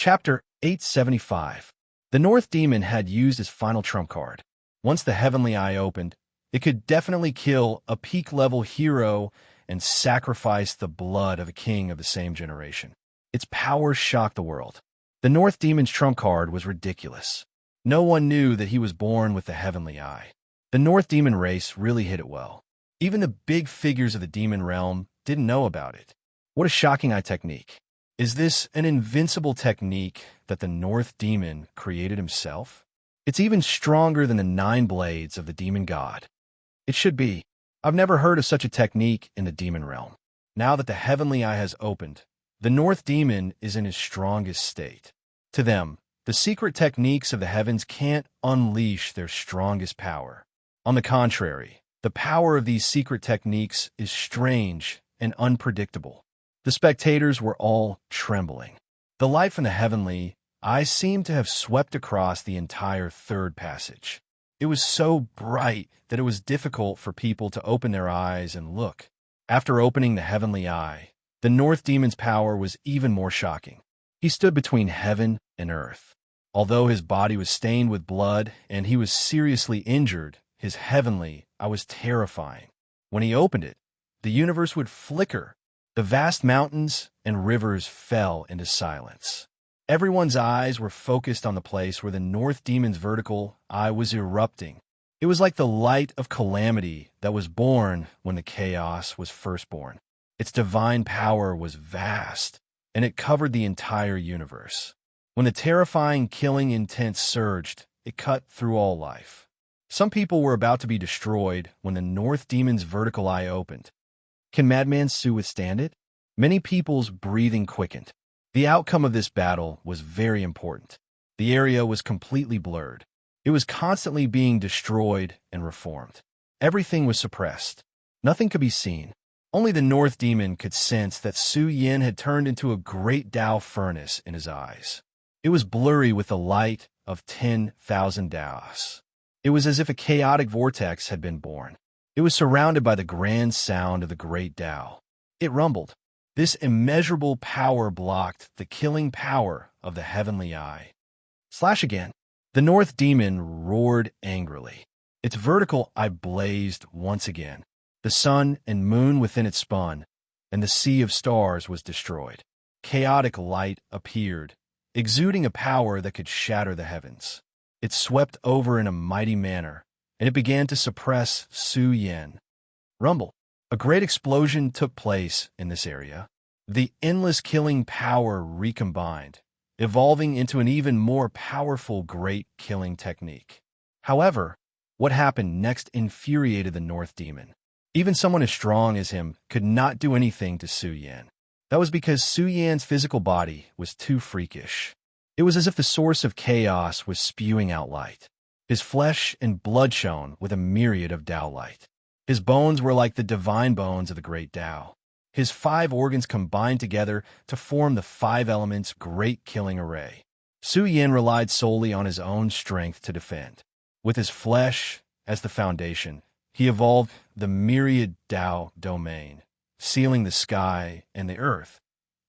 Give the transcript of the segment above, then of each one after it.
Chapter 875. The North Demon had used his final trump card. Once the Heavenly Eye opened, it could definitely kill a peak-level hero and sacrifice the blood of a king of the same generation. Its power shocked the world. The North Demon's trump card was ridiculous. No one knew that he was born with the Heavenly Eye. The North Demon race really hit it well. Even the big figures of the demon realm didn't know about it. What a shocking eye technique. Is this an invincible technique that the North Demon created himself? It's even stronger than the 9 blades of the demon god. It should be. I've never heard of such a technique in the demon realm. Now that the Heavenly Eye has opened, the North Demon is in his strongest state. To them, the secret techniques of the heavens can't unleash their strongest power. On the contrary, the power of these secret techniques is strange and unpredictable. The spectators were all trembling. The light from the Heavenly Eye seemed to have swept across the entire third passage. It was so bright that it was difficult for people to open their eyes and look. After opening the Heavenly Eye, the North Demon's power was even more shocking. He stood between heaven and earth. Although his body was stained with blood and he was seriously injured, his Heavenly Eye was terrifying. When he opened it, the universe would flicker. The vast mountains and rivers fell into silence. Everyone's eyes were focused on the place where the North Demon's vertical eye was erupting. It was like the light of calamity that was born when the chaos was first born. Its divine power was vast, and it covered the entire universe. When the terrifying killing intent surged, it cut through all life. Some people were about to be destroyed when the North Demon's vertical eye opened. Can Madman Sue withstand it? Many people's breathing quickened. The outcome of this battle was very important. The area was completely blurred. It was constantly being destroyed and reformed. Everything was suppressed. Nothing could be seen. Only the North Demon could sense that Su Yin had turned into a great Tao furnace in his eyes. It was blurry with the light of 10,000 Taos. It was as if a chaotic vortex had been born. It was surrounded by the grand sound of the great Tao. It rumbled. This immeasurable power blocked the killing power of the Heavenly Eye. Slash again. The North Demon roared angrily. Its vertical eye blazed once again. The sun and moon within it spun, and the sea of stars was destroyed. Chaotic light appeared, exuding a power that could shatter the heavens. It swept over in a mighty manner, and it began to suppress Su Yin. Rumble. A great explosion took place in this area. The endless killing power recombined, evolving into an even more powerful great killing technique. However, what happened next infuriated the North Demon. Even someone as strong as him could not do anything to Su Yin. That was because Su Yin's physical body was too freakish. It was as if the source of chaos was spewing out light. His flesh and blood shone with a myriad of Tao light. His bones were like the divine bones of the great Tao. His 5 organs combined together to form the 5 elements' great killing array. Su Yin relied solely on his own strength to defend. With his flesh as the foundation, he evolved the myriad Tao domain, sealing the sky and the earth,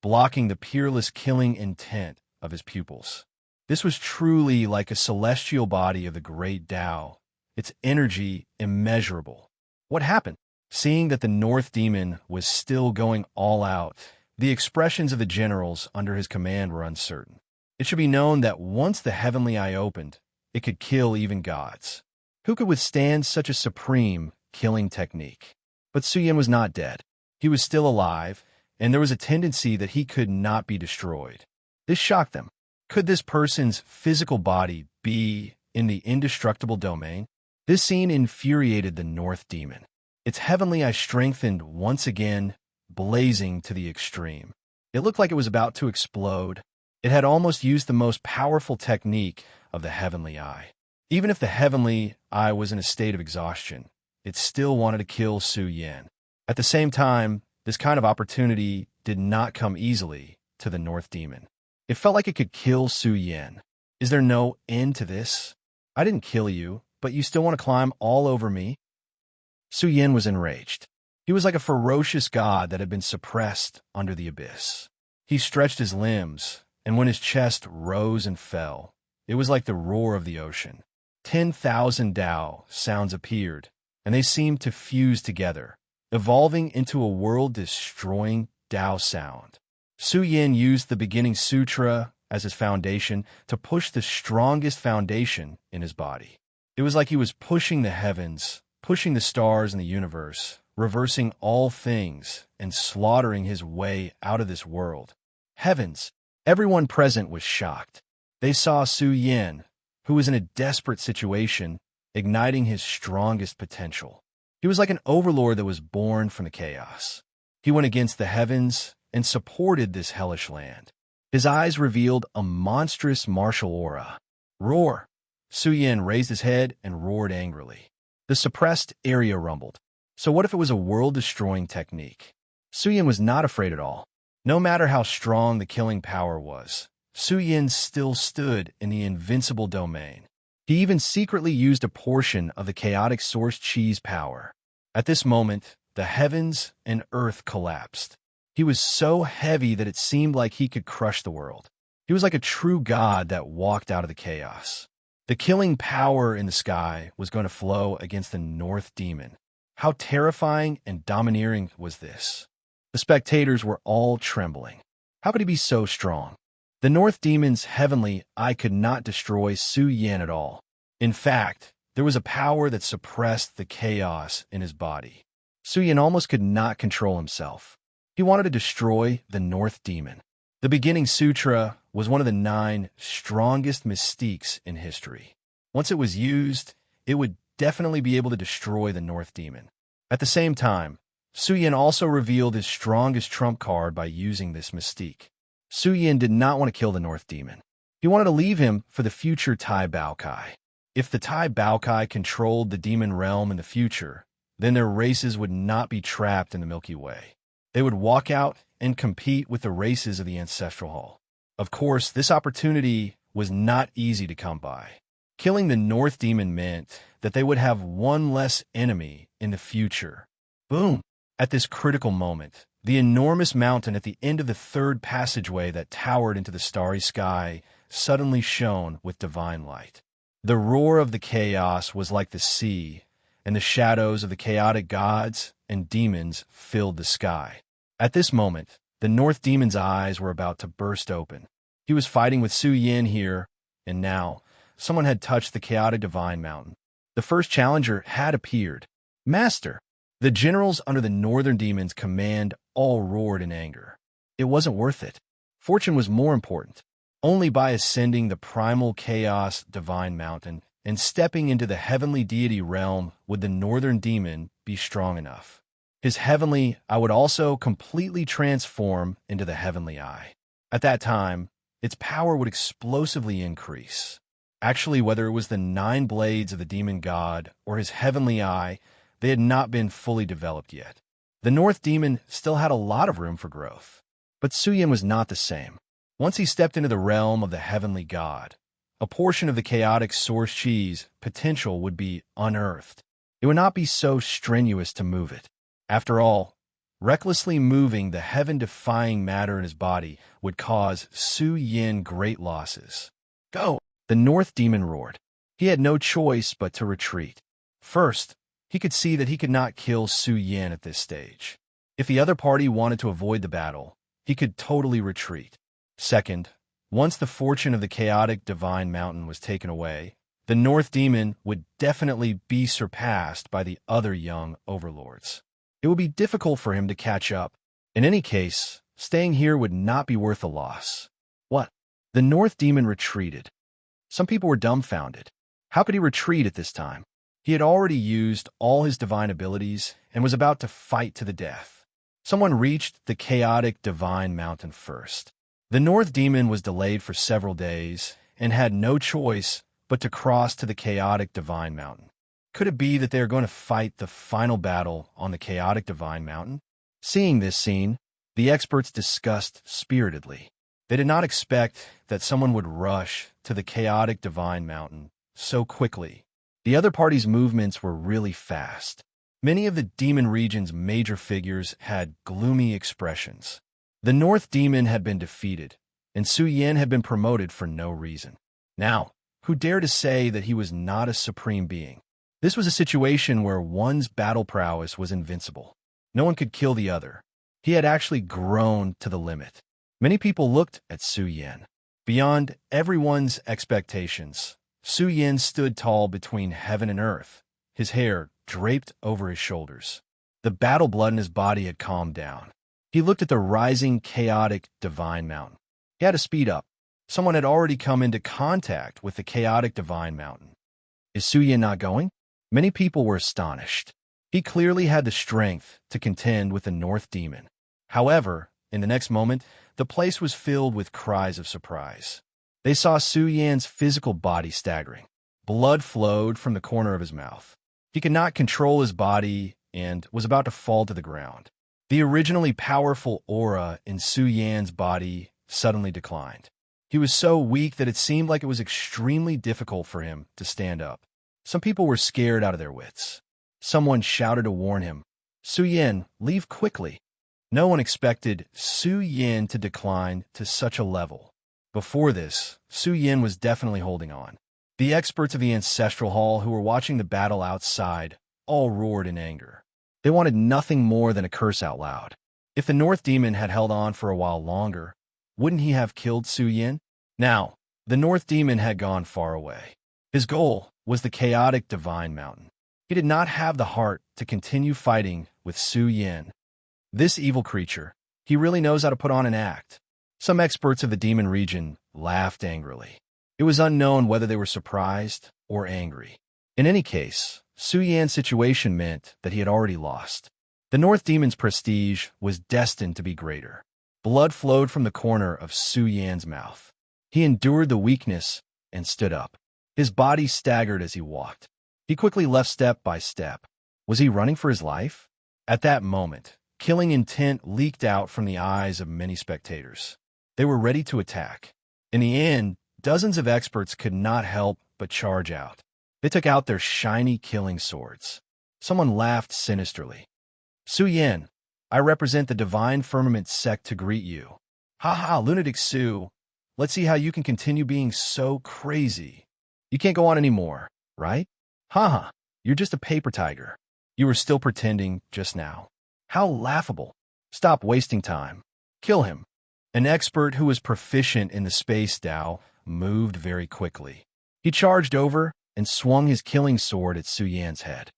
blocking the peerless killing intent of his pupils. This was truly like a celestial body of the great Tao, its energy immeasurable. What happened? Seeing that the North Demon was still going all out, the expressions of the generals under his command were uncertain. It should be known that once the Heavenly Eye opened, it could kill even gods. Who could withstand such a supreme killing technique? But Su Yin was not dead. He was still alive, and there was a tendency that he could not be destroyed. This shocked them. Could this person's physical body be in the indestructible domain? This scene infuriated the North Demon. Its Heavenly Eye strengthened once again, blazing to the extreme. It looked like it was about to explode. It had almost used the most powerful technique of the Heavenly Eye. Even if the Heavenly Eye was in a state of exhaustion, it still wanted to kill Su Yin. At the same time, this kind of opportunity did not come easily to the North Demon. It felt like it could kill Su Yin. Is there no end to this? I didn't kill you, but you still want to climb all over me? Su Yin was enraged. He was like a ferocious god that had been suppressed under the abyss. He stretched his limbs, and when his chest rose and fell, it was like the roar of the ocean. 10,000 Tao sounds appeared, and they seemed to fuse together, evolving into a world-destroying Tao sound. Su Yin used the beginning sutra as his foundation to push the strongest foundation in his body. It was like he was pushing the heavens, pushing the stars in the universe, reversing all things, and slaughtering his way out of this world. Heavens! Everyone present was shocked. They saw Su Yin, who was in a desperate situation, igniting his strongest potential. He was like an overlord that was born from the chaos. He went against the heavens and supported this hellish land. His eyes revealed a monstrous martial aura. Roar! Su Yin raised his head and roared angrily. The suppressed area rumbled. So what if it was a world-destroying technique? Su Yin was not afraid at all. No matter how strong the killing power was, Su Yin still stood in the invincible domain. He even secretly used a portion of the chaotic source chi's power. At this moment, the heavens and earth collapsed. He was so heavy that it seemed like he could crush the world. He was like a true god that walked out of the chaos. The killing power in the sky was going to flow against the North Demon. How terrifying and domineering was this? The spectators were all trembling. How could he be so strong? The North Demon's heavenly eye could not destroy Su Yin at all. In fact, there was a power that suppressed the chaos in his body. Su Yin almost could not control himself. He wanted to destroy the North Demon. The beginning sutra was one of the 9 strongest mystiques in history. Once it was used, it would definitely be able to destroy the North Demon. At the same time, Su Yin also revealed his strongest trump card by using this mystique. Su Yin did not want to kill the North Demon. He wanted to leave him for the future Tai Baokai. If the Tai Baokai controlled the demon realm in the future, then their races would not be trapped in the Milky Way. They would walk out and compete with the races of the Ancestral Hall. Of course, this opportunity was not easy to come by. Killing the North Demon meant that they would have one less enemy in the future. Boom! At this critical moment, the enormous mountain at the end of the 3rd passageway that towered into the starry sky suddenly shone with divine light. The roar of the chaos was like the sea, and the shadows of the chaotic gods and demons filled the sky. At this moment, the North Demon's eyes were about to burst open. He was fighting with Su Yin here, and now, someone had touched the chaotic divine mountain. The first challenger had appeared. Master! The generals under the Northern Demon's command all roared in anger. It wasn't worth it. Fortune was more important. Only by ascending the primal chaos divine mountain and stepping into the heavenly deity realm would the Northern Demon be strong enough. His heavenly eye would also completely transform into the heavenly eye. At that time, its power would explosively increase. Actually, whether it was the 9 blades of the demon god or his heavenly eye, they had not been fully developed yet. The North Demon still had a lot of room for growth. But Su Yin was not the same. Once he stepped into the realm of the heavenly god, a portion of the chaotic source chi's potential would be unearthed. It would not be so strenuous to move it. After all, recklessly moving the heaven-defying matter in his body would cause Su Yin great losses. Go! The North Demon roared. He had no choice but to retreat. First, he could see that he could not kill Su Yin at this stage. If the other party wanted to avoid the battle, he could totally retreat. Second, once the fortune of the chaotic divine mountain was taken away, the North Demon would definitely be surpassed by the other young overlords. It would be difficult for him to catch up. In any case, staying here would not be worth a loss. What? The North Demon retreated. Some people were dumbfounded. How could he retreat at this time? He had already used all his divine abilities and was about to fight to the death. Someone reached the chaotic divine mountain first. The North Demon was delayed for several days and had no choice but to cross to the chaotic divine mountain. Could it be that they are going to fight the final battle on the chaotic divine mountain? Seeing this scene, the experts discussed spiritedly. They did not expect that someone would rush to the chaotic divine mountain so quickly. The other party's movements were really fast. Many of the demon region's major figures had gloomy expressions. The North Demon had been defeated, and Su Yin had been promoted for no reason. Now, who dared to say that he was not a supreme being? This was a situation where one's battle prowess was invincible. No one could kill the other. He had actually grown to the limit. Many people looked at Su Yin. Beyond everyone's expectations, Su Yin stood tall between heaven and earth, his hair draped over his shoulders. The battle blood in his body had calmed down. He looked at the rising, chaotic, divine mountain. He had to speed up. Someone had already come into contact with the chaotic divine mountain. Is Su Yin not going? Many people were astonished. He clearly had the strength to contend with the North Demon. However, in the next moment, the place was filled with cries of surprise. They saw Su Yin's physical body staggering. Blood flowed from the corner of his mouth. He could not control his body and was about to fall to the ground. The originally powerful aura in Su Yin's body suddenly declined. He was so weak that it seemed like it was extremely difficult for him to stand up. Some people were scared out of their wits. Someone shouted to warn him, "Su Yin, leave quickly." No one expected Su Yin to decline to such a level. Before this, Su Yin was definitely holding on. The experts of the Ancestral Hall who were watching the battle outside all roared in anger. They wanted nothing more than a curse out loud. If the North Demon had held on for a while longer, wouldn't he have killed Su Yin? Now, the North Demon had gone far away. His goal was the chaotic divine mountain. He did not have the heart to continue fighting with Su Yin. This evil creature, he really knows how to put on an act. Some experts of the demon region laughed angrily. It was unknown whether they were surprised or angry. In any case, Su Yin's situation meant that he had already lost. The North Demon's prestige was destined to be greater. Blood flowed from the corner of Su Yin's mouth. He endured the weakness and stood up. His body staggered as he walked. He quickly left step by step. Was he running for his life? At that moment, killing intent leaked out from the eyes of many spectators. They were ready to attack. In the end, dozens of experts could not help but charge out. They took out their shiny killing swords. Someone laughed sinisterly. "Su Yin, I represent the Divine Firmament sect to greet you." "Ha ha, lunatic Su. Let's see how you can continue being so crazy. You can't go on anymore, right? Ha ha, you're just a paper tiger. You were still pretending just now. How laughable. Stop wasting time. Kill him." An expert who was proficient in the space Dao moved very quickly. He charged over and swung his killing sword at Su Yin's head.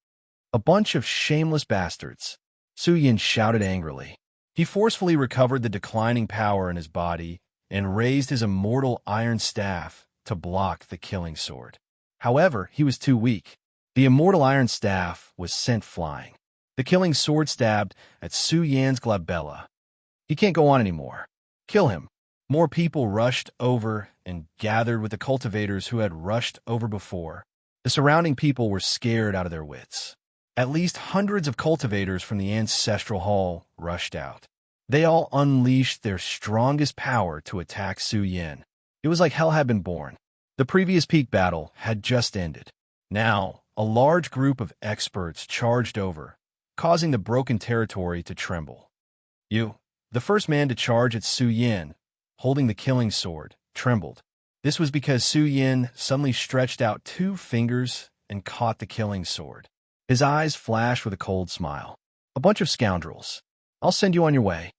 "A bunch of shameless bastards," Su Yin shouted angrily. He forcefully recovered the declining power in his body and raised his immortal iron staff to block the killing sword. However, he was too weak. The immortal iron staff was sent flying. The killing sword stabbed at Su Yin's glabella. "He can't go on anymore. Kill him." More people rushed over and gathered with the cultivators who had rushed over before. The surrounding people were scared out of their wits. At least hundreds of cultivators from the Ancestral Hall rushed out. They all unleashed their strongest power to attack Su Yin. It was like hell had been born. The previous peak battle had just ended. Now, a large group of experts charged over, causing the broken territory to tremble. The first man to charge at Su Yin, holding the killing sword, trembled. This was because Su Yin suddenly stretched out 2 fingers and caught the killing sword. His eyes flashed with a cold smile. "A bunch of scoundrels. I'll send you on your way."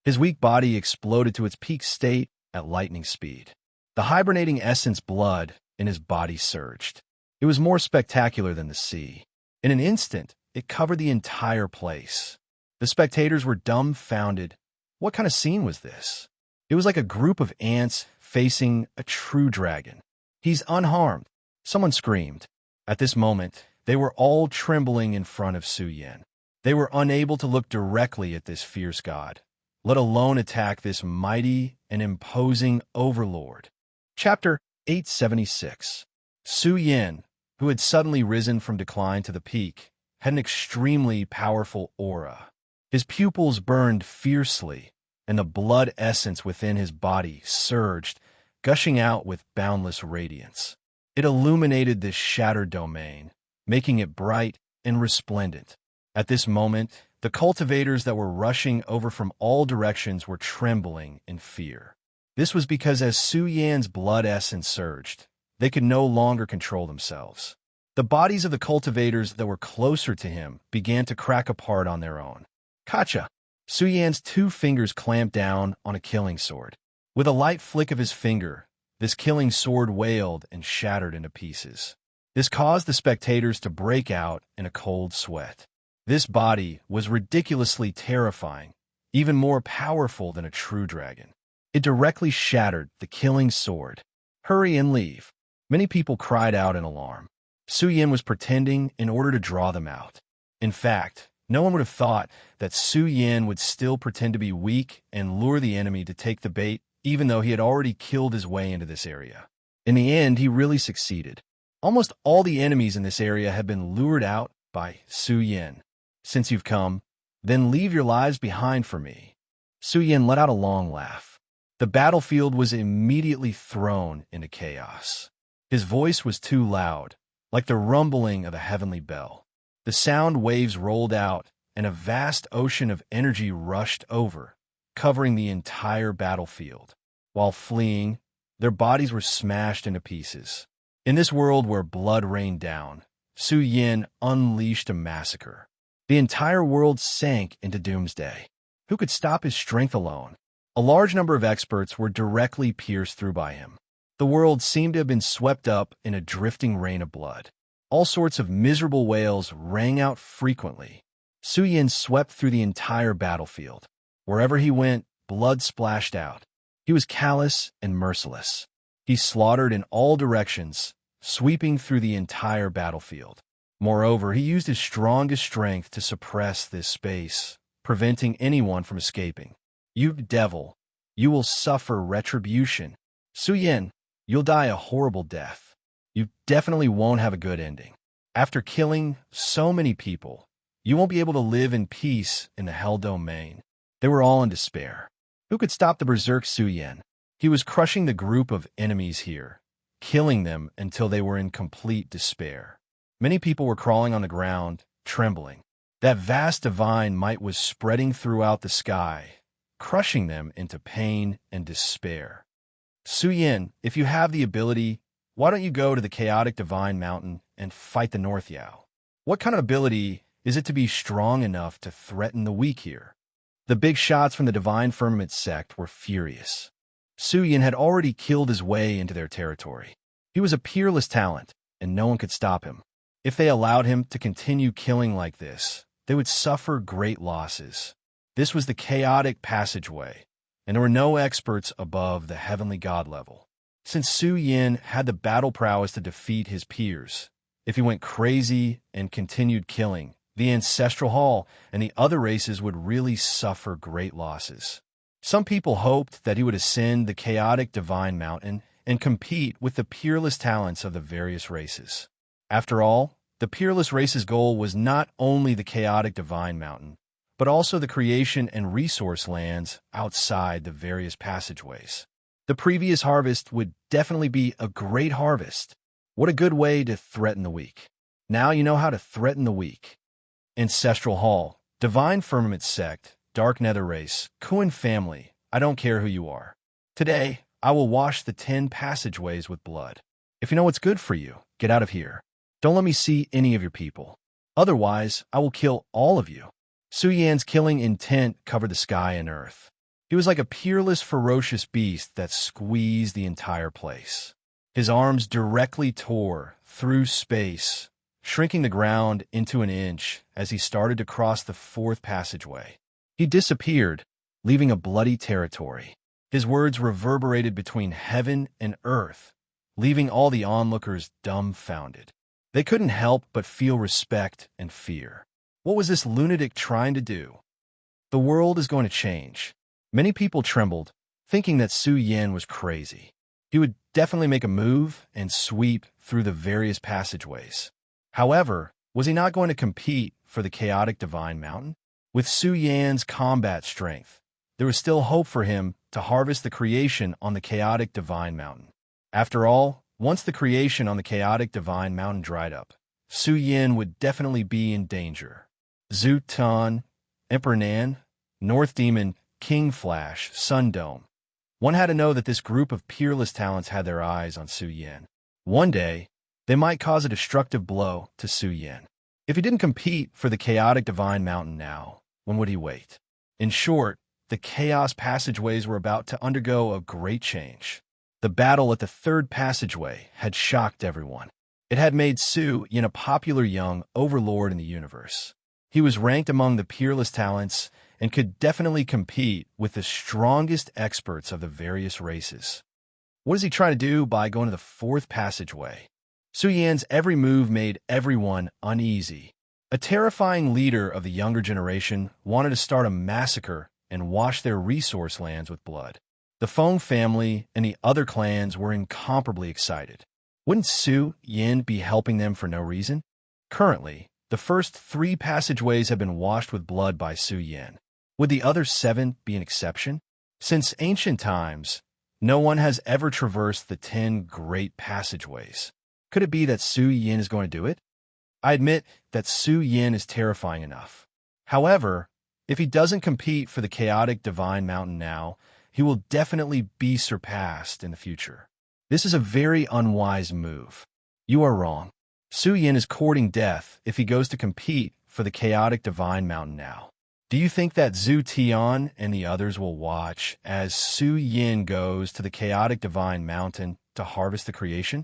His weak body exploded to its peak state at lightning speed. The hibernating essence blood in his body surged. It was more spectacular than the sea. In an instant, it covered the entire place. The spectators were dumbfounded. What kind of scene was this? It was like a group of ants facing a true dragon. "He's unharmed," someone screamed. At this moment, they were all trembling in front of Su Yin. They were unable to look directly at this fierce god, let alone attack this mighty and imposing overlord. Chapter 876. Su Yin, who had suddenly risen from decline to the peak, had an extremely powerful aura. His pupils burned fiercely, and the blood essence within his body surged, gushing out with boundless radiance. It illuminated this shattered domain, making it bright and resplendent. At this moment, the cultivators that were rushing over from all directions were trembling in fear. This was because as Su Yan's blood essence surged, they could no longer control themselves. The bodies of the cultivators that were closer to him began to crack apart on their own. Kacha! Su Yan's 2 fingers clamped down on a killing sword. With a light flick of his finger, this killing sword wailed and shattered into pieces. This caused the spectators to break out in a cold sweat. This body was ridiculously terrifying, even more powerful than a true dragon. It directly shattered the killing sword. Hurry and leave. Many people cried out in alarm. Su Yan was pretending in order to draw them out. In fact, no one would have thought that Su Yan would still pretend to be weak and lure the enemy to take the bait, even though he had already killed his way into this area. In the end, he really succeeded. Almost all the enemies in this area have been lured out by Su Yan. Since you've come, then leave your lives behind for me. Su Yan let out a long laugh. The battlefield was immediately thrown into chaos. His voice was too loud, like the rumbling of a heavenly bell. The sound waves rolled out, and a vast ocean of energy rushed over, covering the entire battlefield. While fleeing, their bodies were smashed into pieces. In this world where blood rained down, Su Yan unleashed a massacre. The entire world sank into doomsday. Who could stop his strength alone? A large number of experts were directly pierced through by him. The world seemed to have been swept up in a drifting rain of blood. All sorts of miserable wails rang out frequently. Su Yan swept through the entire battlefield. Wherever he went, blood splashed out. He was callous and merciless. He slaughtered in all directions, sweeping through the entire battlefield. Moreover, he used his strongest strength to suppress this space, preventing anyone from escaping. You devil, you will suffer retribution. Su Yan, you'll die a horrible death. You definitely won't have a good ending. After killing so many people, you won't be able to live in peace in the Hell Domain. They were all in despair. Who could stop the berserk Su Yan? He was crushing the group of enemies here, killing them until they were in complete despair. Many people were crawling on the ground, trembling. That vast divine might was spreading throughout the sky, crushing them into pain and despair. Su Yan, if you have the ability, why don't you go to the chaotic divine mountain and fight the North Yao? What kind of ability is it to be strong enough to threaten the weak here? The big shots from the divine firmament sect were furious. Su Yan had already killed his way into their territory. He was a peerless talent, and no one could stop him. If they allowed him to continue killing like this, they would suffer great losses. This was the chaotic passageway, and there were no experts above the heavenly god level. Since Su Yan had the battle prowess to defeat his peers, if he went crazy and continued killing, the Ancestral Hall and the other races would really suffer great losses. Some people hoped that he would ascend the chaotic divine mountain and compete with the peerless talents of the various races. After all, the peerless race's goal was not only the chaotic divine mountain, but also the creation and resource lands outside the various passageways. The previous harvest would definitely be a great harvest. What a good way to threaten the weak. Now you know how to threaten the weak. Ancestral Hall, Divine Firmament Sect, Dark Nether Race, Kuan family, I don't care who you are. Today, I will wash the 10 passageways with blood. If you know what's good for you, get out of here. Don't let me see any of your people. Otherwise, I will kill all of you. Su Yan's killing intent covered the sky and earth. He was like a peerless, ferocious beast that squeezed the entire place. His arms directly tore through space, shrinking the ground into an inch as he started to cross the 4th passageway. He disappeared, leaving a bloody territory. His words reverberated between heaven and earth, leaving all the onlookers dumbfounded. They couldn't help but feel respect and fear. What was this lunatic trying to do? The world is going to change. Many people trembled, thinking that Su Yan was crazy. He would definitely make a move and sweep through the various passageways. However, was he not going to compete for the chaotic divine mountain? With Su Yan's combat strength, there was still hope for him to harvest the creation on the chaotic divine mountain. After all, once the creation on the chaotic divine mountain dried up, Su Yan would definitely be in danger. Zhu Tan, Emperor Nan, North Demon, King Flash, Sun Dome. One had to know that this group of peerless talents had their eyes on Su Yin. One day, they might cause a destructive blow to Su Yin. If he didn't compete for the chaotic divine mountain now, when would he wait? In short, the chaos passageways were about to undergo a great change. The battle at the third passageway had shocked everyone. It had made Su Yin a popular young overlord in the universe. He was ranked among the peerless talents and could definitely compete with the strongest experts of the various races. What does he try to do by going to the fourth passageway? Su Yin's every move made everyone uneasy. A terrifying leader of the younger generation wanted to start a massacre and wash their resource lands with blood. The Feng family and the other clans were incomparably excited. Wouldn't Su Yin be helping them for no reason? Currently, the first 3 passageways have been washed with blood by Su Yin. Would the other 7 be an exception? Since ancient times, no one has ever traversed the 10 great passageways. Could it be that Su Yin is going to do it? I admit that Su Yin is terrifying enough. However, if he doesn't compete for the chaotic divine mountain now, he will definitely be surpassed in the future. This is a very unwise move. You are wrong. Su Yin is courting death if he goes to compete for the chaotic divine mountain now. Do you think that Zhu Tian and the others will watch as Su Yin goes to the chaotic divine mountain to harvest the creation?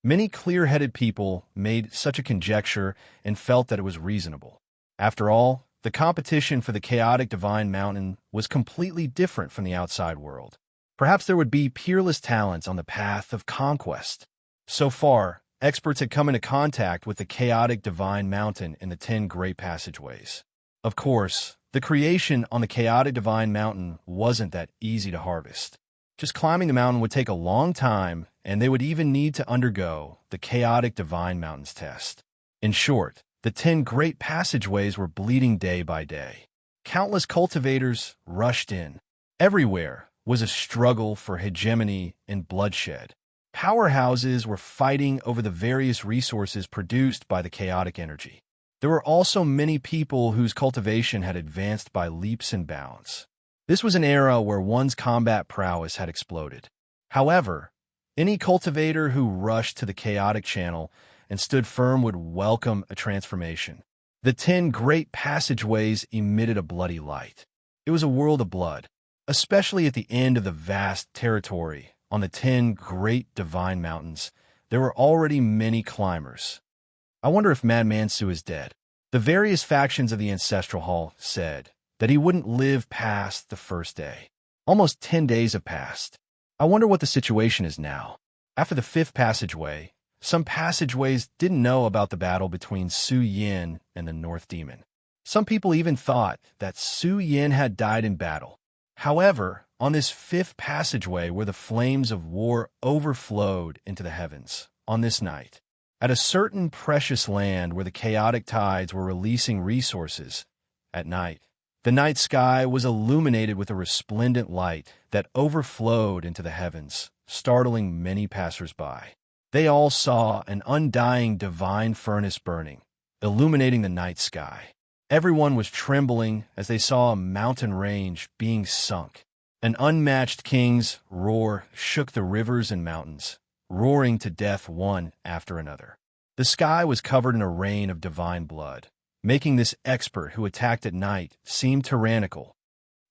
Many clear-headed people made such a conjecture and felt that it was reasonable. After all, the competition for the chaotic divine mountain was completely different from the outside world. Perhaps there would be peerless talents on the path of conquest. So far, experts had come into contact with the chaotic divine mountain in the 10 great passageways. Of course, the creation on the chaotic divine mountain wasn't that easy to harvest. Just climbing the mountain would take a long time, and they would even need to undergo the chaotic divine mountains test. In short, the 10 great passageways were bleeding day by day. Countless cultivators rushed in. Everywhere was a struggle for hegemony and bloodshed. Powerhouses were fighting over the various resources produced by the chaotic energy. There were also many people whose cultivation had advanced by leaps and bounds. This was an era where one's combat prowess had exploded. However, any cultivator who rushed to the chaotic channel and stood firm would welcome a transformation. The 10 great passageways emitted a bloody light. It was a world of blood, especially at the end of the vast territory. On the 10 great divine mountains, there were already many climbers. I wonder if Madman Su is dead. The various factions of the Ancestral Hall said that he wouldn't live past the first day. Almost 10 days have passed. I wonder what the situation is now. After the 5th passageway, some passageways didn't know about the battle between Su Yin and the North Demon. Some people even thought that Su Yin had died in battle. However, on this 5th passageway where the flames of war overflowed into the heavens, on this night, at a certain precious land where the chaotic tides were releasing resources, at night, the night sky was illuminated with a resplendent light that overflowed into the heavens, startling many passers-by. They all saw an undying divine furnace burning, illuminating the night sky. Everyone was trembling as they saw a mountain range being sunk. An unmatched king's roar shook the rivers and mountains, roaring to death one after another. The sky was covered in a rain of divine blood, making this expert who attacked at night seem tyrannical.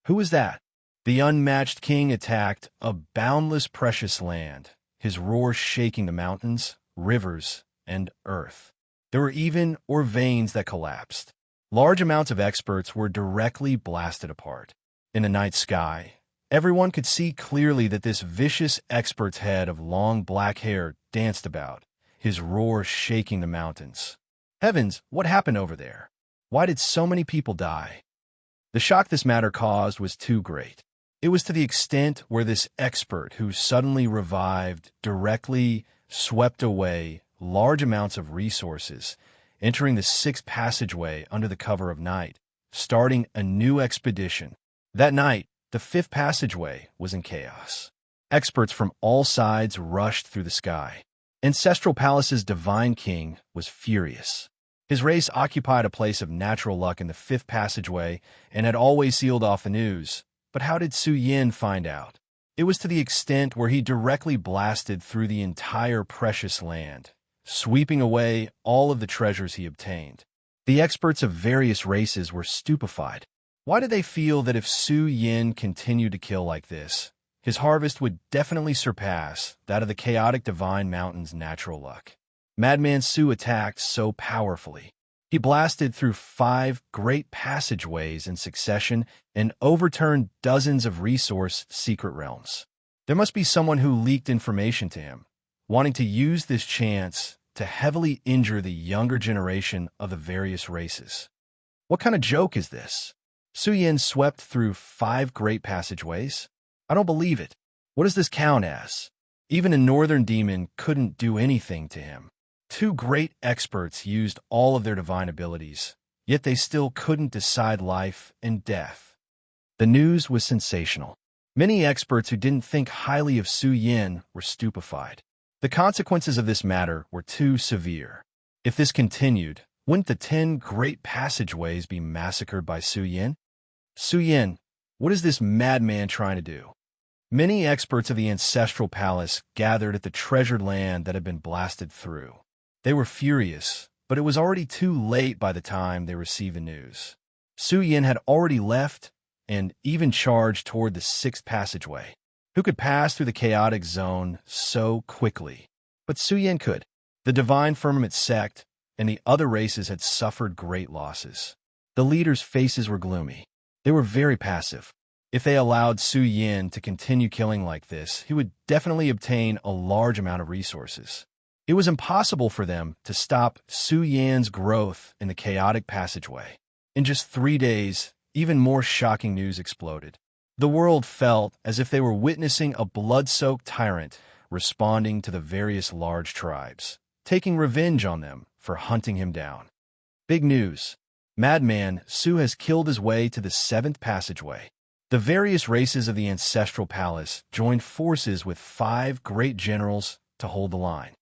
Who was that? The unmatched king attacked a boundless precious land, his roar shaking the mountains, rivers, and earth. There were even veins that collapsed. Large amounts of experts were directly blasted apart. In the night sky, everyone could see clearly that this vicious expert's head of long black hair danced about, his roar shaking the mountains. Heavens, what happened over there? Why did so many people die? The shock this matter caused was too great. It was to the extent where this expert who suddenly revived directly swept away large amounts of resources, entering the 6th passageway under the cover of night, starting a new expedition. That night, the 5th passageway was in chaos. Experts from all sides rushed through the sky. Ancestral Palace's divine king was furious. His race occupied a place of natural luck in the 5th passageway and had always sealed off the news. But how did Su Yin find out? It was to the extent where he directly blasted through the entire precious land, sweeping away all of the treasures he obtained. The experts of various races were stupefied. Why did they feel that if Su Yin continued to kill like this, his harvest would definitely surpass that of the chaotic divine mountain's natural luck? Madman Su attacked so powerfully. He blasted through 5 great passageways in succession and overturned dozens of resource secret realms. There must be someone who leaked information to him, wanting to use this chance to heavily injure the younger generation of the various races. What kind of joke is this? Su Yin swept through 5 great passageways? I don't believe it. What does this count as? Even a northern demon couldn't do anything to him. 2 great experts used all of their divine abilities, yet they still couldn't decide life and death. The news was sensational. Many experts who didn't think highly of Su Yin were stupefied. The consequences of this matter were too severe. If this continued, wouldn't the 10 great passageways be massacred by Su Yin? Su Yin, what is this madman trying to do? Many experts of the ancestral palace gathered at the treasured land that had been blasted through. They were furious, but it was already too late by the time they received the news. Su Yin had already left and even charged toward the 6th passageway. Who could pass through the chaotic zone so quickly? But Su Yin could. The divine firmament sect and the other races had suffered great losses. The leaders' faces were gloomy. They were very passive. If they allowed Su Yin to continue killing like this, he would definitely obtain a large amount of resources. It was impossible for them to stop Su Yin's growth in the chaotic passageway. In just 3 days, even more shocking news exploded. The world felt as if they were witnessing a blood-soaked tyrant responding to the various large tribes, taking revenge on them for hunting him down. Big news. Madman Su has killed his way to the 7th passageway. The various races of the ancestral palace joined forces with 5 great generals to hold the line.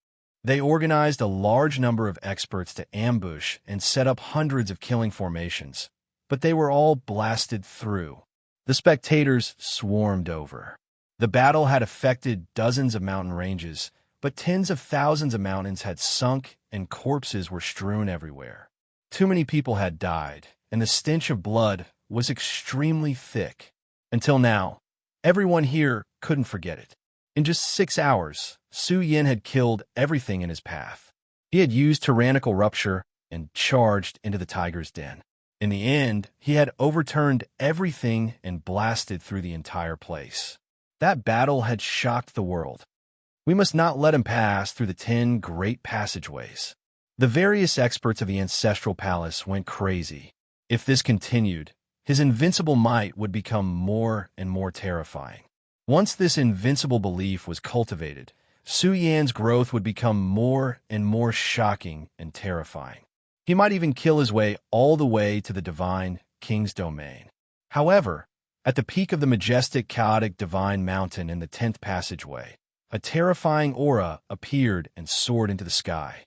They organized a large number of experts to ambush and set up hundreds of killing formations, but they were all blasted through. The spectators swarmed over. The battle had affected dozens of mountain ranges, but tens of thousands of mountains had sunk and corpses were strewn everywhere. Too many people had died, and the stench of blood was extremely thick. Until now, everyone here couldn't forget it. In just 6 hours, Su Yin had killed everything in his path. He had used tyrannical rupture and charged into the tiger's den. In the end, he had overturned everything and blasted through the entire place. That battle had shocked the world. We must not let him pass through the 10 great passageways. The various experts of the ancestral palace went crazy. If this continued, his invincible might would become more and more terrifying. Once this invincible belief was cultivated, Su Yan's growth would become more and more shocking and terrifying. He might even kill his way all the way to the divine king's domain. However, at the peak of the majestic, chaotic divine mountain in the 10th passageway, a terrifying aura appeared and soared into the sky.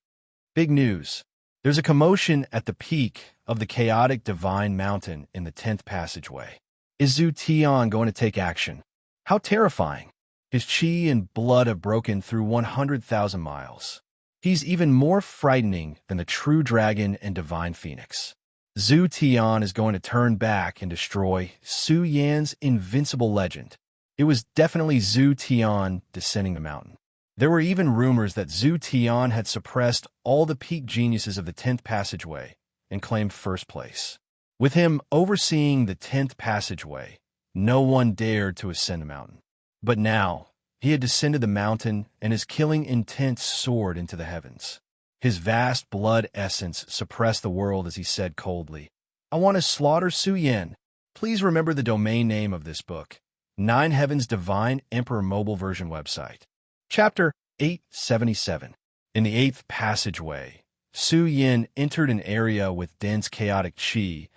Big news. There's a commotion at the peak of the chaotic divine mountain in the 10th passageway. Is Zhu Tian going to take action? How terrifying. His chi and blood have broken through 100,000 miles. He's even more frightening than the true dragon and divine phoenix. Zhu Tian is going to turn back and destroy Su Yan's invincible legend. It was definitely Zhu Tian descending the mountain. There were even rumors that Zhu Tian had suppressed all the peak geniuses of the 10th passageway and claimed first place. With him overseeing the 10th passageway, no one dared to ascend the mountain. But now, he had descended the mountain and his killing intent soared into the heavens. His vast blood essence suppressed the world as he said coldly, "I want to slaughter Su Yin. Please remember the domain name of this book, 9 Heaven's Divine Emperor Mobile Version website." Chapter 877. In the 8th passageway, Su Yin entered an area with dense chaotic chi,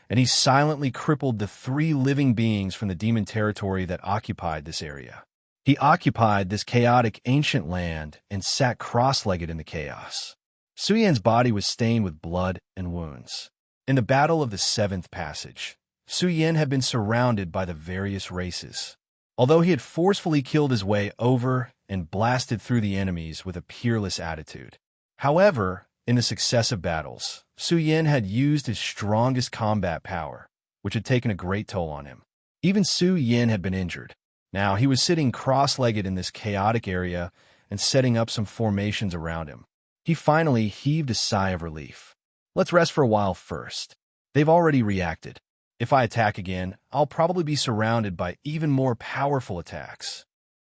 and he silently crippled the 3 living beings from the demon territory that occupied this area. He occupied this chaotic ancient land and sat cross-legged in the chaos. Su Yan's body was stained with blood and wounds. In the battle of the 7th passage, Su Yin had been surrounded by the various races. although he had forcefully killed his way over and blasted through the enemies with a peerless attitude. However, in the successive battles, Su Yan had used his strongest combat power, which had taken a great toll on him. Even Su Yan had been injured. Now he was sitting cross-legged in this chaotic area and setting up some formations around him. He finally heaved a sigh of relief. Let's rest for a while first. They've already reacted. If I attack again, I'll probably be surrounded by even more powerful attacks.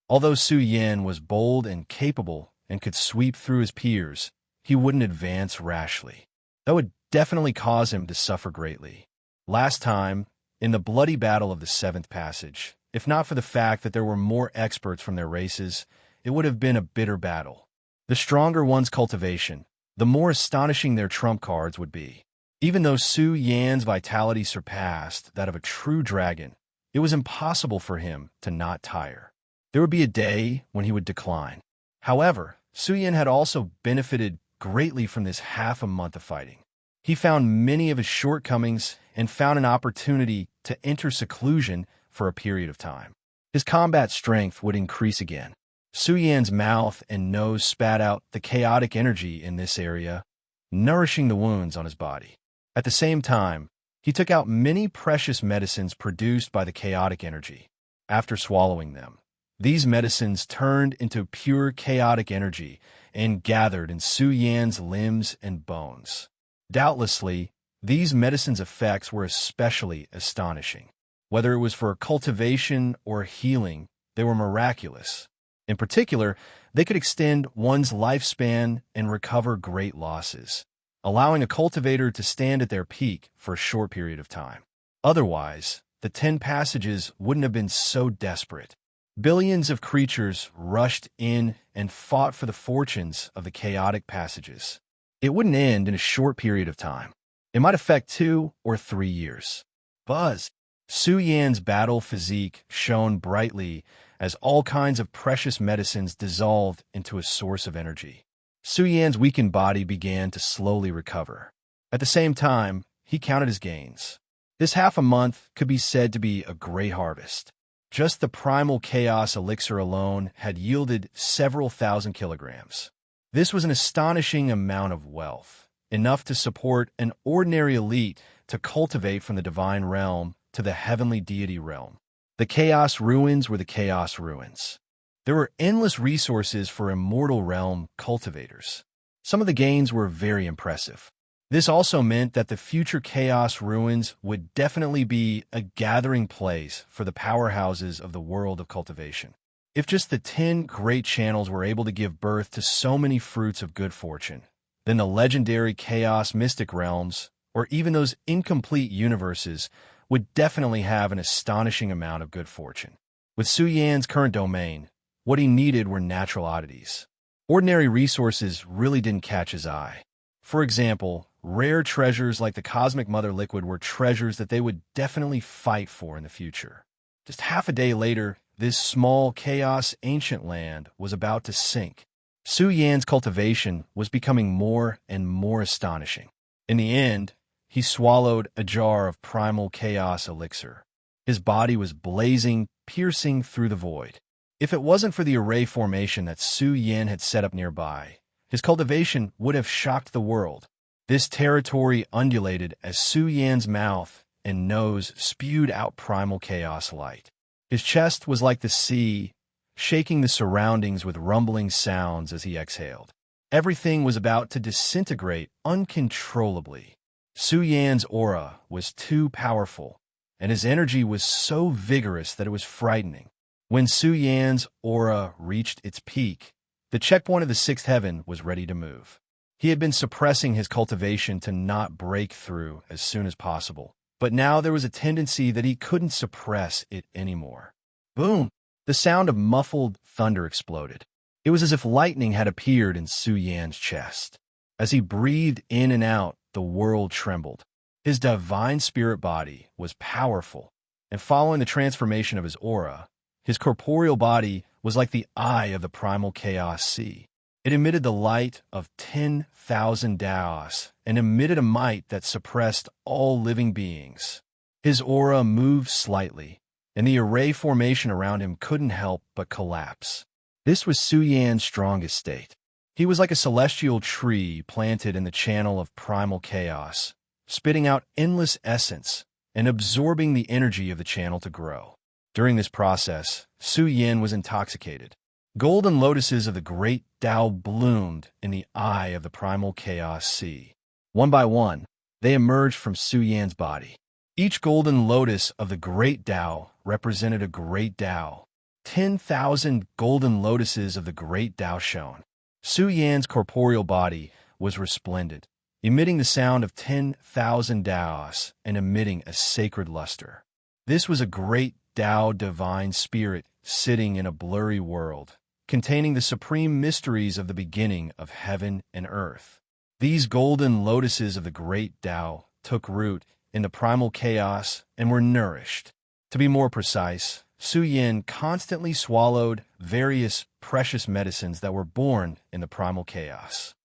Although Su Yan was bold and capable and could sweep through his peers, he wouldn't advance rashly. That would definitely cause him to suffer greatly. Last time, in the bloody battle of the seventh passage, if not for the fact that there were more experts from their races, it would have been a bitter battle. The stronger one's cultivation, the more astonishing their trump cards would be. Even though Su Yan's vitality surpassed that of a true dragon, it was impossible for him to not tire. There would be a day when he would decline. However, Su Yan had also benefited greatly from this half a month of fighting. He found many of his shortcomings and found an opportunity to enter seclusion for a period of time. His combat strength would increase again. Su Yan's mouth and nose spat out the chaotic energy in this area, nourishing the wounds on his body. At the same time, he took out many precious medicines produced by the chaotic energy. After swallowing them, these medicines turned into pure chaotic energy and gathered in Su Yan's limbs and bones. Doubtlessly, these medicines' effects were especially astonishing. Whether it was for cultivation or healing, they were miraculous. In particular, they could extend one's lifespan and recover great losses, allowing a cultivator to stand at their peak for a short period of time. Otherwise, the 10 passages wouldn't have been so desperate. Billions of creatures rushed in and fought for the fortunes of the chaotic passages. It wouldn't end in a short period of time. It might affect 2 or 3 years. Buzz! Su Yan's battle physique shone brightly as all kinds of precious medicines dissolved into a source of energy. Su Yan's weakened body began to slowly recover. At the same time, he counted his gains. This half a month could be said to be a great harvest. Just the primal chaos elixir alone had yielded several thousand kilograms. This was an astonishing amount of wealth, enough to support an ordinary elite to cultivate from the divine realm to the heavenly deity realm. The chaos ruins were the chaos ruins. There were endless resources for immortal realm cultivators. Some of the gains were very impressive. This also meant that the future chaos ruins would definitely be a gathering place for the powerhouses of the world of cultivation. If just the 10 great channels were able to give birth to so many fruits of good fortune, then the legendary chaos mystic realms, or even those incomplete universes, would definitely have an astonishing amount of good fortune. With Su Yan's current domain, what he needed were natural oddities. Ordinary resources really didn't catch his eye. For example, rare treasures like the Cosmic Mother Liquid were treasures that they would definitely fight for in the future. Just half a day later, this small chaos ancient land was about to sink. Su Yan's cultivation was becoming more and more astonishing. In the end, he swallowed a jar of primal chaos elixir. His body was blazing, piercing through the void. If it wasn't for the array formation that Su Yan had set up nearby, his cultivation would have shocked the world. This territory undulated as Su Yan's mouth and nose spewed out primal chaos light. His chest was like the sea, shaking the surroundings with rumbling sounds as he exhaled. Everything was about to disintegrate uncontrollably. Su Yan's aura was too powerful, and his energy was so vigorous that it was frightening. When Su Yan's aura reached its peak, the checkpoint of the sixth heaven was ready to move. He had been suppressing his cultivation to not break through as soon as possible, but now there was a tendency that he couldn't suppress it anymore. Boom! The sound of muffled thunder exploded. It was as if lightning had appeared in Su Yan's chest. As he breathed in and out, the world trembled. His divine spirit body was powerful, and following the transformation of his aura, his corporeal body was like the eye of the primal chaos sea. It emitted the light of 10,000 Daos and emitted a might that suppressed all living beings. His aura moved slightly, and the array formation around him couldn't help but collapse. This was Su Yan's strongest state. He was like a celestial tree planted in the channel of primal chaos, spitting out endless essence and absorbing the energy of the channel to grow. During this process, Su Yan was intoxicated. Golden lotuses of the great Tao bloomed in the eye of the primal chaos sea. One by one, they emerged from Su Yan's body. Each golden lotus of the great Tao represented a great Tao. 10,000 golden lotuses of the great Tao shone. Su Yan's corporeal body was resplendent, emitting the sound of 10,000 Taos and emitting a sacred luster. This was a great Tao divine spirit sitting in a blurry world, containing the supreme mysteries of the beginning of heaven and earth. These golden lotuses of the great Tao took root in the primal chaos and were nourished. To be more precise, Su Yan constantly swallowed various precious medicines that were born in the primal chaos.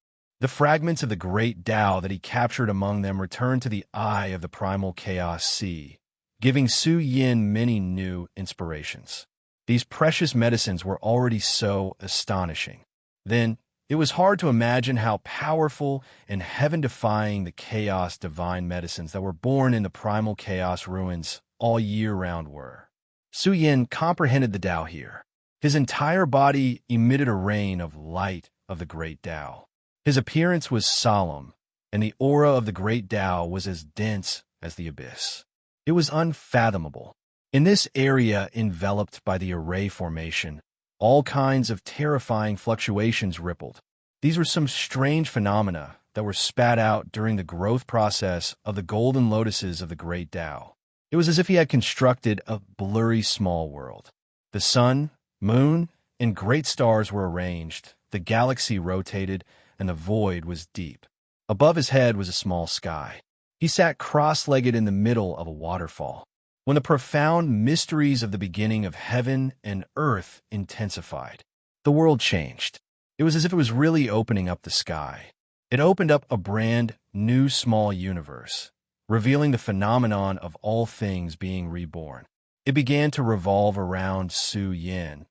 The fragments of the great Tao that he captured among them returned to the eye of the primal chaos sea, giving Su Yan many new inspirations. These precious medicines were already so astonishing. Then, it was hard to imagine how powerful and heaven-defying the chaos divine medicines that were born in the primal chaos ruins all year round were. Su Yan comprehended the Tao here. His entire body emitted a rain of light of the great Tao. His appearance was solemn, and the aura of the great Tao was as dense as the abyss. It was unfathomable. In this area enveloped by the array formation, all kinds of terrifying fluctuations rippled. These were some strange phenomena that were spat out during the growth process of the golden lotuses of the great Tao. It was as if he had constructed a blurry small world. The sun, moon, and great stars were arranged, the galaxy rotated, and the void was deep. Above his head was a small sky. He sat cross-legged in the middle of a waterfall. When the profound mysteries of the beginning of heaven and earth intensified, the world changed. It was as if it was really opening up the sky. It opened up a brand new small universe, revealing the phenomenon of all things being reborn. It began to revolve around Su Yan,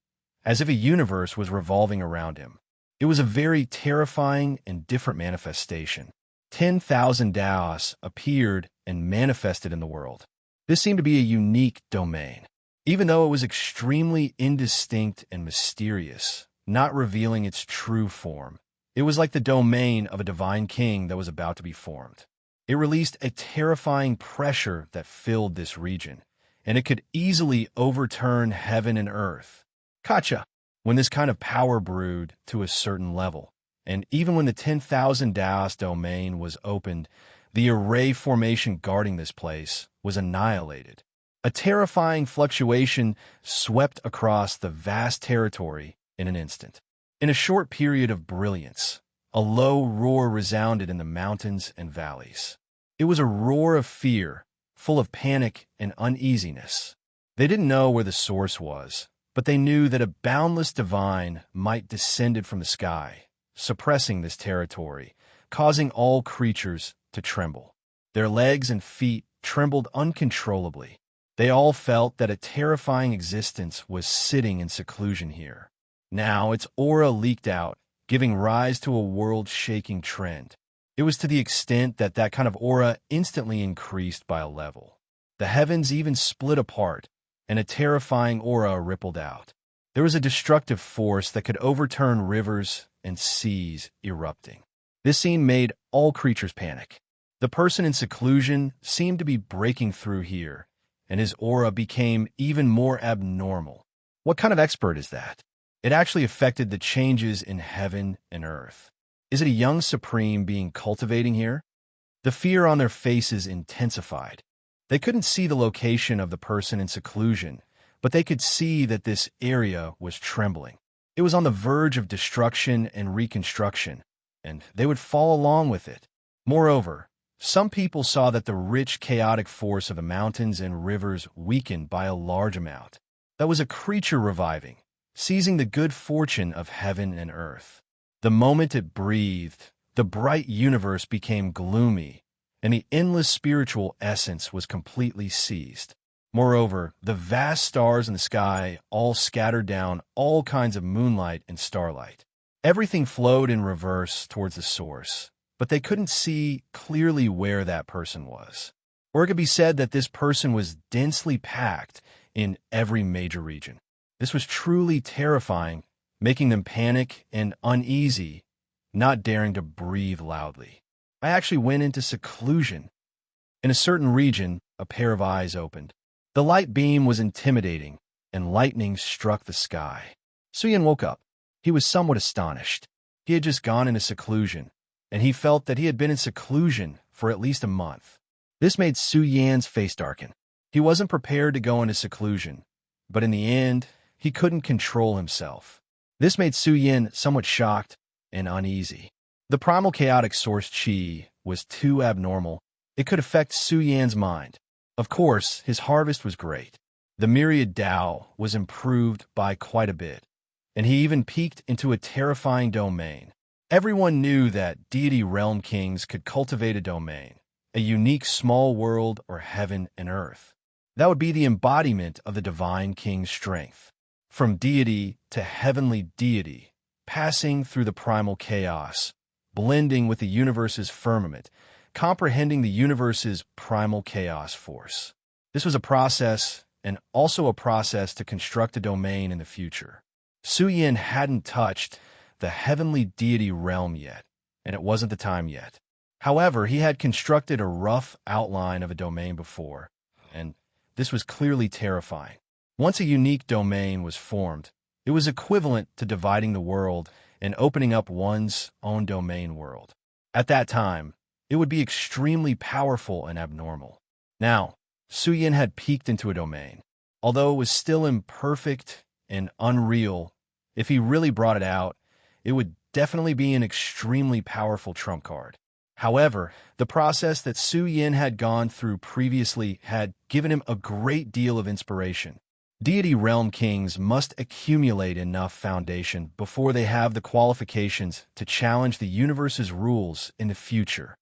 as if a universe was revolving around him. It was a very terrifying and different manifestation. 10,000 Taos appeared and manifested in the world. This seemed to be a unique domain, even though it was extremely indistinct and mysterious, not revealing its true form. It was like the domain of a divine king that was about to be formed. It released a terrifying pressure that filled this region, and it could easily overturn heaven and earth. Gotcha! When this kind of power brewed to a certain level, and even when the 10,000 Taos domain was opened, the array formation guarding this place was annihilated. A terrifying fluctuation swept across the vast territory in an instant. In a short period of brilliance, a low roar resounded in the mountains and valleys. It was a roar of fear, full of panic and uneasiness. They didn't know where the source was, but they knew that a boundless divine might descended from the sky, suppressing this territory, causing all creatures to tremble. Their legs and feet trembled uncontrollably. They all felt that a terrifying existence was sitting in seclusion here. Now its aura leaked out, giving rise to a world-shaking trend. It was to the extent that that kind of aura instantly increased by a level. The heavens even split apart, and a terrifying aura rippled out. There was a destructive force that could overturn rivers and seas erupting. This scene made all creatures panic. The person in seclusion seemed to be breaking through here, and his aura became even more abnormal. What kind of expert is that? It actually affected the changes in heaven and earth. Is it a young supreme being cultivating here? The fear on their faces intensified. They couldn't see the location of the person in seclusion, but they could see that this area was trembling. It was on the verge of destruction and reconstruction, and they would fall along with it. Moreover, some people saw that the rich, chaotic force of the mountains and rivers weakened by a large amount. That was a creature reviving, seizing the good fortune of heaven and earth. The moment it breathed, the bright universe became gloomy, and the endless spiritual essence was completely seized. Moreover, the vast stars in the sky all scattered down all kinds of moonlight and starlight. Everything flowed in reverse towards the source, but they couldn't see clearly where that person was. Or it could be said that this person was densely packed in every major region. This was truly terrifying, making them panic and uneasy, not daring to breathe loudly. I actually went into seclusion. In a certain region, a pair of eyes opened. The light beam was intimidating, and lightning struck the sky. Suyin woke up. He was somewhat astonished. He had just gone into seclusion, and he felt that he had been in seclusion for at least a month. This made Suyan's face darken. He wasn't prepared to go into seclusion, but in the end, he couldn't control himself. This made Suyin somewhat shocked and uneasy. The primal chaotic source Qi was too abnormal. It could affect Suyan's mind. Of course, his harvest was great. The myriad Dao was improved by quite a bit, and he even peeked into a terrifying domain. Everyone knew that deity realm kings could cultivate a domain, a unique small world or heaven and earth. That would be the embodiment of the divine king's strength. From deity to heavenly deity, passing through the primal chaos, blending with the universe's firmament, comprehending the universe's primal chaos force. This was a process, and also a process to construct a domain in the future. Suyin hadn't touched the heavenly deity realm yet, and it wasn't the time yet. However, he had constructed a rough outline of a domain before, and this was clearly terrifying. Once a unique domain was formed, it was equivalent to dividing the world and opening up one's own domain world. At that time, it would be extremely powerful and abnormal. Now, Suyin had peeked into a domain. Although it was still imperfect and unreal, if he really brought it out, it would definitely be an extremely powerful trump card. However, the process that Suyin had gone through previously had given him a great deal of inspiration. Deity realm kings must accumulate enough foundation before they have the qualifications to challenge the universe's rules in the future.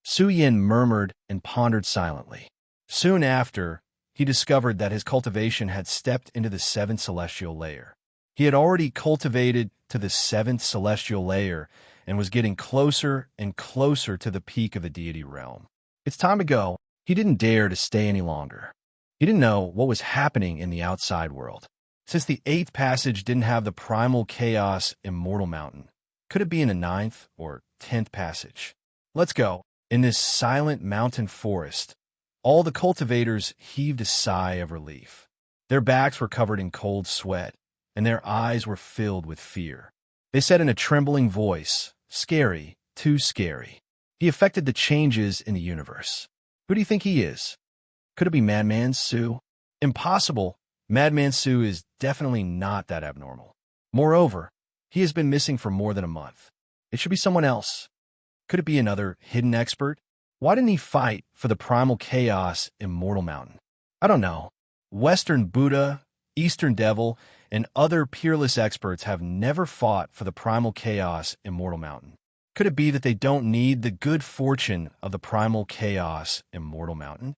Suyin murmured and pondered silently. Soon after, he discovered that his cultivation had stepped into the seventh celestial layer. He had already cultivated to the seventh celestial layer and was getting closer and closer to the peak of the deity realm. It's time to go. He didn't dare to stay any longer. He didn't know what was happening in the outside world. Since the 8th passage didn't have the primal chaos immortal mountain, could it be in the 9th or 10th passage? Let's go. In this silent mountain forest, all the cultivators heaved a sigh of relief. Their backs were covered in cold sweat, and their eyes were filled with fear. They said in a trembling voice, "Scary, too scary." He affected the changes in the universe. Who do you think he is? Could it be Madman Su? Impossible. Madman Su is definitely not that abnormal. Moreover, he has been missing for more than a month. It should be someone else. Could it be another hidden expert? Why didn't he fight for the primal chaos immortal mountain? I don't know. Western Buddha, Eastern Devil, and other peerless experts have never fought for the primal chaos immortal mountain. Could it be that they don't need the good fortune of the primal chaos immortal mountain?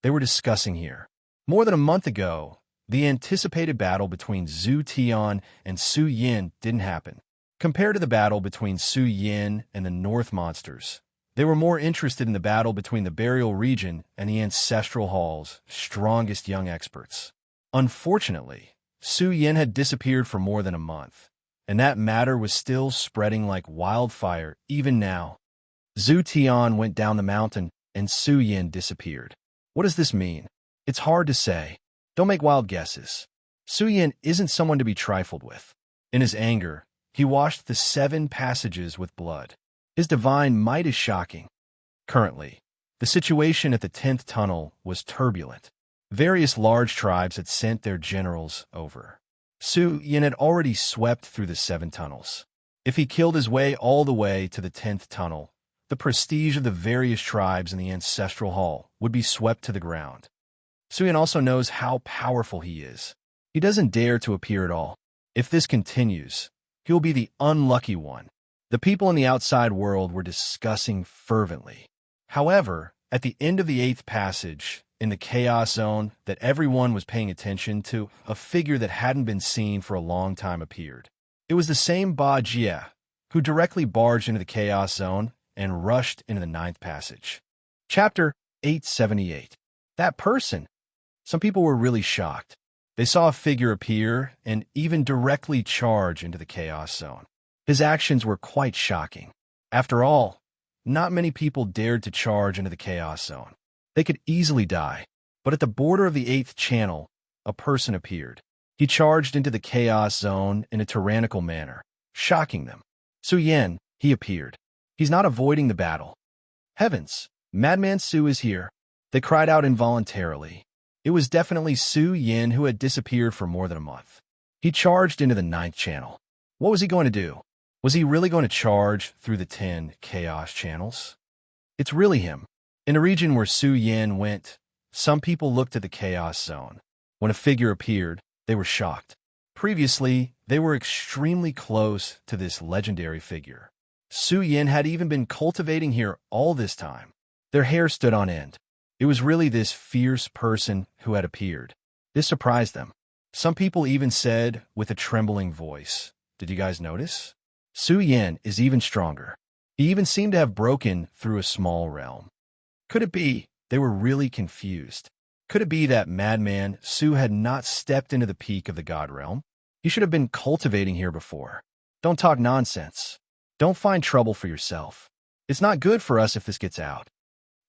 They were discussing here. More than a month ago, the anticipated battle between Zhu Tian and Su Yin didn't happen. Compared to the battle between Su Yin and the North monsters, they were more interested in the battle between the burial region and the ancestral hall's strongest young experts. Unfortunately, Su Yin had disappeared for more than a month, and that matter was still spreading like wildfire even now. Zhu Tian went down the mountain, and Su Yin disappeared. What does this mean? It's hard to say. Don't make wild guesses. Su Yin isn't someone to be trifled with. In his anger, he washed the 7 passages with blood. His divine might is shocking. Currently, the situation at the 10th tunnel was turbulent. Various large tribes had sent their generals over. Su Yin had already swept through the 7 tunnels. If he killed his way all the way to the 10th tunnel, the prestige of the various tribes in the ancestral hall would be swept to the ground. Su Yin also knows how powerful he is. He doesn't dare to appear at all. If this continues, he will be the unlucky one. The people in the outside world were discussing fervently. However, at the end of the 8th passage, in the chaos zone that everyone was paying attention to, a figure that hadn't been seen for a long time appeared. It was the same Ba Jia, who directly barged into the chaos zone and rushed into the ninth passage. Chapter 878. That person. Some people were really shocked. They saw a figure appear and even directly charge into the chaos zone. His actions were quite shocking. After all, not many people dared to charge into the chaos zone. They could easily die. But at the border of the 8th channel, a person appeared. He charged into the chaos zone in a tyrannical manner, shocking them. Su Yan, he appeared. He's not avoiding the battle. Heavens, Madman Su is here. They cried out involuntarily. It was definitely Su Yan who had disappeared for more than a month. He charged into the 9th channel. What was he going to do? Was he really going to charge through the 10 chaos channels? It's really him. In the region where Su Yan went, some people looked at the chaos zone. When a figure appeared, they were shocked. Previously, they were extremely close to this legendary figure. Su Yan had even been cultivating here all this time. Their hair stood on end. It was really this fierce person who had appeared. This surprised them. Some people even said with a trembling voice, "Did you guys notice? Su Yan is even stronger. He even seemed to have broken through a small realm." Could it be they were really confused? Could it be that Madman Su had not stepped into the peak of the God realm? He should have been cultivating here before. Don't talk nonsense. Don't find trouble for yourself. It's not good for us if this gets out.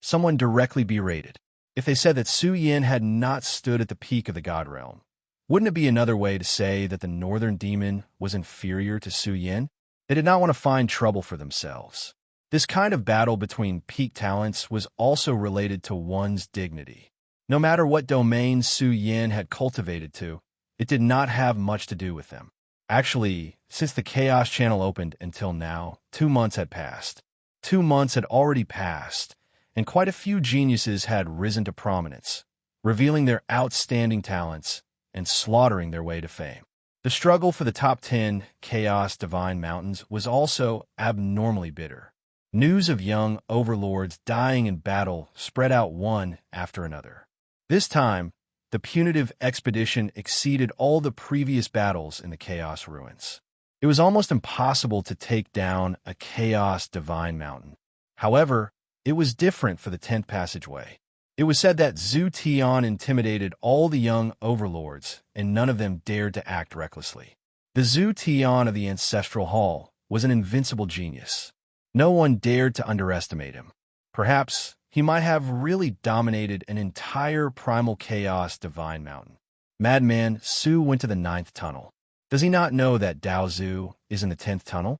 Someone directly berated. If they said that Su Yan had not stood at the peak of the God realm, wouldn't it be another way to say that the northern demon was inferior to Su Yan? They did not want to find trouble for themselves. This kind of battle between peak talents was also related to one's dignity. No matter what domain Su Yan had cultivated to, it did not have much to do with them. Actually, since the Chaos Channel opened until now, 2 months had passed. 2 months had already passed, and quite a few geniuses had risen to prominence, revealing their outstanding talents and slaughtering their way to fame. The struggle for the top 10 Chaos Divine Mountains was also abnormally bitter. News of young overlords dying in battle spread out one after another. This time, the punitive expedition exceeded all the previous battles in the Chaos Ruins. It was almost impossible to take down a Chaos Divine Mountain. However, it was different for the 10th passageway. It was said that Zhu Tian intimidated all the young overlords, and none of them dared to act recklessly. The Zhu Tian of the Ancestral Hall was an invincible genius. No one dared to underestimate him. Perhaps he might have really dominated an entire primal chaos divine mountain. Madman Su went to the 9th tunnel. Does he not know that Dao Zhu is in the 10th tunnel?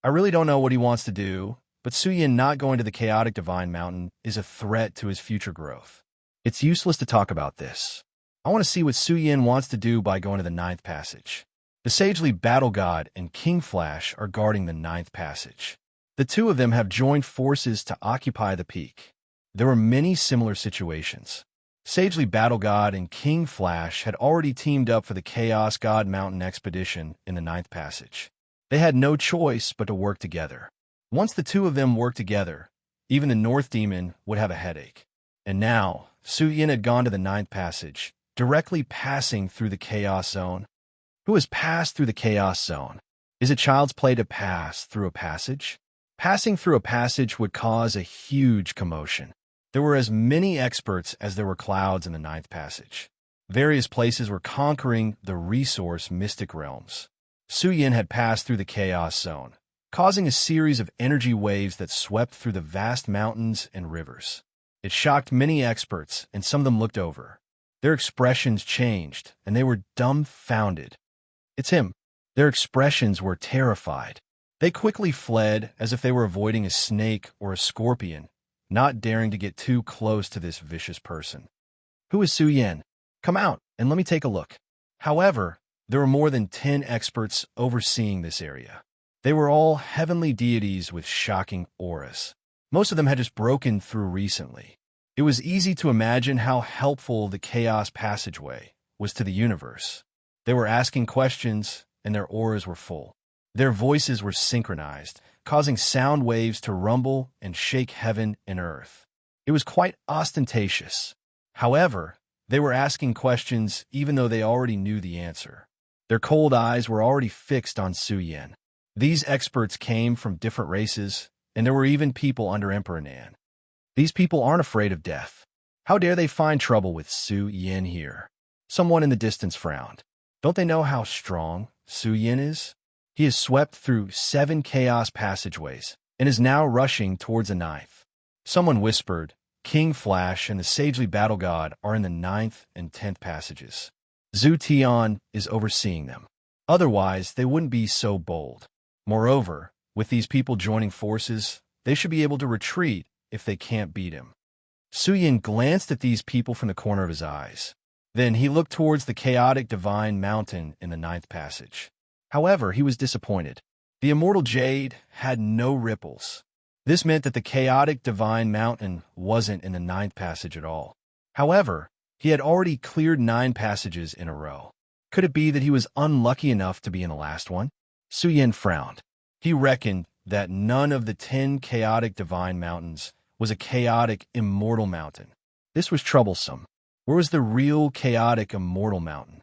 I really don't know what he wants to do, but Su Yan not going to the chaotic divine mountain is a threat to his future growth. It's useless to talk about this. I want to see what Su Yan wants to do by going to the 9th passage. The Sagely Battle God and King Flash are guarding the 9th passage. The two of them have joined forces to occupy the peak. There were many similar situations. Sagely Battle God and King Flash had already teamed up for the Chaos God Mountain expedition in the 9th passage. They had no choice but to work together. Once the two of them worked together, even the North Demon would have a headache. And now, Su Yan had gone to the 9th passage, directly passing through the Chaos Zone. Who has passed through the Chaos Zone? Is it child's play to pass through a passage? Passing through a passage would cause a huge commotion. There were as many experts as there were clouds in the 9th passage. Various places were conquering the resource mystic realms. Su Yan had passed through the Chaos Zone, causing a series of energy waves that swept through the vast mountains and rivers. It shocked many experts, and some of them looked over. Their expressions changed, and they were dumbfounded. It's him. Their expressions were terrified. They quickly fled as if they were avoiding a snake or a scorpion, not daring to get too close to this vicious person. Who is Su Yan? Come out and let me take a look. However, there were more than 10 experts overseeing this area. They were all heavenly deities with shocking auras. Most of them had just broken through recently. It was easy to imagine how helpful the Chaos Passageway was to the universe. They were asking questions, and their auras were full. Their voices were synchronized, causing sound waves to rumble and shake heaven and earth. It was quite ostentatious. However, they were asking questions even though they already knew the answer. Their cold eyes were already fixed on Su Yin. These experts came from different races, and there were even people under Emperor Nan. These people aren't afraid of death. How dare they find trouble with Su Yin here? Someone in the distance frowned. Don't they know how strong Su Yin is? He has swept through 7 chaos passageways and is now rushing towards a 9th. Someone whispered, King Flash and the Sagely Battle God are in the 9th and 10th passages. Zhu Tian is overseeing them. Otherwise, they wouldn't be so bold. Moreover, with these people joining forces, they should be able to retreat if they can't beat him. Su Yin glanced at these people from the corner of his eyes. Then he looked towards the chaotic divine mountain in the 9th passage. However, he was disappointed. The immortal jade had no ripples. This meant that the chaotic divine mountain wasn't in the 9th passage at all. However, he had already cleared 9 passages in a row. Could it be that he was unlucky enough to be in the last one? Su Yin frowned. He reckoned that none of the 10 chaotic divine mountains was a chaotic immortal mountain. This was troublesome. Where was the real chaotic immortal mountain?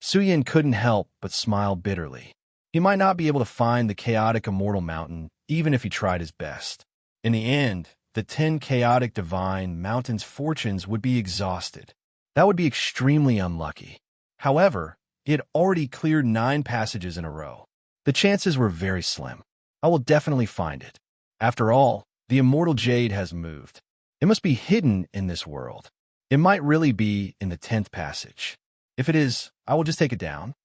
Su Yin couldn't help but smile bitterly. He might not be able to find the chaotic immortal mountain even if he tried his best. In the end, the 10 chaotic divine mountains' fortunes would be exhausted. That would be extremely unlucky. However, he had already cleared 9 passages in a row. The chances were very slim. I will definitely find it. After all, the immortal jade has moved. It must be hidden in this world. It might really be in the 10th passage. If it is, I will just take it down.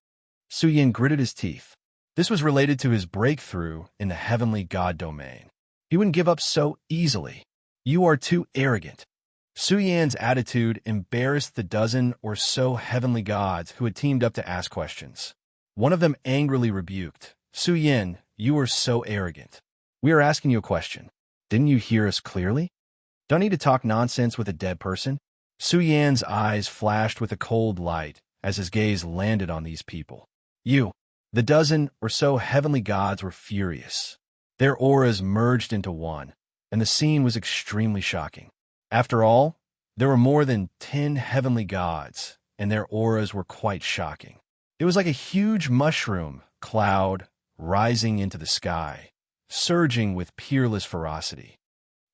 Su Yin gritted his teeth. This was related to his breakthrough in the heavenly god domain. He wouldn't give up so easily. You are too arrogant. Su Yan's attitude embarrassed the dozen or so heavenly gods who had teamed up to ask questions. One of them angrily rebuked, Su Yin, you are so arrogant. We are asking you a question. Didn't you hear us clearly? Don't need to talk nonsense with a dead person. Su Yan's eyes flashed with a cold light as his gaze landed on these people. The dozen or so heavenly gods were furious. Their auras merged into one, and the scene was extremely shocking. After all, there were more than 10 heavenly gods, and their auras were quite shocking. It was like a huge mushroom cloud rising into the sky, surging with peerless ferocity.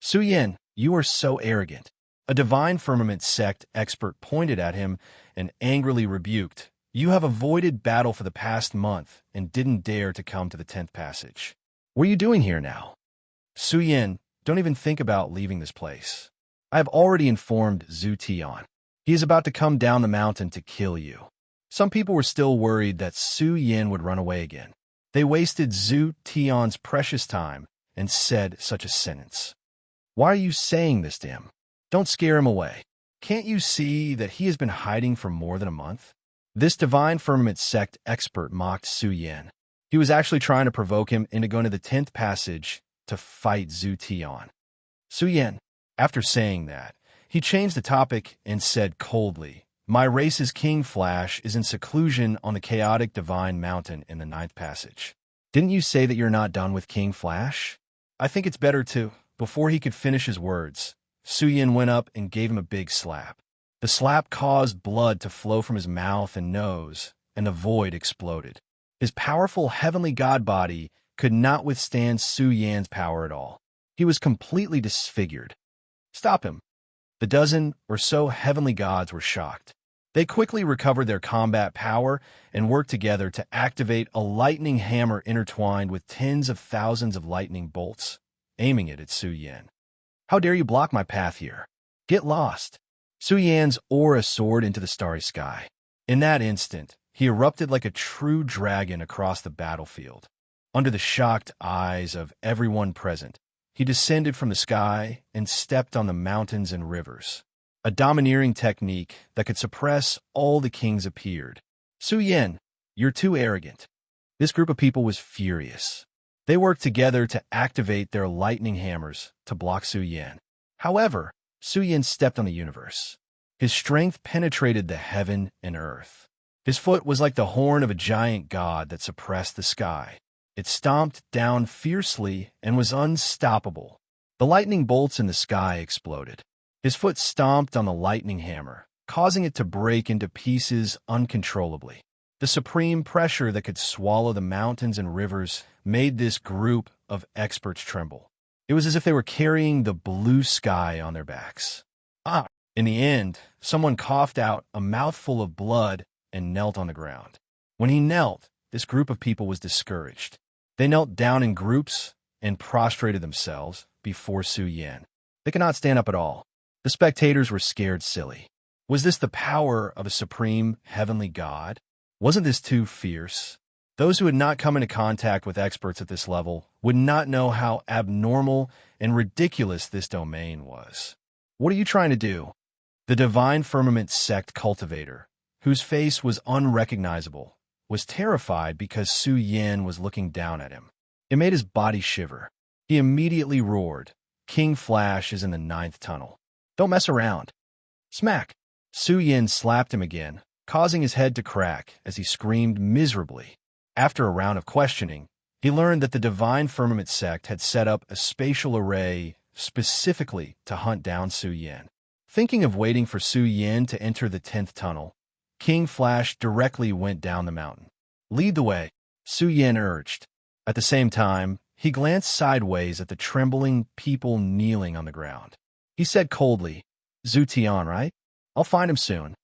Su Yin, you are so arrogant. A divine firmament sect expert pointed at him and angrily rebuked, you have avoided battle for the past month and didn't dare to come to the 10th passage. What are you doing here now? Su Yin, don't even think about leaving this place. I have already informed Zhu Tian. He is about to come down the mountain to kill you. Some people were still worried that Su Yin would run away again. They wasted Zhu Tian's precious time and said such a sentence. Why are you saying this to him? Don't scare him away. Can't you see that he has been hiding for more than a month? This divine firmament sect expert mocked Su Yin. He was actually trying to provoke him into going to the 10th passage to fight Zhu Tian. Su Yin, after saying that, he changed the topic and said coldly, my race's King Flash is in seclusion on the chaotic divine mountain in the 9th passage. Didn't you say that you're not done with King Flash? I think it's better to. Before he could finish his words, Su Yin went up and gave him a big slap. The slap caused blood to flow from his mouth and nose, and the void exploded. His powerful heavenly god body could not withstand Su Yan's power at all. He was completely disfigured. Stop him. The dozen or so heavenly gods were shocked. They quickly recovered their combat power and worked together to activate a lightning hammer intertwined with tens of thousands of lightning bolts, aiming it at Su Yin. How dare you block my path here? Get lost. Su Yan's aura soared into the starry sky. In that instant, he erupted like a true dragon across the battlefield. Under the shocked eyes of everyone present, he descended from the sky and stepped on the mountains and rivers. A domineering technique that could suppress all the kings appeared. Su Yin, you're too arrogant. This group of people was furious. They worked together to activate their lightning hammers to block Su Yin. However, Su Yin stepped on the universe. His strength penetrated the heaven and earth. His foot was like the horn of a giant god that suppressed the sky. It stomped down fiercely and was unstoppable. The lightning bolts in the sky exploded. His foot stomped on the lightning hammer, causing it to break into pieces uncontrollably. The supreme pressure that could swallow the mountains and rivers made this group of experts tremble. It was as if they were carrying the blue sky on their backs. In the end, someone coughed out a mouthful of blood and knelt on the ground. When he knelt, this group of people was discouraged. They knelt down in groups and prostrated themselves before Su Yan. They could not stand up at all. The spectators were scared silly. Was this the power of a supreme heavenly god? Wasn't this too fierce? Those who had not come into contact with experts at this level would not know how abnormal and ridiculous this domain was. What are you trying to do? The Divine Firmament sect cultivator, whose face was unrecognizable, was terrified because Su Yan was looking down at him. It made his body shiver. He immediately roared, "King Flash is in the 9th tunnel. Don't mess around." Smack! Su Yan slapped him again, causing his head to crack as he screamed miserably. After a round of questioning, he learned that the Divine Firmament sect had set up a spatial array specifically to hunt down Su Yan. Thinking of waiting for Su Yan to enter the 10th tunnel, King Flash directly went down the mountain. "Lead the way," Su Yan urged. At the same time, he glanced sideways at the trembling people kneeling on the ground. He said coldly, "Zhu Tian, right? I'll find him soon."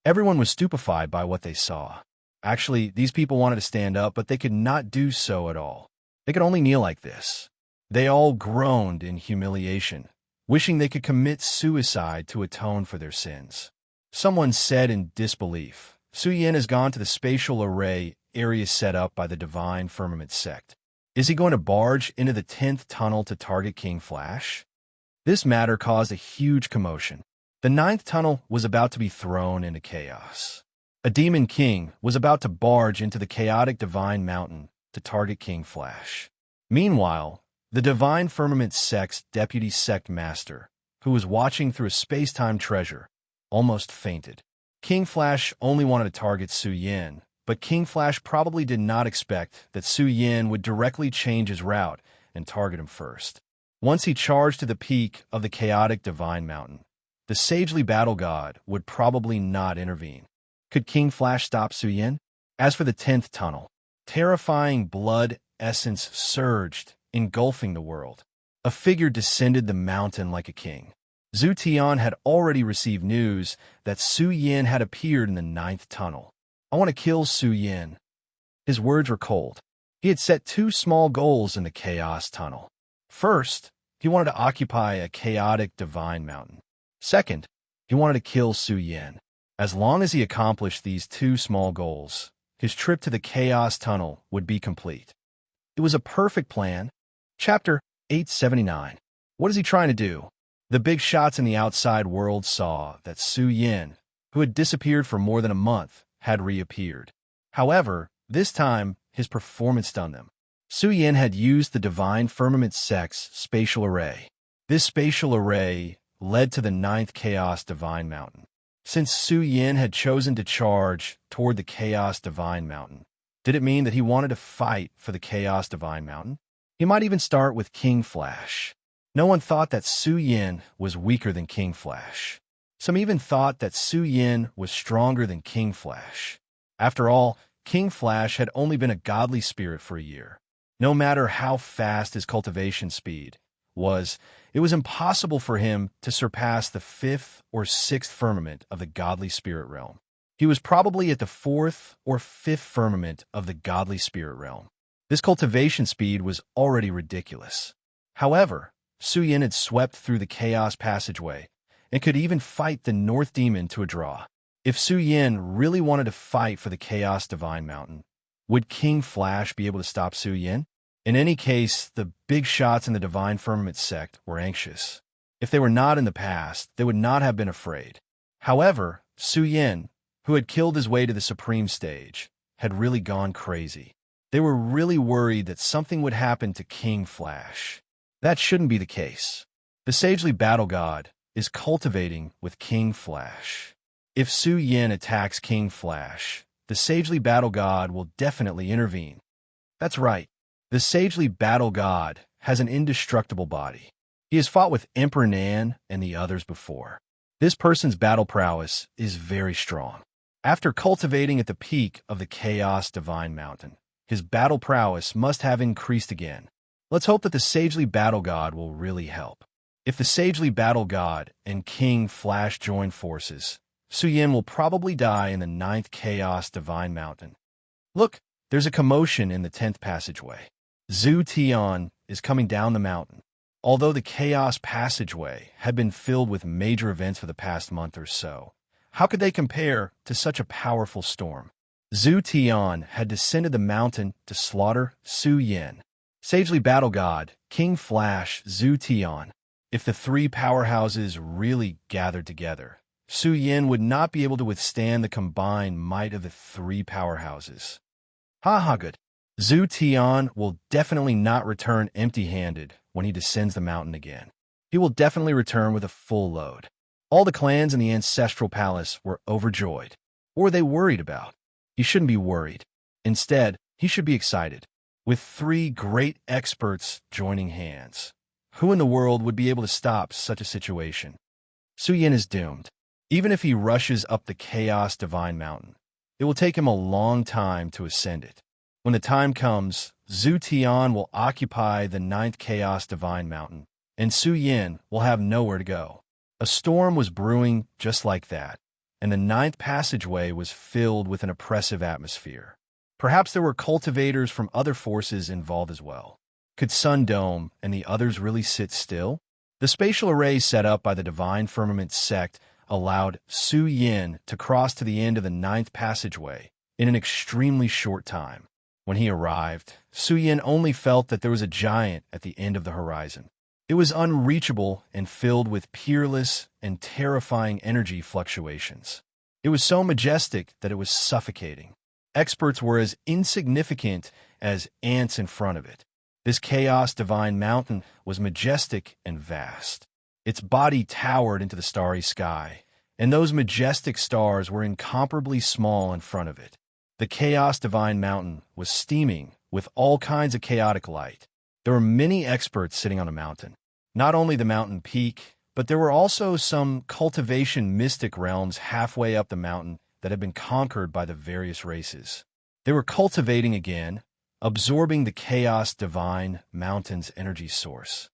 Everyone was stupefied by what they saw. Actually, these people wanted to stand up, but they could not do so at all. They could only kneel like this. They all groaned in humiliation, wishing they could commit suicide to atone for their sins. Someone said in disbelief, "Su Yan has gone to the spatial array area set up by the Divine Firmament sect. Is he going to barge into the 10th tunnel to target King Flash?" This matter caused a huge commotion. The 9th tunnel was about to be thrown into chaos. A demon king was about to barge into the chaotic Divine Mountain to target King Flash. Meanwhile, the Divine Firmament sect's deputy sect master, who was watching through a space-time treasure, almost fainted. King Flash only wanted to target Su Yan, but King Flash probably did not expect that Su Yan would directly change his route and target him first. Once he charged to the peak of the chaotic Divine Mountain, the sagely battle god would probably not intervene. Could King Flash stop Su Yan? As for the 10th tunnel, terrifying blood essence surged, engulfing the world. A figure descended the mountain like a king. Zhu Tian had already received news that Su Yan had appeared in the 9th tunnel. "I want to kill Su Yan." His words were cold. He had set 2 small goals in the Chaos Tunnel. First, he wanted to occupy a chaotic Divine Mountain. Second, he wanted to kill Su Yan. As long as he accomplished these 2 small goals, his trip to the Chaos Tunnel would be complete. It was a perfect plan. Chapter 879. What is he trying to do? The big shots in the outside world saw that Su Yan, who had disappeared for more than a month, had reappeared. However, this time, his performance stunned them. Su Yan had used the Divine Firmament sect's spatial array. This spatial array led to the 9th Chaos Divine Mountain. Since Su Yan had chosen to charge toward the Chaos Divine Mountain, did it mean that he wanted to fight for the Chaos Divine Mountain? He might even start with King Flash. No one thought that Su Yan was weaker than King Flash. Some even thought that Su Yan was stronger than King Flash. After all, King Flash had only been a godly spirit for a year. No matter how fast his cultivation speed was, it was impossible for him to surpass the 5th or 6th firmament of the godly spirit realm. He was probably at the 4th or 5th firmament of the godly spirit realm. This cultivation speed was already ridiculous. However, Su Yan had swept through the chaos passageway and could even fight the North Demon to a draw. If Su Yan really wanted to fight for the Chaos Divine Mountain, would King Flash be able to stop Su Yan? In any case, the big shots in the Divine Firmament sect were anxious. If they were not in the past, they would not have been afraid. However, Su Yan, who had killed his way to the Supreme Stage, had really gone crazy. They were really worried that something would happen to King Flash. That shouldn't be the case. The sagely battle god is cultivating with King Flash. If Su Yan attacks King Flash, the sagely battle god will definitely intervene. That's right. The sagely battle god has an indestructible body. He has fought with Emperor Nan and the others before. This person's battle prowess is very strong. After cultivating at the peak of the Chaos Divine Mountain, his battle prowess must have increased again. Let's hope that the Sagely Battle God will really help. If the Sagely Battle God and King Flash join forces, Su Yin will probably die in the 9th Chaos Divine Mountain. Look, there's a commotion in the 10th passageway. Zhu Tian is coming down the mountain. Although the Chaos Passageway had been filled with major events for the past month or so, how could they compare to such a powerful storm? Zhu Tian had descended the mountain to slaughter Su Yin. Sagely Battle God, King Flash, Zhu Tian. If the three powerhouses really gathered together, Su Yin would not be able to withstand the combined might of the three powerhouses. Good. Zhu Tian will definitely not return empty-handed when he descends the mountain again. He will definitely return with a full load. All the clans in the Ancestral Palace were overjoyed. What were they worried about? He shouldn't be worried. Instead, he should be excited. With three great experts joining hands, who in the world would be able to stop such a situation? Su Yin is doomed. Even if he rushes up the Chaos Divine Mountain, it will take him a long time to ascend it. When the time comes, Zhu Tian will occupy the 9th Chaos Divine Mountain, and Su Yin will have nowhere to go. A storm was brewing just like that, and the 9th passageway was filled with an oppressive atmosphere. Perhaps there were cultivators from other forces involved as well. Could Sun Dome and the others really sit still? The spatial array set up by the Divine Firmament sect allowed Su Yin to cross to the end of the 9th passageway in an extremely short time. When he arrived, Su Yin only felt that there was a giant at the end of the horizon. It was unreachable and filled with peerless and terrifying energy fluctuations. It was so majestic that it was suffocating. Experts were as insignificant as ants in front of it. This Chaos Divine Mountain was majestic and vast. Its body towered into the starry sky, and those majestic stars were incomparably small in front of it. The Chaos Divine Mountain was steaming with all kinds of chaotic light. There were many experts sitting on the mountain. Not only the mountain peak, but there were also some cultivation mystic realms halfway up the mountain that had been conquered by the various races. They were cultivating again, absorbing the Chaos Divine Mountain's energy source.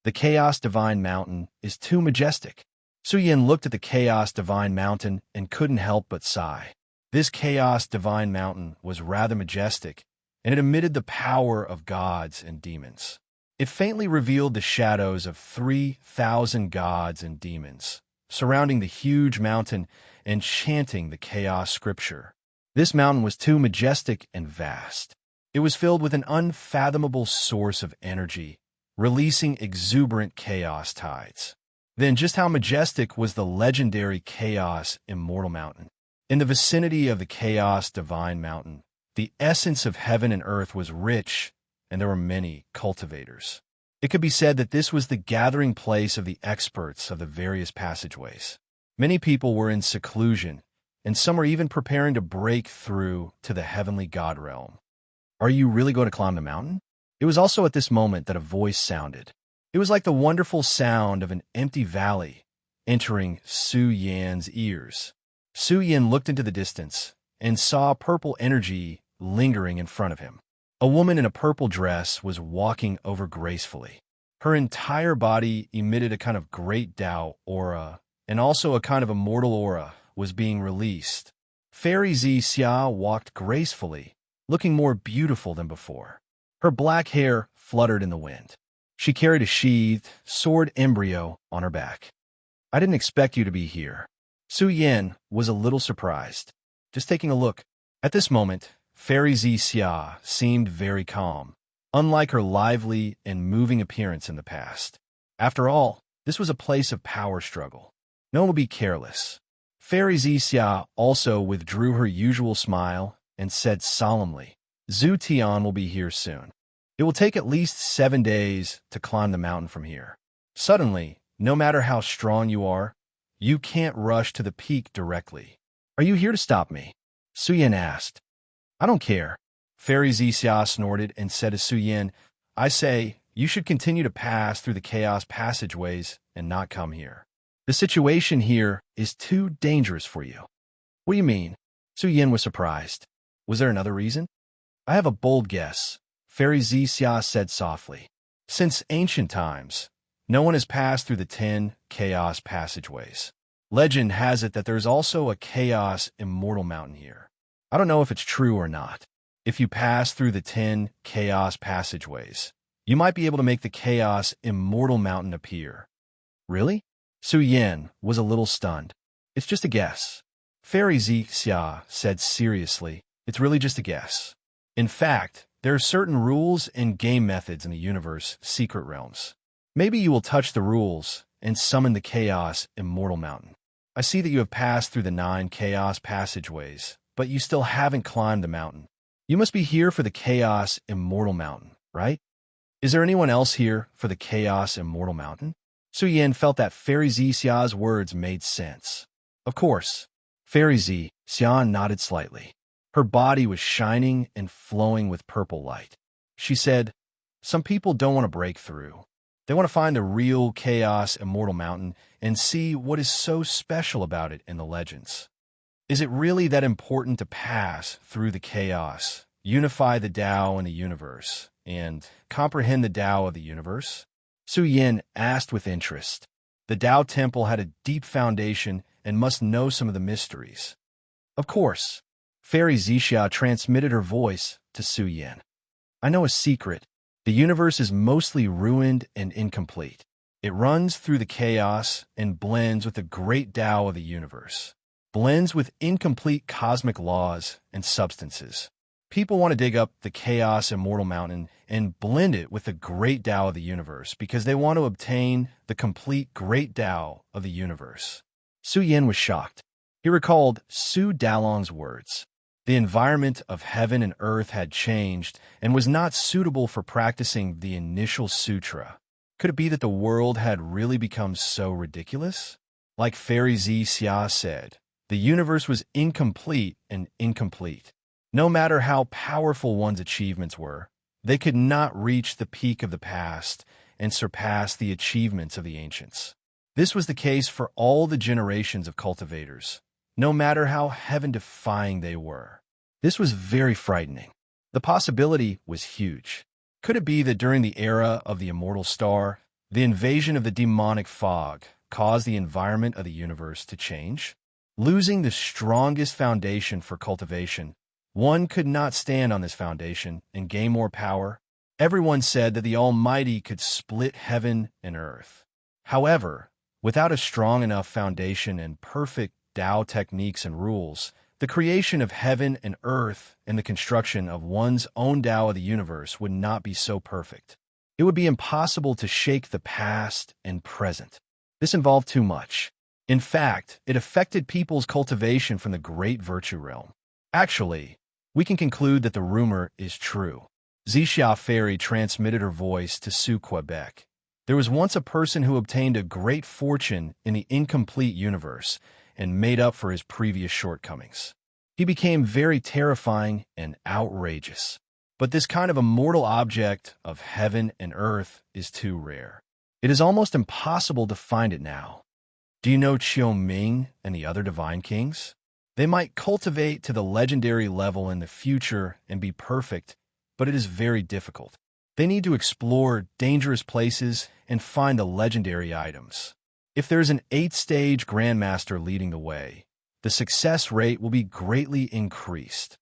The Chaos Divine Mountain is too majestic. Su Yin looked at the Chaos Divine Mountain and couldn't help but sigh. This Chaos Divine Mountain was rather majestic, and it emitted the power of gods and demons. It faintly revealed the shadows of 3,000 gods and demons, surrounding the huge mountain and chanting the chaos scripture. This mountain was too majestic and vast. It was filled with an unfathomable source of energy, releasing exuberant chaos tides. Then just how majestic was the legendary Chaos Immortal Mountain? In the vicinity of the Chaos Divine Mountain, the essence of heaven and earth was rich, and there were many cultivators. It could be said that this was the gathering place of the experts of the various passageways. Many people were in seclusion, and some were even preparing to break through to the heavenly god realm. Are you really going to climb the mountain? It was also at this moment that a voice sounded. It was like the wonderful sound of an empty valley entering Su Yan's ears. Su Yin looked into the distance and saw purple energy lingering in front of him. A woman in a purple dress was walking over gracefully. Her entire body emitted a kind of great Tao aura, and also a kind of immortal aura was being released. Fairy Xia walked gracefully, looking more beautiful than before. Her black hair fluttered in the wind. She carried a sheathed sword embryo on her back. I didn't expect you to be here. Su Yin was a little surprised. Just taking a look. At this moment, Fairy Xia seemed very calm, unlike her lively and moving appearance in the past. After all, this was a place of power struggle. No one would be careless. Fairy Xia also withdrew her usual smile and said solemnly, Zhu Tian will be here soon. It will take at least 7 days to climb the mountain from here. Suddenly, no matter how strong you are, you can't rush to the peak directly. Are you here to stop me? Su Yin asked. I don't care. Fairy Xia snorted and said to Su Yin, I say, you should continue to pass through the chaos passageways and not come here. The situation here is too dangerous for you. What do you mean? Su Yin was surprised. Was there another reason? I have a bold guess, Fairy Xia said softly. Since ancient times, no one has passed through the 10 chaos passageways. Legend has it that there is also a chaos immortal mountain here. I don't know if it's true or not. If you pass through the 10 chaos passageways, you might be able to make the chaos immortal mountain appear. Really? Su Yin was a little stunned. It's just a guess. Fairy Xia said seriously, it's really just a guess. In fact, there are certain rules and game methods in the universe secret realms. Maybe you will touch the rules and summon the chaos immortal mountain. I see that you have passed through the 9 chaos passageways, but you still haven't climbed the mountain. You must be here for the chaos immortal mountain, right? Is there anyone else here for the chaos immortal mountain? Su Yin felt that Fairy Xia's words made sense. Of course. Fairy Xia nodded slightly. Her body was shining and flowing with purple light. She said, some people don't want to break through. They want to find the real chaos immortal mountain and see what is so special about it in the legends. Is it really that important to pass through the chaos, unify the Tao in the universe, and comprehend the Tao of the universe? Su Yin asked with interest. The Tao Temple had a deep foundation and must know some of the mysteries. Of course. Fairy Xia transmitted her voice to Su Yin. I know a secret. The universe is mostly ruined and incomplete. It runs through the chaos and blends with the great Tao of the universe. Blends with incomplete cosmic laws and substances. People want to dig up the chaos immortal mountain and blend it with the great Tao of the universe because they want to obtain the complete great Tao of the universe. Su Yin was shocked. He recalled Su Dalong's words. The environment of heaven and earth had changed and was not suitable for practicing the initial sutra. Could it be that the world had really become so ridiculous? Like Fairy Xia said, the universe was incomplete and incomplete. No matter how powerful one's achievements were, they could not reach the peak of the past and surpass the achievements of the ancients. This was the case for all the generations of cultivators, no matter how heaven-defying they were. This was very frightening. The possibility was huge. Could it be that during the era of the immortal star, the invasion of the demonic fog caused the environment of the universe to change? Losing the strongest foundation for cultivation, one could not stand on this foundation and gain more power. Everyone said that the Almighty could split heaven and earth. However, without a strong enough foundation and perfect Tao techniques and rules, the creation of heaven and earth and the construction of one's own Tao of the universe would not be so perfect. It would be impossible to shake the past and present. This involved too much. In fact, it affected people's cultivation from the great virtue realm. Actually, we can conclude that the rumor is true. Xia Fairy transmitted her voice to Su Quebec. There was once a person who obtained a great fortune in the incomplete universe and made up for his previous shortcomings. He became very terrifying and outrageous. But this kind of immortal object of heaven and earth is too rare. It is almost impossible to find it now. Do you know Qiu Ming and the other divine kings? They might cultivate to the legendary level in the future and be perfect, but it is very difficult. They need to explore dangerous places and find the legendary items. If there's an 8-stage Grandmaster leading the way, the success rate will be greatly increased.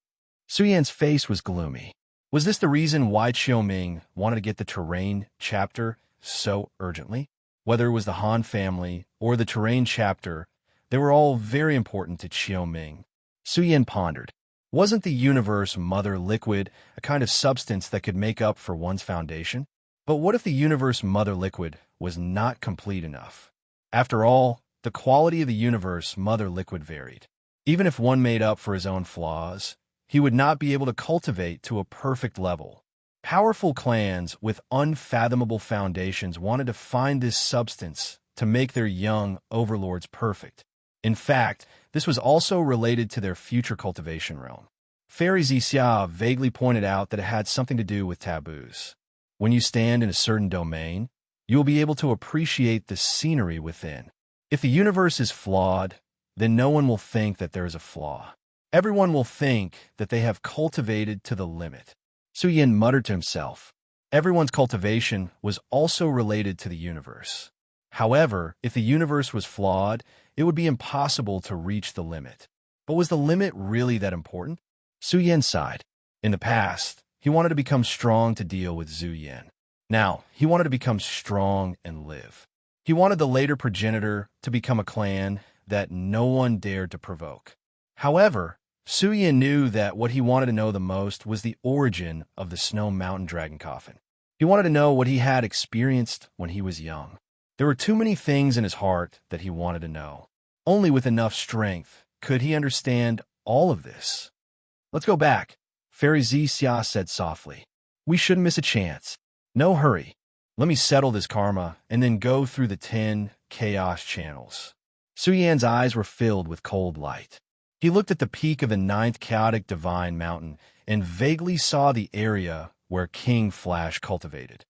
Su Yan's face was gloomy. Was this the reason why Qiu Ming wanted to get the terrain chapter so urgently? Whether it was the Han family or the terrain chapter, they were all very important to Qiu Ming. Su Yan pondered. Wasn't the universe mother liquid a kind of substance that could make up for one's foundation? But what if the universe mother liquid was not complete enough? After all, the quality of the universe mother liquid varied. Even if one made up for his own flaws, he would not be able to cultivate to a perfect level. Powerful clans with unfathomable foundations wanted to find this substance to make their young overlords perfect. In fact, this was also related to their future cultivation realm. Fairy Xia vaguely pointed out that it had something to do with taboos. When you stand in a certain domain, you will be able to appreciate the scenery within. If the universe is flawed, then no one will think that there is a flaw. Everyone will think that they have cultivated to the limit. Su Yin muttered to himself. Everyone's cultivation was also related to the universe. However, if the universe was flawed, it would be impossible to reach the limit. But was the limit really that important? Su Yin sighed. In the past, he wanted to become strong to deal with Zhu Yin. Now, he wanted to become strong and live. He wanted the later progenitor to become a clan that no one dared to provoke. However, Su Yin knew that what he wanted to know the most was the origin of the Snow Mountain Dragon Coffin. He wanted to know what he had experienced when he was young. There were too many things in his heart that he wanted to know. Only with enough strength could he understand all of this. Let's go back, Fairy Xia said softly. We shouldn't miss a chance. No hurry. Let me settle this karma and then go through the 10 chaos channels. Su Yan's eyes were filled with cold light. He looked at the peak of the 9th chaotic divine mountain and vaguely saw the area where King Flash cultivated.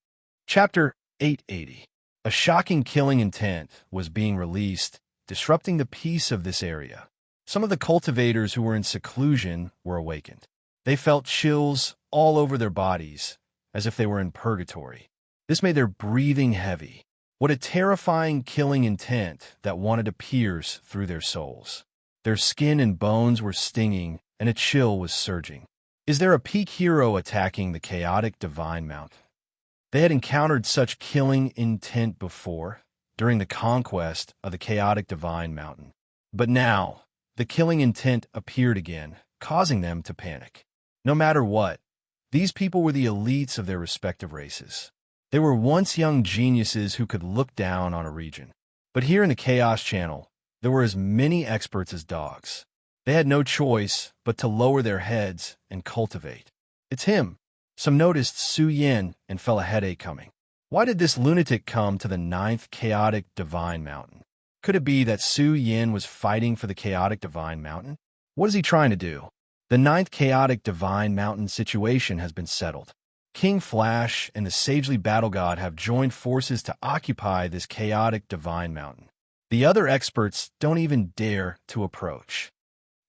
Chapter 880. A shocking killing intent was being released, disrupting the peace of this area. Some of the cultivators who were in seclusion were awakened. They felt chills all over their bodies, as if they were in purgatory. This made their breathing heavy. What a terrifying killing intent that wanted to pierce through their souls. Their skin and bones were stinging, and a chill was surging. Is there a peak hero attacking the chaotic divine mountain? They had encountered such killing intent before, during the conquest of the chaotic divine mountain. But now, the killing intent appeared again, causing them to panic. No matter what, these people were the elites of their respective races. They were once young geniuses who could look down on a region. But here in the Chaos Channel, there were as many experts as dogs. They had no choice but to lower their heads and cultivate. It's him. Some noticed Su Yin and felt a headache coming. Why did this lunatic come to the 9th chaotic divine mountain? Could it be that Su Yin was fighting for the chaotic divine mountain? What is he trying to do? The 9th chaotic divine mountain situation has been settled. King Flash and the sagely battle god have joined forces to occupy this chaotic divine mountain. The other experts don't even dare to approach.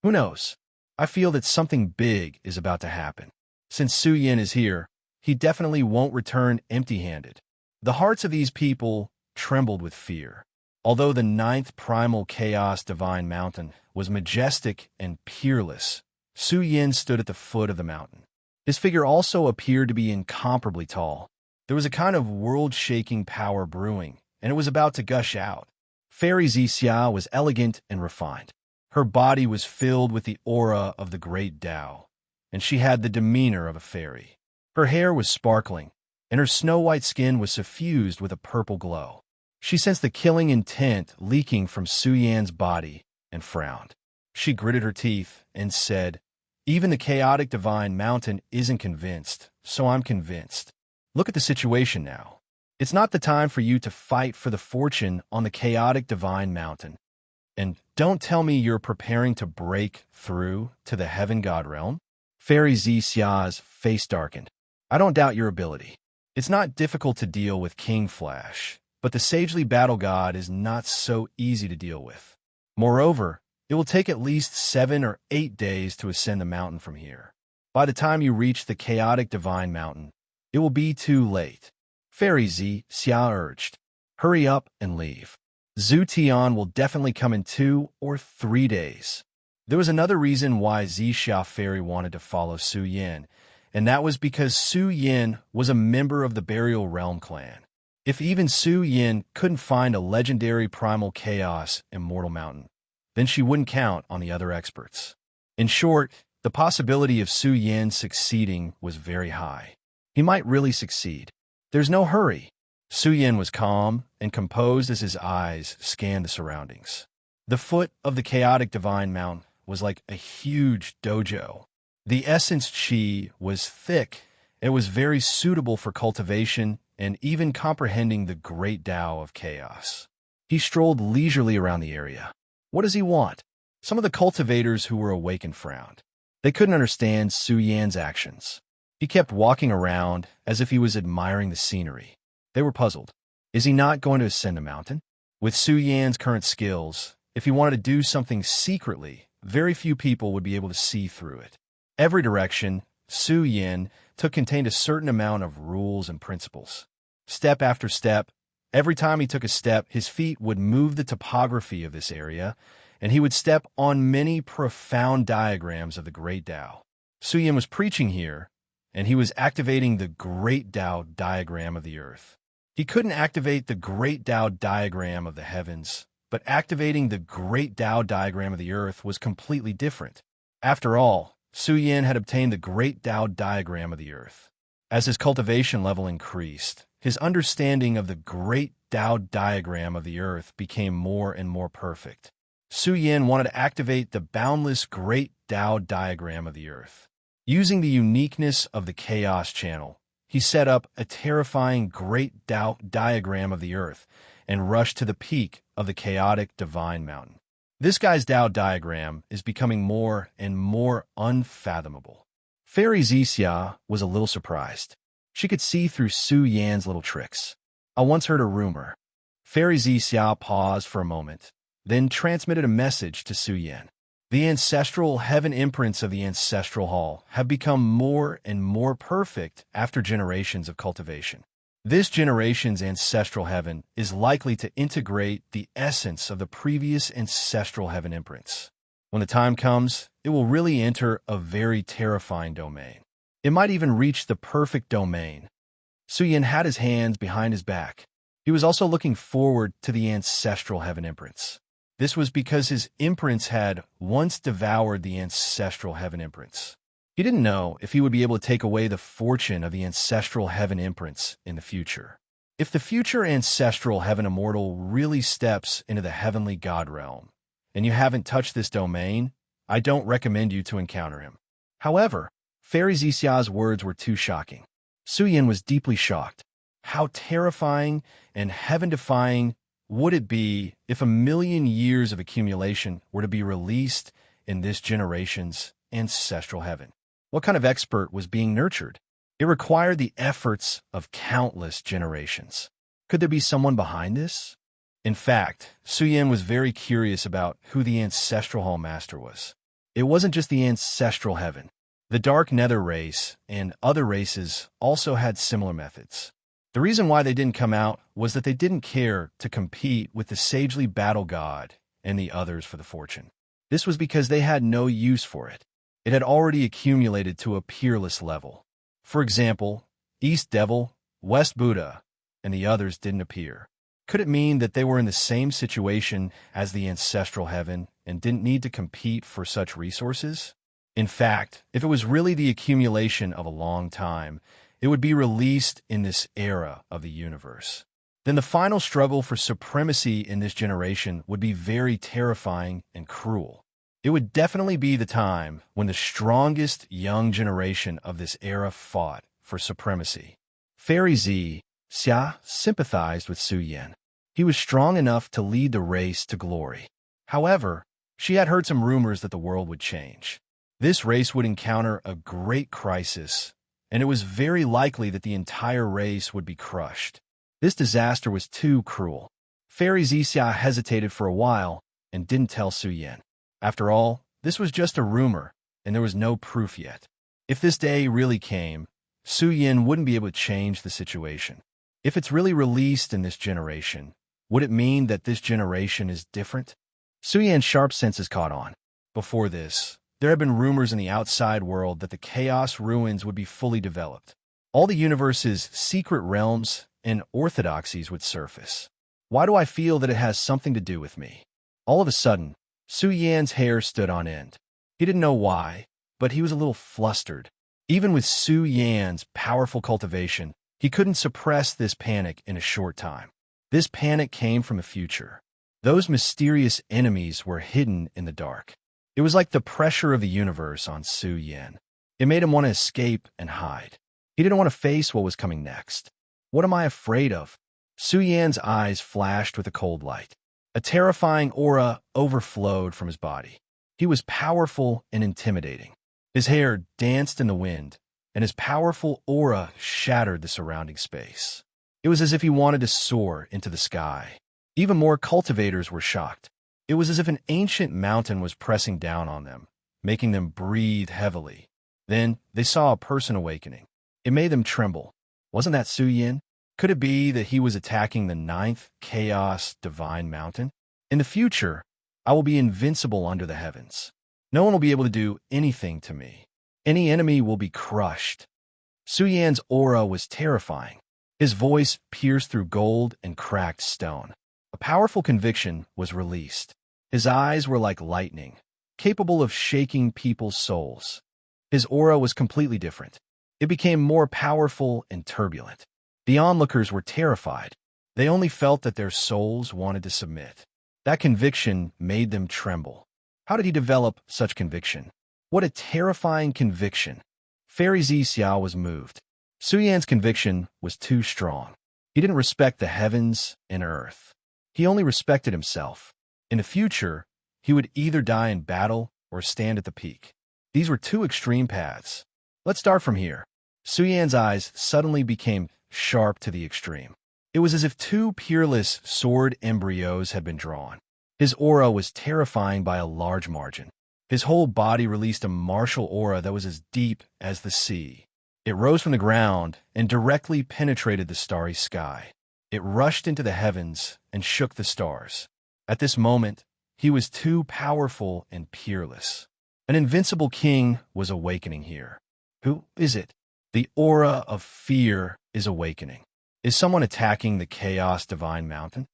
Who knows? I feel that something big is about to happen. Since Su Yin is here, he definitely won't return empty-handed. The hearts of these people trembled with fear. Although the 9th primal chaos divine mountain was majestic and peerless, Su Yin stood at the foot of the mountain. His figure also appeared to be incomparably tall. There was a kind of world-shaking power brewing, and it was about to gush out. Fairy Xia was elegant and refined. Her body was filled with the aura of the great Tao, and she had the demeanor of a fairy. Her hair was sparkling, and her snow-white skin was suffused with a purple glow. She sensed the killing intent leaking from Su Yan's body and frowned. She gritted her teeth and said, "Even the chaotic divine mountain isn't convinced, so I'm convinced. Look at the situation now. It's not the time for you to fight for the fortune on the chaotic divine mountain. And don't tell me you're preparing to break through to the heaven god realm." Fairy Xia's face darkened. "I don't doubt your ability. It's not difficult to deal with King Flash, but the sagely battle god is not so easy to deal with. Moreover, it will take at least 7 or 8 days to ascend the mountain from here. By the time you reach the chaotic divine mountain, it will be too late." Fairy Xia urged, "Hurry up and leave. Zhu Tian will definitely come in 2 or 3 days." There was another reason why Xia Fairy wanted to follow Su Yin, and that was because Su Yin was a member of the Burial Realm clan. If even Su Yin couldn't find a legendary primal chaos immortal mountain, then she wouldn't count on the other experts. In short, the possibility of Su Yin succeeding was very high. He might really succeed. There's no hurry. Su Yin was calm and composed as his eyes scanned the surroundings. The foot of the chaotic divine mountain was like a huge dojo. The essence chi was thick. It was very suitable for cultivation and even comprehending the great Tao of chaos. He strolled leisurely around the area. What does he want? Some of the cultivators who were awakened frowned. They couldn't understand Su Yan's actions. He kept walking around as if he was admiring the scenery. They were puzzled. Is he not going to ascend a mountain? With Su Yan's current skills, if he wanted to do something secretly, very few people would be able to see through it. Every direction Su Yan took contained a certain amount of rules and principles. Step after step, every time he took a step, his feet would move the topography of this area, and he would step on many profound diagrams of the Great Tao. Su Yan was preaching here, and he was activating the Great Tao diagram of the earth. He couldn't activate the Great Tao diagram of the heavens, but activating the Great Tao diagram of the earth was completely different. After all, Su Yan had obtained the Great Tao diagram of the earth. As his cultivation level increased, his understanding of the Great Tao diagram of the earth became more and more perfect. Su Yan wanted to activate the boundless Great Tao diagram of the earth. Using the uniqueness of the Chaos Channel, he set up a terrifying Great Tao diagram of the earth and rushed to the peak of the chaotic Divine Mountain. This guy's Tao diagram is becoming more and more unfathomable. Fairy Zixia was a little surprised. She could see through Su Yan's little tricks. I once heard a rumor. Fairy Zixia paused for a moment, then transmitted a message to Su Yan. The ancestral heaven imprints of the ancestral hall have become more and more perfect after generations of cultivation. This generation's ancestral heaven is likely to integrate the essence of the previous ancestral heaven imprints. When the time comes, it will really enter a very terrifying domain. It might even reach the perfect domain. Su Yan had his hands behind his back. He was also looking forward to the ancestral heaven imprints. This was because his imprints had once devoured the ancestral heaven imprints. He didn't know if he would be able to take away the fortune of the ancestral heaven imprints in the future. If the future ancestral heaven immortal really steps into the heavenly god realm, and you haven't touched this domain, I don't recommend you to encounter him. However, Fairy Zixia's words were too shocking. Su Yan was deeply shocked. How terrifying and heaven-defying would it be if 1,000,000 years of accumulation were to be released in this generation's ancestral heaven? What kind of expert was being nurtured? It required the efforts of countless generations. Could there be someone behind this? In fact, Su Yan was very curious about who the ancestral hall master was. It wasn't just the ancestral heaven. The Dark Nether race and other races also had similar methods. The reason why they didn't come out was that they didn't care to compete with the sagely battle god and the others for the fortune. This was because they had no use for it. It had already accumulated to a peerless level. For example, East Devil, West Buddha, and the others didn't appear. Could it mean that they were in the same situation as the ancestral heaven and didn't need to compete for such resources? In fact, if it was really the accumulation of a long time, it would be released in this era of the universe. Then the final struggle for supremacy in this generation would be very terrifying and cruel. It would definitely be the time when the strongest young generation of this era fought for supremacy. Fairy Xia sympathized with Su Yan. He was strong enough to lead the race to glory. However, she had heard some rumors that the world would change. This race would encounter a great crisis, and it was very likely that the entire race would be crushed. This disaster was too cruel. Fairy Xia hesitated for a while and didn't tell Su Yan. After all, this was just a rumor, and there was no proof yet. If this day really came, Su Yan wouldn't be able to change the situation. If it's really released in this generation, would it mean that this generation is different? Su Yan's sharp senses caught on. Before this, there had been rumors in the outside world that the Chaos Ruins would be fully developed. All the universe's secret realms and orthodoxies would surface. Why do I feel that it has something to do with me? All of a sudden, Su Yan's hair stood on end. He didn't know why, but he was a little flustered. Even with Su Yan's powerful cultivation, he couldn't suppress this panic in a short time. This panic came from the future. Those mysterious enemies were hidden in the dark. It was like the pressure of the universe on Su Yan. It made him want to escape and hide. He didn't want to face what was coming next. What am I afraid of? Su Yan's eyes flashed with a cold light. A terrifying aura overflowed from his body. He was powerful and intimidating. His hair danced in the wind, and his powerful aura shattered the surrounding space. It was as if he wanted to soar into the sky. Even more cultivators were shocked. It was as if an ancient mountain was pressing down on them, making them breathe heavily. Then they saw a person awakening. It made them tremble. Wasn't that Su Yin? Could it be that he was attacking the ninth Chaos Divine Mountain? In the future, I will be invincible under the heavens. No one will be able to do anything to me. Any enemy will be crushed. Su Yan's aura was terrifying. His voice pierced through gold and cracked stone. A powerful conviction was released. His eyes were like lightning, capable of shaking people's souls. His aura was completely different. It became more powerful and turbulent. The onlookers were terrified. They only felt that their souls wanted to submit. That conviction made them tremble. How did he develop such conviction? What a terrifying conviction. Fairy Xiao was moved. Su Yan's conviction was too strong. He didn't respect the heavens and earth. He only respected himself. In the future, he would either die in battle or stand at the peak. These were two extreme paths. Let's start from here. Su Yan's eyes suddenly became sharp to the extreme. It was as if two peerless sword embryos had been drawn. His aura was terrifying by a large margin. His whole body released a martial aura that was as deep as the sea. It rose from the ground and directly penetrated the starry sky. It rushed into the heavens and shook the stars. At this moment, he was too powerful and peerless. An invincible king was awakening here. Who is it? The aura of fear is awakening. Is someone attacking the Chaos Divine Mountain?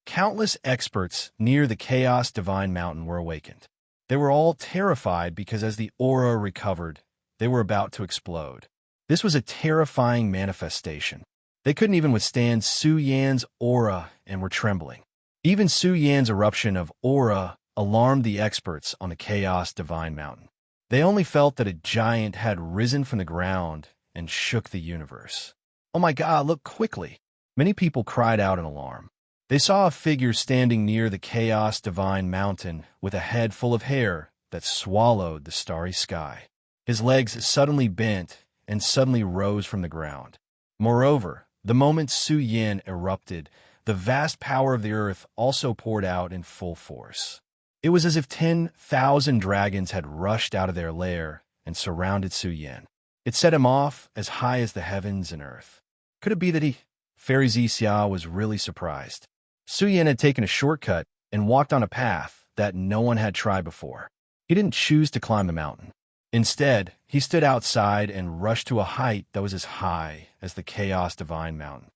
Countless experts near the Chaos Divine Mountain were awakened. They were all terrified because as the aura recovered, they were about to explode. This was a terrifying manifestation. They couldn't even withstand Su Yan's aura and were trembling. Even Su Yan's eruption of aura alarmed the experts on the Chaos Divine Mountain. They only felt that a giant had risen from the ground and shook the universe. Oh my God, look quickly. Many people cried out in alarm. They saw a figure standing near the Chaos Divine Mountain with a head full of hair that swallowed the starry sky. His legs suddenly bent and suddenly rose from the ground. Moreover, the moment Su Yin erupted, the vast power of the earth also poured out in full force. It was as if 10,000 dragons had rushed out of their lair and surrounded Su Yin. It set him off as high as the heavens and earth. Could it be that Fairy Xiao was really surprised? Su Yin had taken a shortcut and walked on a path that no one had tried before. He didn't choose to climb the mountain. Instead, he stood outside and rushed to a height that was as high as the Chaos Divine Mountain.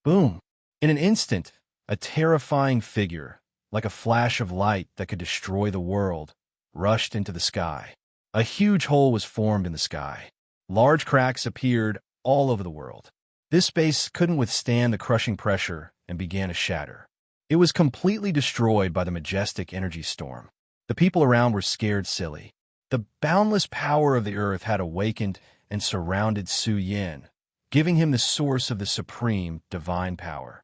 Boom! In an instant, a terrifying figure, like a flash of light that could destroy the world, rushed into the sky. A huge hole was formed in the sky. Large cracks appeared all over the world. This space couldn't withstand the crushing pressure and began to shatter. It was completely destroyed by the majestic energy storm. The people around were scared silly. The boundless power of the earth had awakened and surrounded Su Yin, giving him the source of the supreme divine power.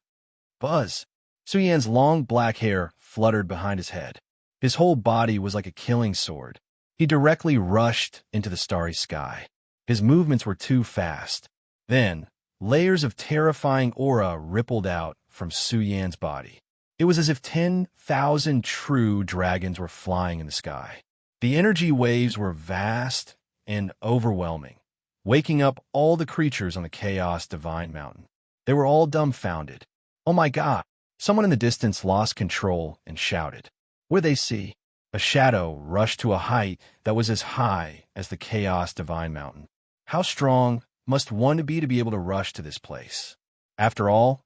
Buzz! Su Yan's long black hair fluttered behind his head. His whole body was like a killing sword. He directly rushed into the starry sky. His movements were too fast. Then, layers of terrifying aura rippled out from Su Yan's body. It was as if 10,000 true dragons were flying in the sky. The energy waves were vast and overwhelming, waking up all the creatures on the Chaos Divine Mountain. They were all dumbfounded. Oh my God! Someone in the distance lost control and shouted. What did they see? A shadow rushed to a height that was as high as the Chaos Divine Mountain. How strong must one be to be able to rush to this place? After all,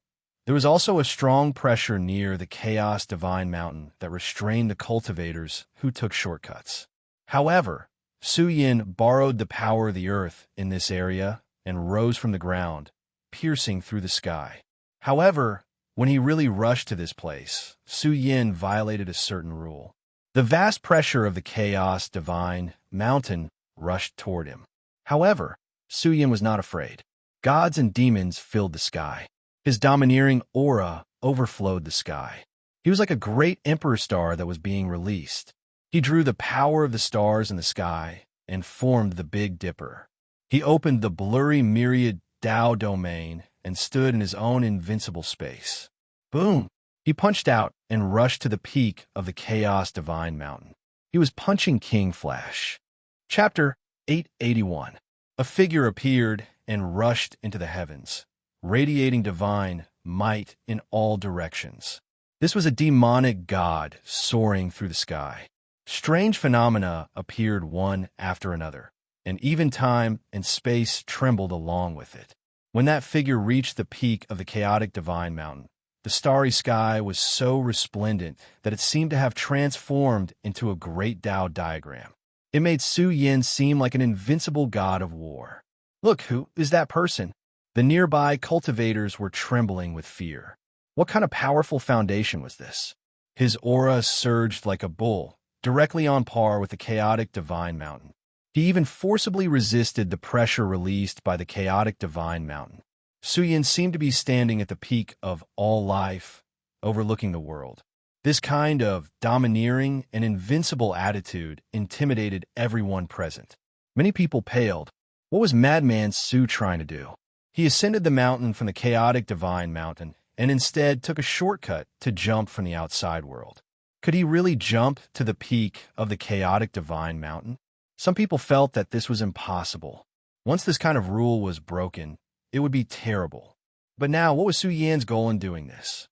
there was also a strong pressure near the Chaos Divine Mountain that restrained the cultivators who took shortcuts. However, Su Yin borrowed the power of the earth in this area and rose from the ground, piercing through the sky. However, when he really rushed to this place, Su Yin violated a certain rule. The vast pressure of the Chaos Divine Mountain rushed toward him. However, Su Yin was not afraid. Gods and demons filled the sky. His domineering aura overflowed the sky. He was like a great emperor star that was being released. He drew the power of the stars in the sky and formed the Big Dipper. He opened the blurry myriad Tao domain and stood in his own invincible space. Boom! He punched out and rushed to the peak of the Chaos Divine Mountain. He was punching King Flash. Chapter 881. A figure appeared and rushed into the heavens, radiating divine might in all directions. This was a demonic god soaring through the sky. Strange phenomena appeared one after another, and even time and space trembled along with it. When that figure reached the peak of the chaotic divine mountain, the starry sky was so resplendent that it seemed to have transformed into a great Tao diagram. It made Su Yin seem like an invincible god of war. Look, who is that person? The nearby cultivators were trembling with fear. What kind of powerful foundation was this? His aura surged like a bull, directly on par with the chaotic divine mountain. He even forcibly resisted the pressure released by the chaotic divine mountain. Su Yin seemed to be standing at the peak of all life, overlooking the world. This kind of domineering and invincible attitude intimidated everyone present. Many people paled. What was Madman Su trying to do? He ascended the mountain from the chaotic divine mountain and instead took a shortcut to jump from the outside world. Could he really jump to the peak of the chaotic divine mountain? Some people felt that this was impossible. Once this kind of rule was broken, it would be terrible. But now, what was Su Yan's goal in doing this?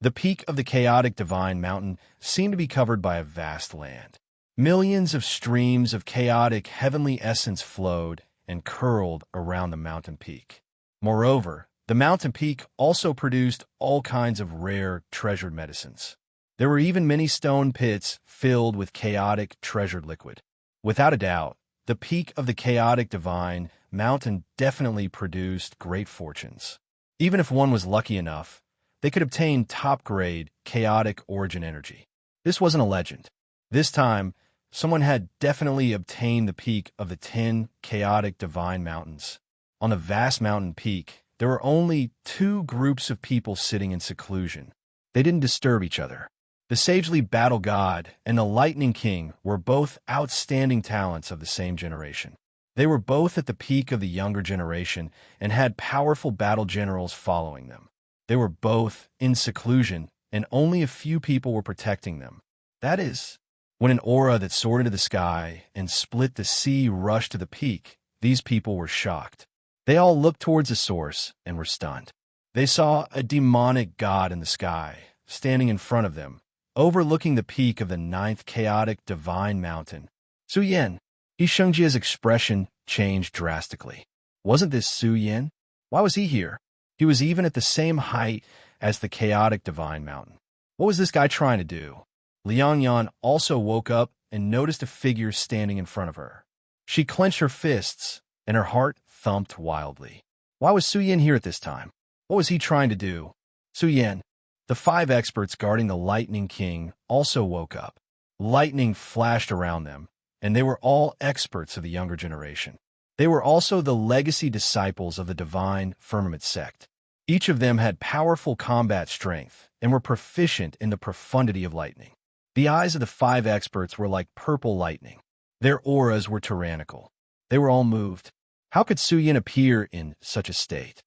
The peak of the chaotic divine mountain seemed to be covered by a vast land. Millions of streams of chaotic heavenly essence flowed and curled around the mountain peak. Moreover, the mountain peak also produced all kinds of rare, treasured medicines. There were even many stone pits filled with chaotic, treasured liquid. Without a doubt, the peak of the chaotic divine mountain definitely produced great fortunes. Even if one was lucky enough, they could obtain top-grade, chaotic origin energy. This wasn't a legend. This time, someone had definitely obtained the peak of the 10 chaotic divine mountains. On the vast mountain peak, there were only two groups of people sitting in seclusion. They didn't disturb each other. The sagely battle god and the lightning king were both outstanding talents of the same generation. They were both at the peak of the younger generation and had powerful battle generals following them. They were both in seclusion, and only a few people were protecting them. That is, when an aura that soared into the sky and split the sea rushed to the peak, these people were shocked. They all looked towards the source and were stunned. They saw a demonic god in the sky, standing in front of them, overlooking the peak of the 9th chaotic divine mountain. Su Yin. Shengjia's expression changed drastically. Wasn't this Su Yin? Why was he here? He was even at the same height as the chaotic divine mountain. What was this guy trying to do? Liang Yan also woke up and noticed a figure standing in front of her. She clenched her fists, and her heart thumped wildly. Why was Su Yin here at this time? What was he trying to do? Su Yin. The 5 experts guarding the Lightning King also woke up. Lightning flashed around them, and they were all experts of the younger generation. They were also the legacy disciples of the Divine Firmament sect. Each of them had powerful combat strength and were proficient in the profundity of lightning. The eyes of the 5 experts were like purple lightning. Their auras were tyrannical. They were all moved. How could Su Yin appear in such a state?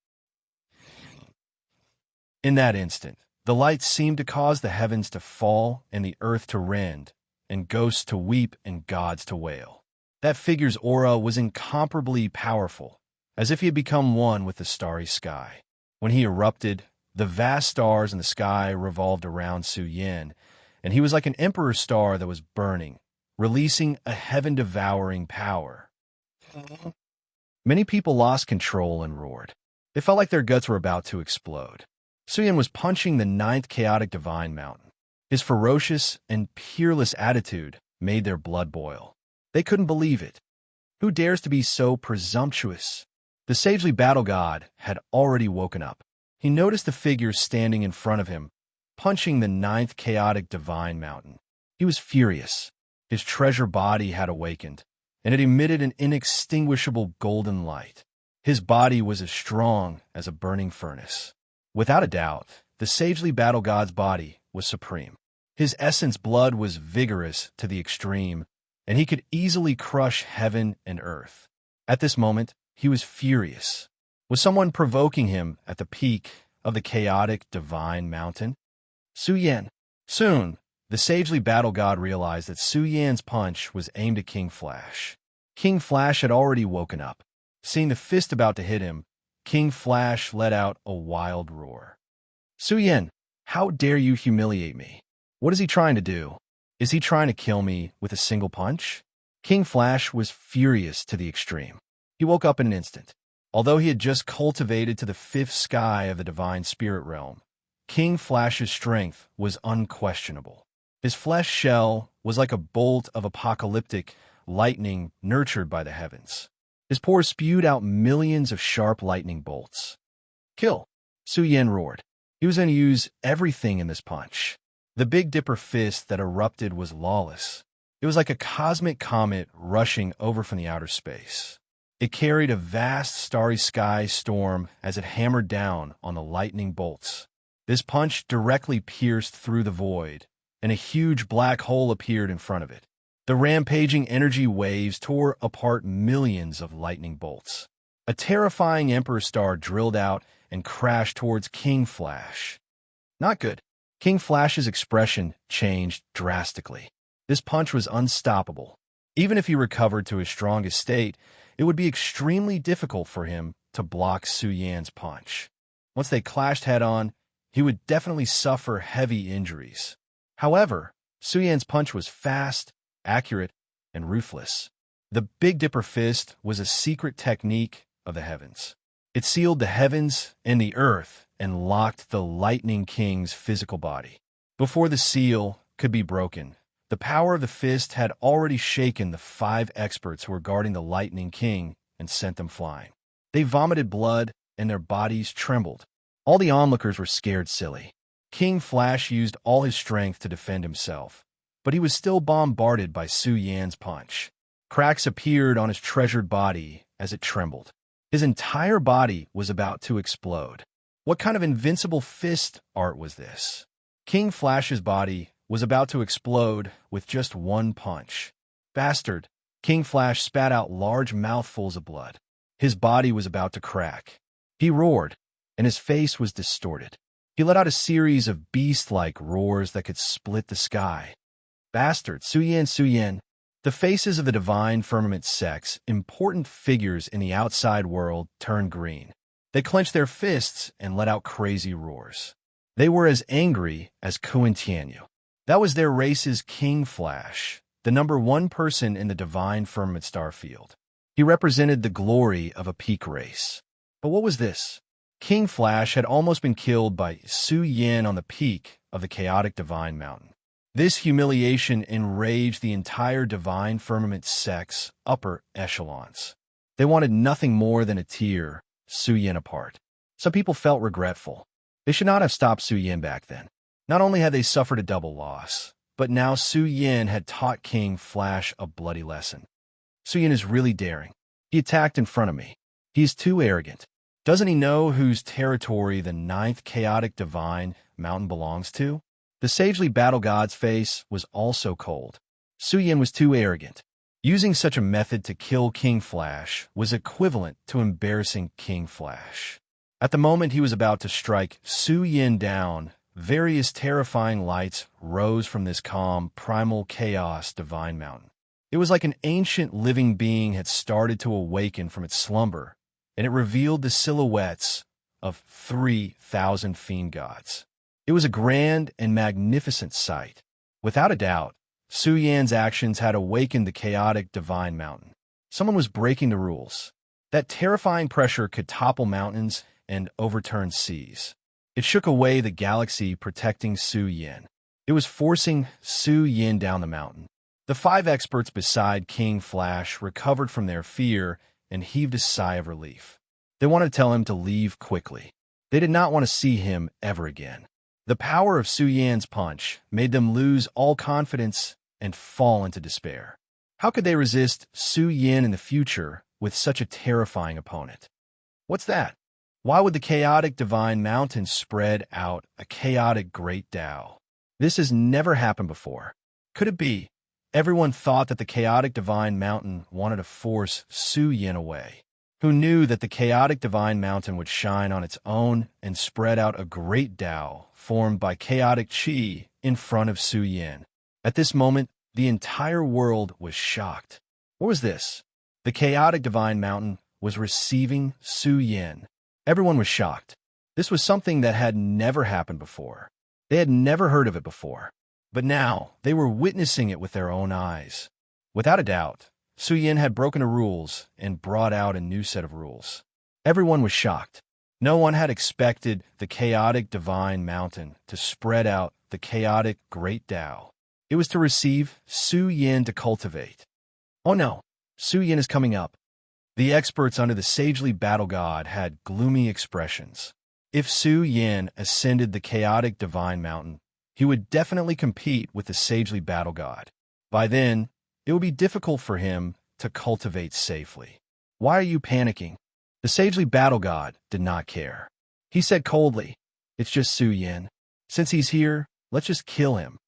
In that instant, the light seemed to cause the heavens to fall and the earth to rend, and ghosts to weep and gods to wail. That figure's aura was incomparably powerful, as if he had become one with the starry sky. When he erupted, the vast stars in the sky revolved around Su Yin, and he was like an emperor's star that was burning, releasing a heaven-devouring power. Many people lost control and roared. They felt like their guts were about to explode. Su Yin was punching the 9th chaotic divine mountain. His ferocious and peerless attitude made their blood boil. They couldn't believe it. Who dares to be so presumptuous? The sagely battle god had already woken up. He noticed the figure standing in front of him, punching the 9th chaotic divine mountain. He was furious. His treasure body had awakened, and it emitted an inextinguishable golden light. His body was as strong as a burning furnace. Without a doubt, the sagely battle god's body was supreme. His essence blood was vigorous to the extreme, and he could easily crush heaven and earth. At this moment, he was furious. Was someone provoking him at the peak of the chaotic divine mountain? Su Yan. Soon, the sagely battle god realized that Su Yan's punch was aimed at King Flash. King Flash had already woken up. Seeing the fist about to hit him, King Flash let out a wild roar. Su Yan, how dare you humiliate me? What is he trying to do? Is he trying to kill me with a single punch? King Flash was furious to the extreme. He woke up in an instant. Although he had just cultivated to the fifth sky of the divine spirit realm, King Flash's strength was unquestionable. His flesh shell was like a bolt of apocalyptic lightning nurtured by the heavens. His pores spewed out millions of sharp lightning bolts. Kill! Su Yan roared. He was going to use everything in this punch. The Big Dipper fist that erupted was lawless. It was like a cosmic comet rushing over from the outer space. It carried a vast starry sky storm as it hammered down on the lightning bolts. This punch directly pierced through the void, and a huge black hole appeared in front of it. The rampaging energy waves tore apart millions of lightning bolts. A terrifying Emperor star drilled out and crashed towards King Flash. Not good. King Flash's expression changed drastically. This punch was unstoppable. Even if he recovered to his strongest state, it would be extremely difficult for him to block Su Yan's punch. Once they clashed head-on, he would definitely suffer heavy injuries. However, Su Yan's punch was fast, accurate, and ruthless. The Big Dipper fist was a secret technique of the heavens. It sealed the heavens and the earth and locked the Lightning King's physical body. Before the seal could be broken, the power of the fist had already shaken the 5 experts who were guarding the Lightning King and sent them flying. They vomited blood and their bodies trembled. All the onlookers were scared silly. King Flash used all his strength to defend himself, but he was still bombarded by Su Yan's punch. Cracks appeared on his treasured body as it trembled. His entire body was about to explode. What kind of invincible fist art was this? King Flash's body was about to explode with just one punch. Bastard! King Flash spat out large mouthfuls of blood. His body was about to crack. He roared, and his face was distorted. He let out a series of beast-like roars that could split the sky. Bastard! Su Yan, Su Yan! The faces of the divine firmament sects, important figures in the outside world, turned green. They clenched their fists and let out crazy roars. They were as angry as Kuentianyu. That was their race's King Flash, the #1 person in the divine firmament star field. He represented the glory of a peak race. But what was this? King Flash had almost been killed by Su Yan on the peak of the chaotic divine mountain. This humiliation enraged the entire divine firmament sect's upper echelons. They wanted nothing more than to tear Su Yan apart. Some people felt regretful. They should not have stopped Su Yan back then. Not only had they suffered a double loss, but now Su Yan had taught King Flash a bloody lesson. Su Yan is really daring. He attacked in front of me. He is too arrogant. Doesn't he know whose territory the 9th chaotic divine mountain belongs to? The sagely battle god's face was also cold. Su Yan was too arrogant. Using such a method to kill King Flash was equivalent to embarrassing King Flash. At the moment he was about to strike Su Yan down, various terrifying lights rose from this calm, primal chaos divine mountain. It was like an ancient living being had started to awaken from its slumber, and it revealed the silhouettes of 3,000 fiend gods. It was a grand and magnificent sight. Without a doubt, Su Yan's actions had awakened the chaotic divine mountain. Someone was breaking the rules. That terrifying pressure could topple mountains and overturn seas. It shook away the galaxy protecting Su Yan. It was forcing Su Yan down the mountain. The 5 experts beside King Flash recovered from their fear and heaved a sigh of relief. They wanted to tell him to leave quickly. They did not want to see him ever again. The power of Su Yan's punch made them lose all confidence and fall into despair. How could they resist Su Yan in the future with such a terrifying opponent? What's that? Why would the chaotic divine mountain spread out a chaotic great Tao? This has never happened before. Could it be? Everyone thought that the chaotic divine mountain wanted to force Su Yan away. who knew that the chaotic divine mountain would shine on its own and spread out a great Tao formed by chaotic qi in front of Su Yin. At this moment, the entire world was shocked. What was this? The chaotic divine mountain was receiving Su Yin. Everyone was shocked. This was something that had never happened before. They had never heard of it before. But now, they were witnessing it with their own eyes. Without a doubt, Su Yin had broken the rules and brought out a new set of rules. Everyone was shocked. No one had expected the chaotic divine mountain to spread out the chaotic great Tao. It was to receive Su Yin to cultivate. Oh no, Su Yin is coming up. The experts under the sagely battle god had gloomy expressions. If Su Yin ascended the chaotic divine mountain, he would definitely compete with the sagely battle god. By then, it would be difficult for him to cultivate safely. Why are you panicking? The sagely battle god did not care. He said coldly, "It's just Su Yin. Since he's here, let's just kill him."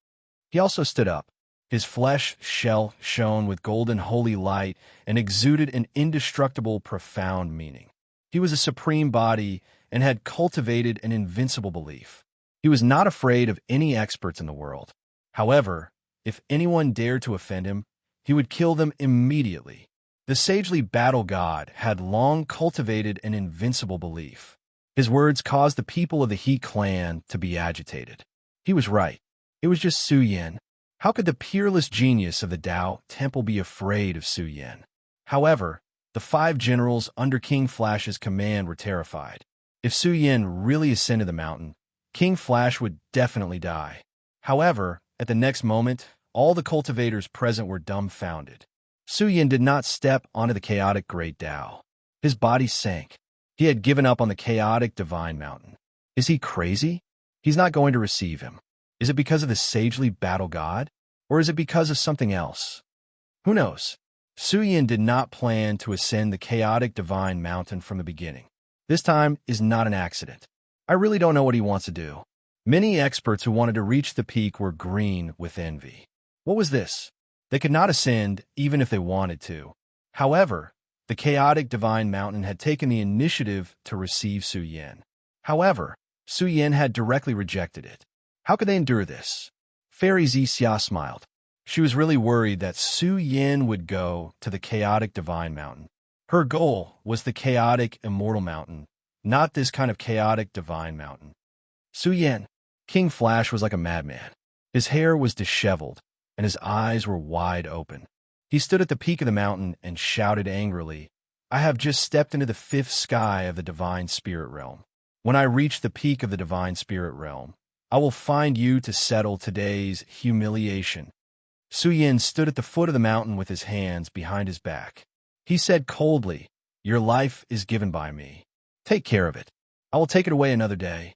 He also stood up. His flesh shell shone with golden holy light and exuded an indestructible, profound meaning. He was a supreme body and had cultivated an invincible belief. He was not afraid of any experts in the world. However, if anyone dared to offend him, he would kill them immediately. The sagely battle god had long cultivated an invincible belief. His words caused the people of the He clan to be agitated. He was right. It was just Su Yin. How could the peerless genius of the Tao Temple be afraid of Su Yin? However, the 5 generals under King Flash's command were terrified. If Su Yin really ascended the mountain, King Flash would definitely die. However, at the next moment, all the cultivators present were dumbfounded. Su Yin did not step onto the chaotic great Tao. His body sank. He had given up on the chaotic divine mountain. Is he crazy? He's not going to receive him. Is it because of the sagely battle god? Or is it because of something else? Who knows? Su Yin did not plan to ascend the chaotic divine mountain from the beginning. This time is not an accident. I really don't know what he wants to do. Many experts who wanted to reach the peak were green with envy. What was this? They could not ascend even if they wanted to. However, the chaotic divine mountain had taken the initiative to receive Su Yin. However, Su Yin had directly rejected it. How could they endure this? Fairy Xia smiled. She was really worried that Su Yin would go to the chaotic divine mountain. Her goal was the chaotic immortal mountain, not this kind of chaotic divine mountain. Su Yin. King Flash was like a madman. His hair was disheveled, and his eyes were wide open. He stood at the peak of the mountain and shouted angrily, "I have just stepped into the 5th sky of the divine spirit realm. When I reach the peak of the divine spirit realm, I will find you to settle today's humiliation." Su Yin stood at the foot of the mountain with his hands behind his back. He said coldly, "Your life is given by me. Take care of it. I will take it away another day."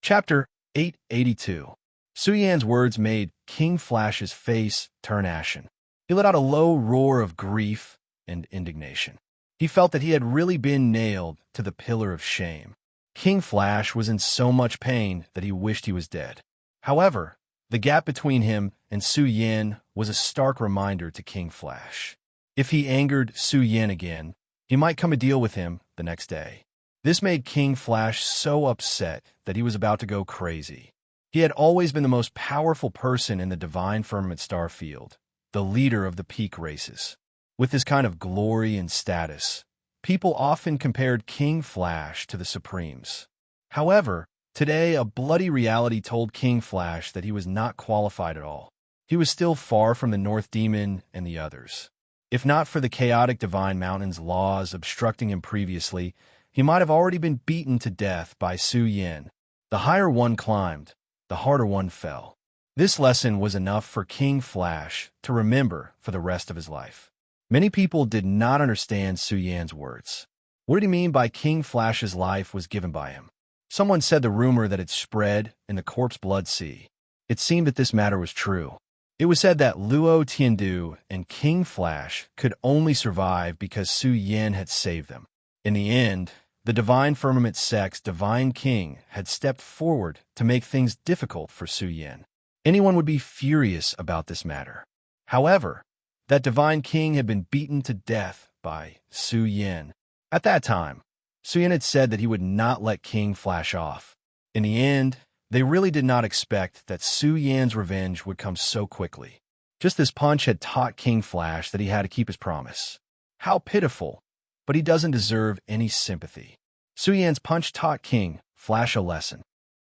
Chapter 882. Su Yin's words made King Flash's face turn ashen. He let out a low roar of grief and indignation. He felt that he had really been nailed to the pillar of shame. King Flash was in so much pain that he wished he was dead. However, the gap between him and Su Yin was a stark reminder to King Flash. If he angered Su Yin again, he might come to deal with him the next day. This made King Flash so upset that he was about to go crazy. He had always been the most powerful person in the Divine Firmament star field, the leader of the peak races. With this kind of glory and status, people often compared King Flash to the Supremes. However, today a bloody reality told King Flash that he was not qualified at all. He was still far from the North Demon and the others. If not for the chaotic Divine Mountain's laws obstructing him previously, he might have already been beaten to death by Su Yin. The higher one climbed, the harder one fell. This lesson was enough for King Flash to remember for the rest of his life. Many people did not understand Su Yin's words. What did he mean by King Flash's life was given by him? Someone said the rumor that it spread in the corpse blood sea. It seemed that this matter was true. It was said that Luo Tiandu and King Flash could only survive because Su Yin had saved them. In the end, the Divine Firmament Sect's Divine King had stepped forward to make things difficult for Su Yin. Anyone would be furious about this matter. However, that Divine King had been beaten to death by Su Yin. At that time, Suyin had said that he would not let King Flash off. In the end, they really did not expect that Su Yan's revenge would come so quickly. Just this punch had taught King Flash that he had to keep his promise. How pitiful, but he doesn't deserve any sympathy. Su Yan's punch taught King Flash a lesson.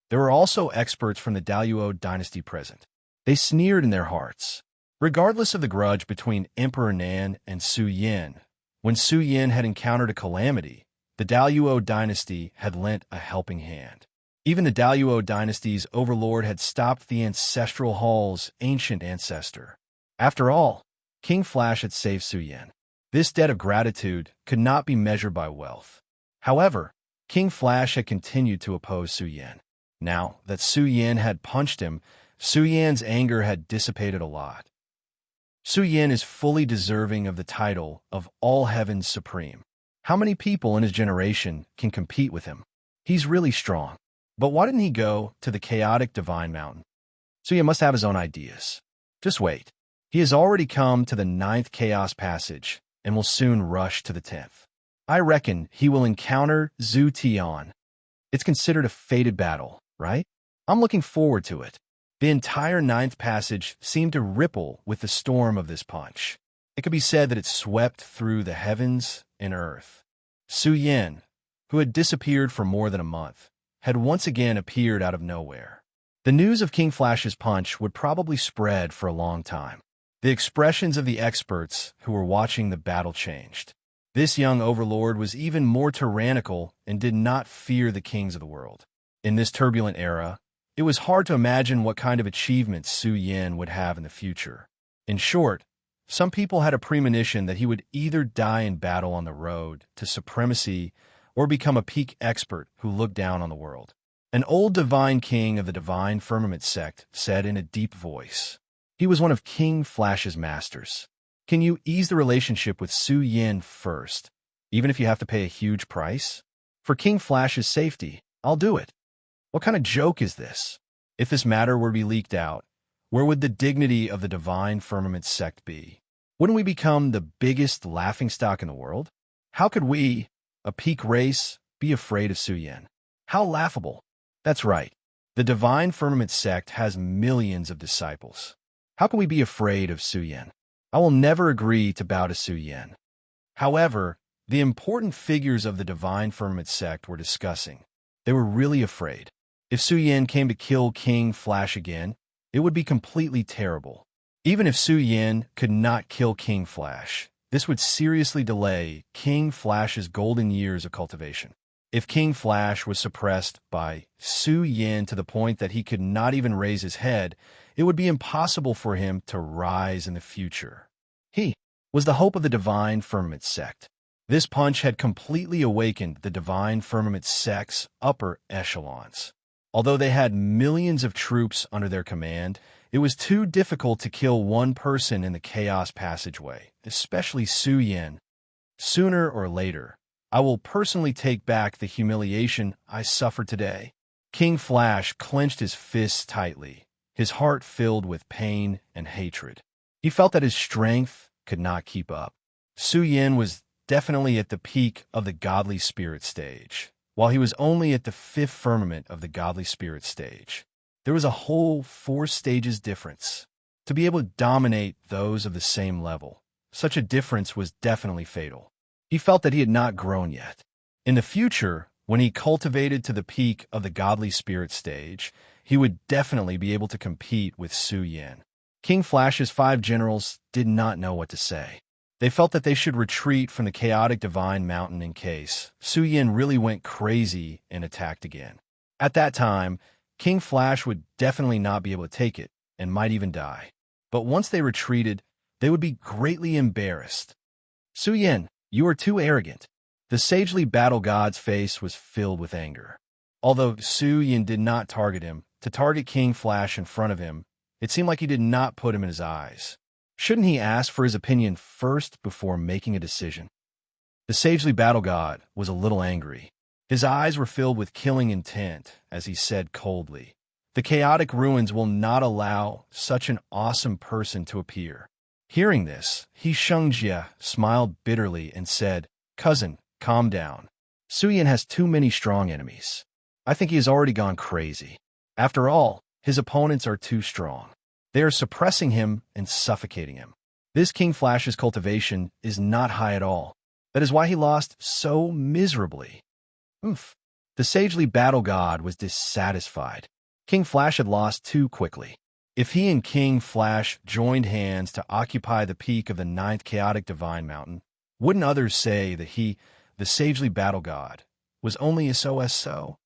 There were also experts from the Daluo dynasty present. They sneered in their hearts. Regardless of the grudge between Emperor Nan and Su Yan, when Su Yan had encountered a calamity, the Daluo dynasty had lent a helping hand. Even the Daluo dynasty's Overlord had stopped the ancestral hall's ancient ancestor. After all, King Flash had saved Su Yan. This debt of gratitude could not be measured by wealth. However, King Flash had continued to oppose Su Yan. Now that Su Yan had punched him, Su Yan's anger had dissipated a lot. Su Yan is fully deserving of the title of All Heaven's Supreme. How many people in his generation can compete with him? He's really strong. But why didn't he go to the chaotic divine mountain? Su Yan must have his own ideas. Just wait. He has already come to the 9th chaos passage and will soon rush to the 10th. I reckon he will encounter Zhu Tian. It's considered a fated battle, right? I'm looking forward to it. The entire 9th passage seemed to ripple with the storm of this punch. It could be said that it swept through the heavens and earth. Su Yan, who had disappeared for more than a month, had once again appeared out of nowhere. The news of King Flash's punch would probably spread for a long time. The expressions of the experts who were watching the battle changed. This young overlord was even more tyrannical and did not fear the kings of the world. In this turbulent era, it was hard to imagine what kind of achievements Su Yan would have in the future. In short, some people had a premonition that he would either die in battle on the road to supremacy or become a peak expert who looked down on the world. An old divine king of the Divine Firmament sect said in a deep voice. He was one of King Flash's masters. Can you ease the relationship with Su Yan first, even if you have to pay a huge price? For King Flash's safety, I'll do it. What kind of joke is this? If this matter were to be leaked out, where would the dignity of the Divine Firmament sect be? Wouldn't we become the biggest laughingstock in the world? How could we, a peak race, be afraid of Su Yan? How laughable. That's right. The Divine Firmament sect has millions of disciples. How can we be afraid of Su Yan? I will never agree to bow to Su Yan. However, the important figures of the Divine Firmament sect were discussing. They were really afraid. If Su Yan came to kill King Flash again, it would be completely terrible. Even if Su Yan could not kill King Flash, this would seriously delay King Flash's golden years of cultivation. If King Flash was suppressed by Su Yan to the point that he could not even raise his head, it would be impossible for him to rise in the future. He was the hope of the Divine Firmament sect. This punch had completely awakened the Divine Firmament sect's upper echelons. Although they had millions of troops under their command, it was too difficult to kill one person in the Chaos Passageway, especially Su Yan. Sooner or later, I will personally take back the humiliation I suffered today. King Flash clenched his fists tightly, his heart filled with pain and hatred. He felt that his strength could not keep up. Su Yan was definitely at the peak of the Godly Spirit stage, while he was only at the 5th firmament of the Godly Spirit stage. There was a whole 4 stages difference. To be able to dominate those of the same level, such a difference was definitely fatal. He felt that he had not grown yet. In the future, when he cultivated to the peak of the Godly Spirit stage, he would definitely be able to compete with Su Yan. King Flash's 5 generals did not know what to say. They felt that they should retreat from the chaotic divine mountain in case Su Yan really went crazy and attacked again. At that time, King Flash would definitely not be able to take it and might even die. But once they retreated, they would be greatly embarrassed. Su Yan, you are too arrogant. The sagely battle god's face was filled with anger. Although Su Yan did not target him, to target King Flash in front of him, it seemed like he did not put him in his eyes. Shouldn't he ask for his opinion first before making a decision? The sagely battle god was a little angry. His eyes were filled with killing intent as he said coldly, "The chaotic ruins will not allow such an awesome person to appear." Hearing this, He Shungjia smiled bitterly and said, "Cousin, calm down. Su Yin has too many strong enemies. I think he has already gone crazy. After all, his opponents are too strong. They are suppressing him and suffocating him. This King Flash's cultivation is not high at all. That is why he lost so miserably. Oof. The sagely battle god was dissatisfied. King Flash had lost too quickly. If he and King Flash joined hands to occupy the peak of the 9th chaotic divine mountain, wouldn't others say that he, the sagely battle god, was only so?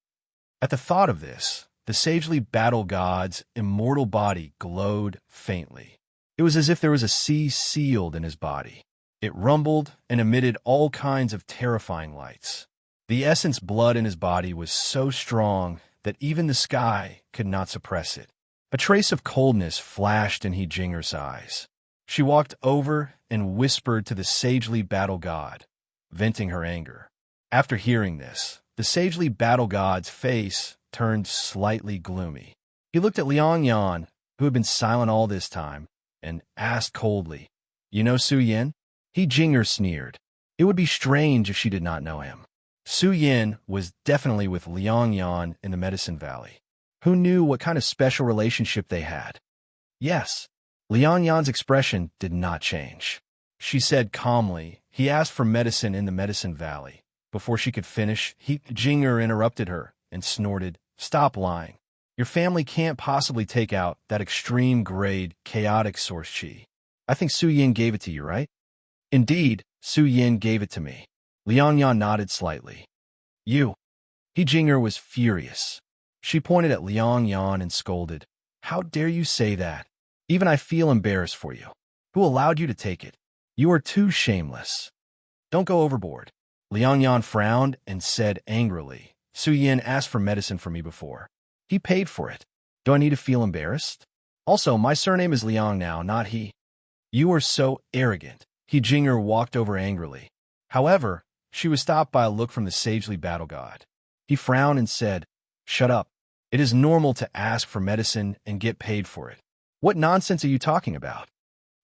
At the thought of this, the sagely battle god's immortal body glowed faintly. It was as if there was a sea sealed in his body. It rumbled and emitted all kinds of terrifying lights. The essence blood in his body was so strong that even the sky could not suppress it. A trace of coldness flashed in He Jinger's eyes. She walked over and whispered to the sagely battle god, venting her anger. After hearing this, the sagely battle god's face turned slightly gloomy. He looked at Liang Yan, who had been silent all this time, and asked coldly, "You know Su Yin?" He Jinger sneered. It would be strange if she did not know him. Su Yin was definitely with Liang Yan in the Medicine Valley. Who knew what kind of special relationship they had? Yes. Liang Yan's expression did not change. She said calmly, "He asked for medicine in the Medicine Valley." Before she could finish, He Jinger interrupted her and snorted, "Stop lying. Your family can't possibly take out that extreme-grade, chaotic source chi. I think Su Yin gave it to you, right?" "Indeed, Su Yin gave it to me." Liang Yan nodded slightly. "You." He Jinger was furious. She pointed at Liang Yan and scolded, "How dare you say that? Even I feel embarrassed for you. Who allowed you to take it? You are too shameless. Don't go overboard." Liang Yan frowned and said angrily, "Su Yin asked for medicine from me before. He paid for it. Do I need to feel embarrassed? Also, my surname is Liang now, not He." "You are so arrogant." He Jinger walked over angrily. However, she was stopped by a look from the sagely battle god. He frowned and said, "Shut up. It is normal to ask for medicine and get paid for it. What nonsense are you talking about?"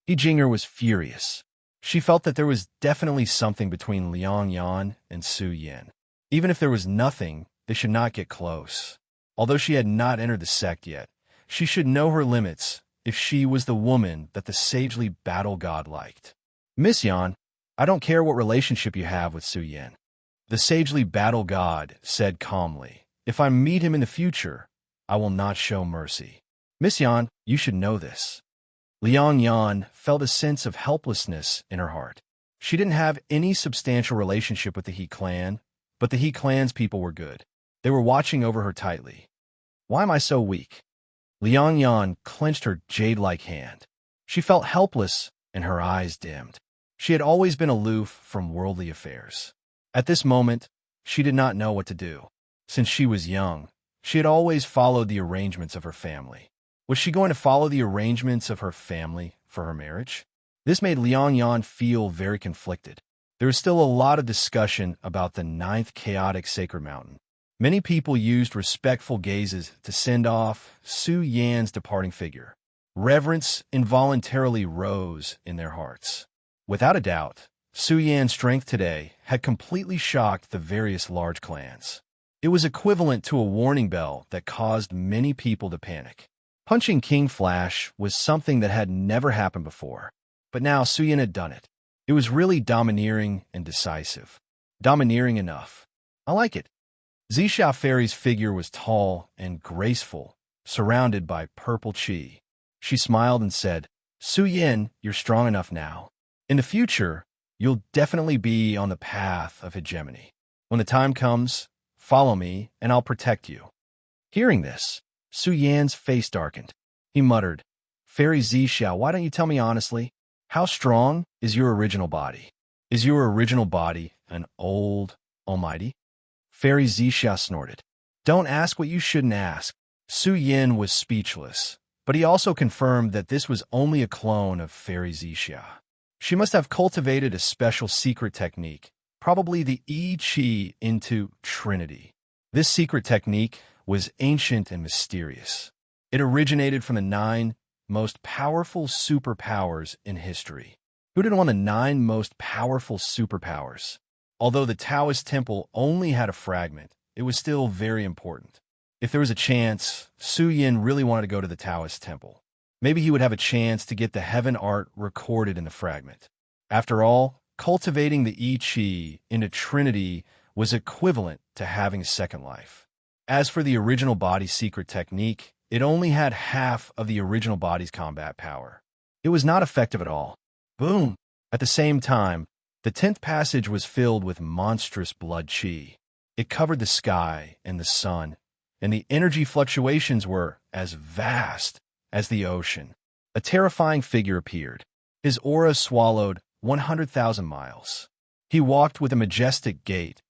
He Jinger was furious. She felt that there was definitely something between Liang Yan and Su Yin. Even if there was nothing, they should not get close. Although she had not entered the sect yet, she should know her limits if she was the woman that the sagely battle god liked. "Miss Yan, I don't care what relationship you have with Su Yin," the sagely battle god said calmly. "If I meet him in the future, I will not show mercy. Miss Yan, you should know this." Liang Yan felt a sense of helplessness in her heart. She didn't have any substantial relationship with the He clan, but the He clan's people were good. They were watching over her tightly. "Why am I so weak?" Liang Yan clenched her jade-like hand. She felt helpless and her eyes dimmed. She had always been aloof from worldly affairs. At this moment, she did not know what to do. Since she was young, she had always followed the arrangements of her family. Was she going to follow the arrangements of her family for her marriage? This made Liang Yan feel very conflicted. There was still a lot of discussion about the 9th chaotic sacred mountain. Many people used respectful gazes to send off Su Yan's departing figure. Reverence involuntarily rose in their hearts. Without a doubt, Su Yan's strength today had completely shocked the various large clans. It was equivalent to a warning bell that caused many people to panic. Punching King Flash was something that had never happened before, but now Su Yin had done it. It was really domineering and decisive. Domineering enough. I like it. Zixia Fairy's figure was tall and graceful, surrounded by purple chi. She smiled and said, "Su Yin, you're strong enough now. In the future, you'll definitely be on the path of hegemony. When the time comes, follow me and I'll protect you." Hearing this, Su Yan's face darkened. He muttered, "Fairy Zixia, why don't you tell me honestly? How strong is your original body? Is your original body an old almighty?" Fairy Zixia snorted. "Don't ask what you shouldn't ask." Su Yin was speechless, but he also confirmed that this was only a clone of Fairy Zixia. She must have cultivated a special secret technique, probably the I Chi into Trinity. This secret technique was ancient and mysterious. It originated from the 9 most powerful superpowers in history. Who didn't want the 9 most powerful superpowers? Although the Taoist temple only had a fragment, it was still very important. If there was a chance, Su Yin really wanted to go to the Taoist temple. Maybe he would have a chance to get the heaven art recorded in the fragment. After all, cultivating the I Ching into Trinity was equivalent to having a second life. As for the original body's secret technique, it only had half of the original body's combat power. It was not effective at all. Boom! At the same time, the 10th passage was filled with monstrous blood chi. It covered the sky and the sun, and the energy fluctuations were as vast as the ocean. A terrifying figure appeared. His aura swallowed 100,000 miles. He walked with a majestic gait,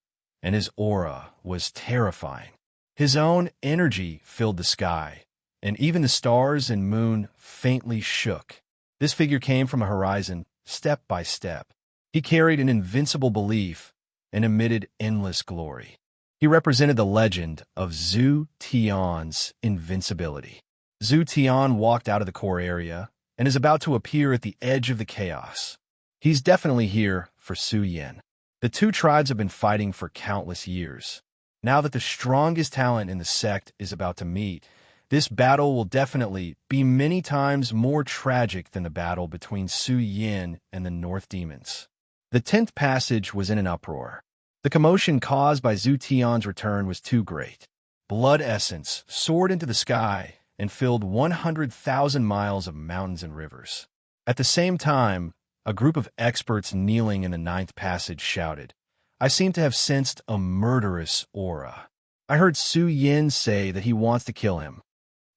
and his aura was terrifying. His own energy filled the sky, and even the stars and moon faintly shook. This figure came from a horizon, step by step. He carried an invincible belief and emitted endless glory. He represented the legend of Zhu Tian's invincibility. Zhu Tian walked out of the core area and is about to appear at the edge of the chaos. He's definitely here for Su Yin. The two tribes have been fighting for countless years. Now that the strongest talent in the sect is about to meet, this battle will definitely be many times more tragic than the battle between Su Yin and the North Demons. The 10th passage was in an uproar. The commotion caused by Zhu Tian's return was too great. Blood essence soared into the sky and filled 100,000 miles of mountains and rivers. At the same time, a group of experts kneeling in the 9th passage shouted, "I seem to have sensed a murderous aura." I heard Su Yin say that he wants to kill him.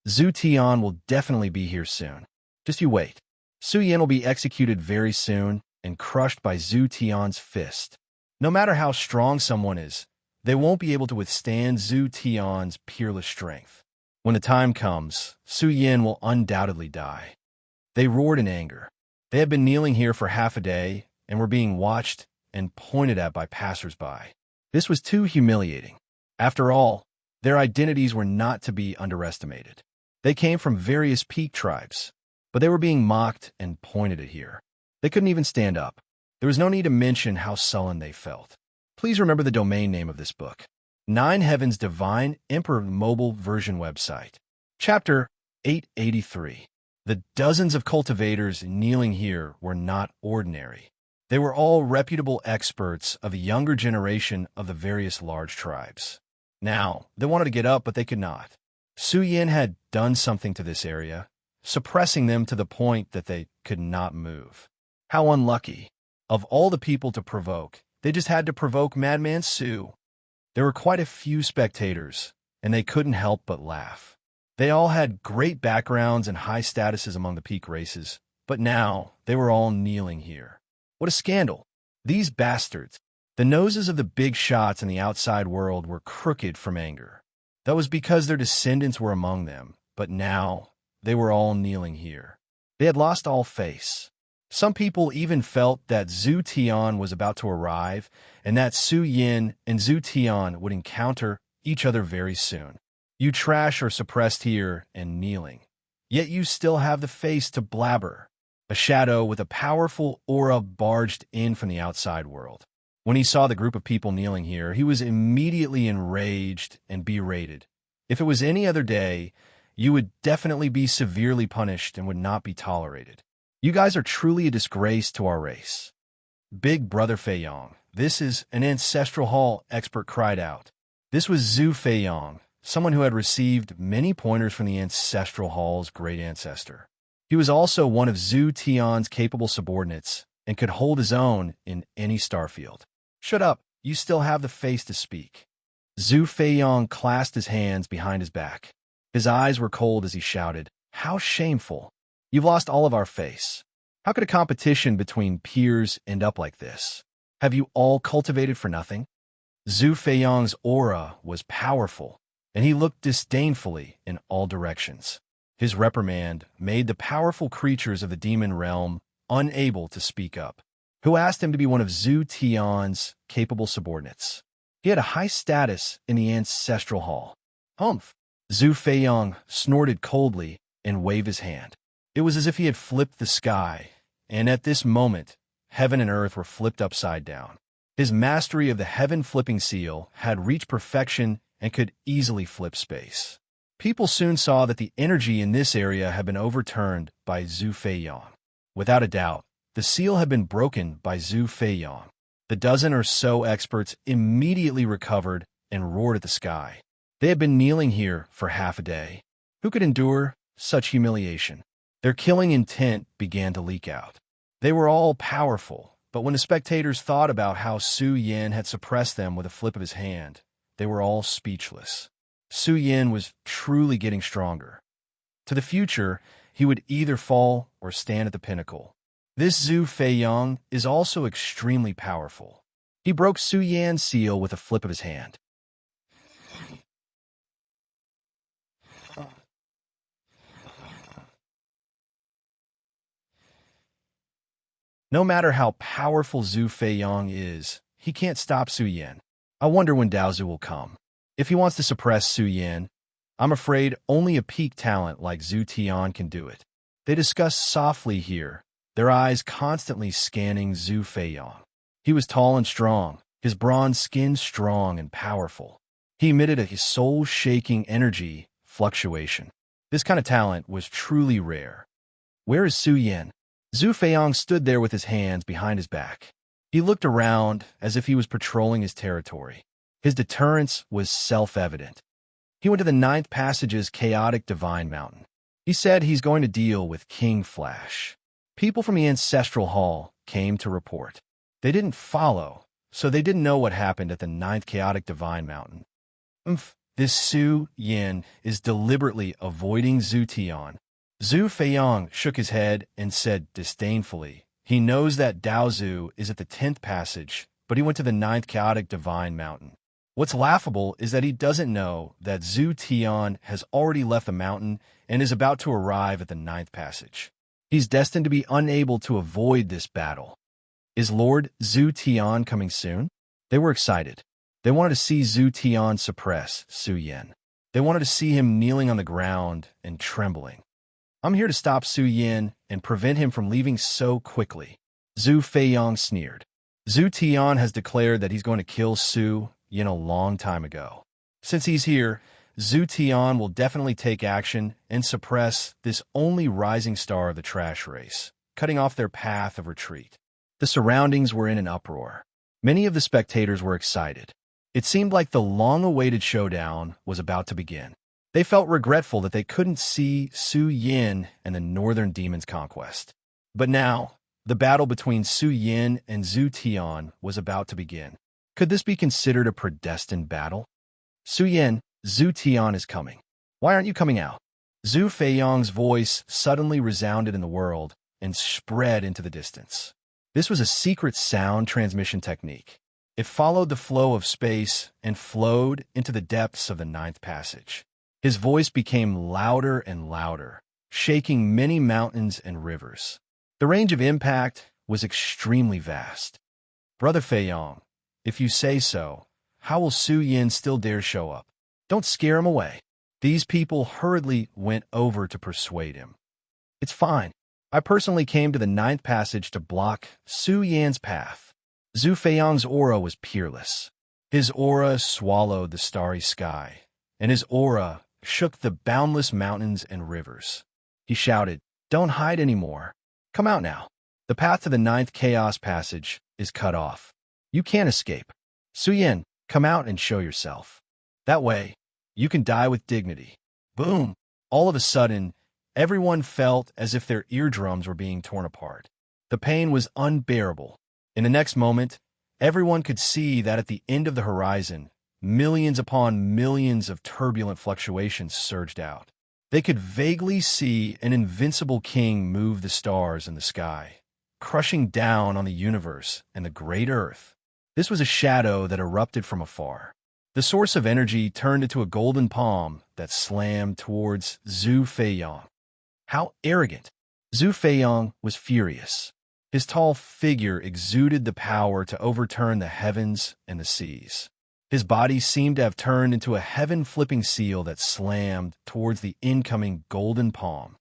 Zhu Tian will definitely be here soon. Just you wait. Su Yin will be executed very soon and crushed by Zhu Tian's fist. No matter how strong someone is, they won't be able to withstand Zhu Tian's peerless strength. When the time comes, Su Yin will undoubtedly die. They roared in anger. They had been kneeling here for half a day and were being watched and pointed at by passers-by. This was too humiliating. After all, their identities were not to be underestimated. They came from various peak tribes, but they were being mocked and pointed at here. They couldn't even stand up. There was no need to mention how sullen they felt. Please remember the domain name of this book. 9 Heaven's Divine Emperor Mobile Version Website. Chapter 883. The dozens of cultivators kneeling here were not ordinary. They were all reputable experts of the younger generation of the various large tribes. Now, they wanted to get up, but they could not. Su Yin had done something to this area, suppressing them to the point that they could not move. How unlucky. Of all the people to provoke, they just had to provoke Madman Su. There were quite a few spectators, and they couldn't help but laugh. They all had great backgrounds and high statuses among the peak races, but now they were all kneeling here. What a scandal. These bastards. The noses of the big shots in the outside world were crooked from anger. That was because their descendants were among them, but now they were all kneeling here. They had lost all face. Some people even felt that Zhu Tian was about to arrive and that Su Yin and Zhu Tian would encounter each other very soon. You trash are suppressed here and kneeling, yet you still have the face to blabber. A shadow with a powerful aura barged in from the outside world. When he saw the group of people kneeling here, he was immediately enraged and berated. If it was any other day, you would definitely be severely punished and would not be tolerated. You guys are truly a disgrace to our race. Big Brother Feiyong, this is an ancestral hall, expert cried out. This was Zhu Feiyong, someone who had received many pointers from the ancestral hall's great ancestor. He was also one of Zhu Tian's capable subordinates and could hold his own in any starfield. Shut up, you still have the face to speak. Zhu Feiyong clasped his hands behind his back. His eyes were cold as he shouted, "How shameful! You've lost all of our face. How could a competition between peers end up like this? Have you all cultivated for nothing?" Zhu Feiyong's aura was powerful, and he looked disdainfully in all directions. His reprimand made the powerful creatures of the demon realm unable to speak up, who asked him to be one of Zhu Tian's capable subordinates. He had a high status in the ancestral hall. Humph! Zhu Feiyong snorted coldly and waved his hand. It was as if he had flipped the sky, and at this moment, heaven and earth were flipped upside down. His mastery of the heaven-flipping seal had reached perfection and could easily flip space. People soon saw that the energy in this area had been overturned by Zhu Feiyang. Without a doubt, the seal had been broken by Zhu Feiyang. The dozen or so experts immediately recovered and roared at the sky. They had been kneeling here for half a day. Who could endure such humiliation? Their killing intent began to leak out. They were all powerful, but when the spectators thought about how Su Yin had suppressed them with a flip of his hand, they were all speechless. Su Yin was truly getting stronger. To the future, he would either fall or stand at the pinnacle. This Zhu Feiyang is also extremely powerful. He broke Su Yan's seal with a flip of his hand. No matter how powerful Zhu Feiyang is, he can't stop Su Yan. I wonder when Daozu will come. If he wants to suppress Su Yan, I'm afraid only a peak talent like Zhu Tian can do it. They discussed softly here, their eyes constantly scanning Zhu Feiyang. He was tall and strong, his bronze skin strong and powerful. He emitted a soul-shaking energy fluctuation. This kind of talent was truly rare. Where is Su Yan? Zhu Feiyang stood there with his hands behind his back. He looked around as if he was patrolling his territory. His deterrence was self-evident. He went to the 9th Passage's chaotic divine mountain. He said he's going to deal with King Flash. People from the Ancestral Hall came to report. They didn't follow, so they didn't know what happened at the 9th chaotic divine mountain. This Su Yin is deliberately avoiding Zhu Tian. Zhu Feiyang shook his head and said disdainfully, he knows that Daozu is at the 10th Passage, but he went to the 9th chaotic divine mountain. What's laughable is that he doesn't know that Zhu Tian has already left the mountain and is about to arrive at the 9th Passage. He's destined to be unable to avoid this battle. Is Lord Zhu Tian coming soon? They were excited. They wanted to see Zhu Tian suppress Su Yin. They wanted to see him kneeling on the ground and trembling. I'm here to stop Su Yin and prevent him from leaving so quickly. Zhu Feiyang sneered. Zhu Tian has declared that he's going to kill Su Yin a long time ago. Since he's here, Zhu Tian will definitely take action and suppress this only rising star of the trash race, cutting off their path of retreat. The surroundings were in an uproar. Many of the spectators were excited. It seemed like the long-awaited showdown was about to begin. They felt regretful that they couldn't see Su Yin and the Northern Demon's conquest. But now, the battle between Su Yin and Zhu Tian was about to begin. Could this be considered a predestined battle? Su Yin, Zhu Tian is coming. Why aren't you coming out? Zhu Feiyang's voice suddenly resounded in the world and spread into the distance. This was a secret sound transmission technique. It followed the flow of space and flowed into the depths of the 9th Passage. His voice became louder and louder, shaking many mountains and rivers. The range of impact was extremely vast. Brother Feiyang, if you say so, how will Su Yin still dare show up? Don't scare him away. These people hurriedly went over to persuade him. It's fine. I personally came to the 9th Passage to block Su Yan's path. Zhu Feiyang's aura was peerless. His aura swallowed the starry sky, and his aura shook the boundless mountains and rivers. He shouted, "Don't hide anymore. Come out now. The path to the 9th Chaos Passage is cut off. You can't escape. Su Yin, come out and show yourself. That way, you can die with dignity." Boom! All of a sudden, everyone felt as if their eardrums were being torn apart. The pain was unbearable. In the next moment, everyone could see that at the end of the horizon, millions upon millions of turbulent fluctuations surged out. They could vaguely see an invincible king move the stars in the sky, crushing down on the universe and the great earth. This was a shadow that erupted from afar. The source of energy turned into a golden palm that slammed towards Zhu Feiyang. How arrogant! Zhu Feiyang was furious. His tall figure exuded the power to overturn the heavens and the seas. His body seemed to have turned into a heaven-flipping seal that slammed towards the incoming golden palm.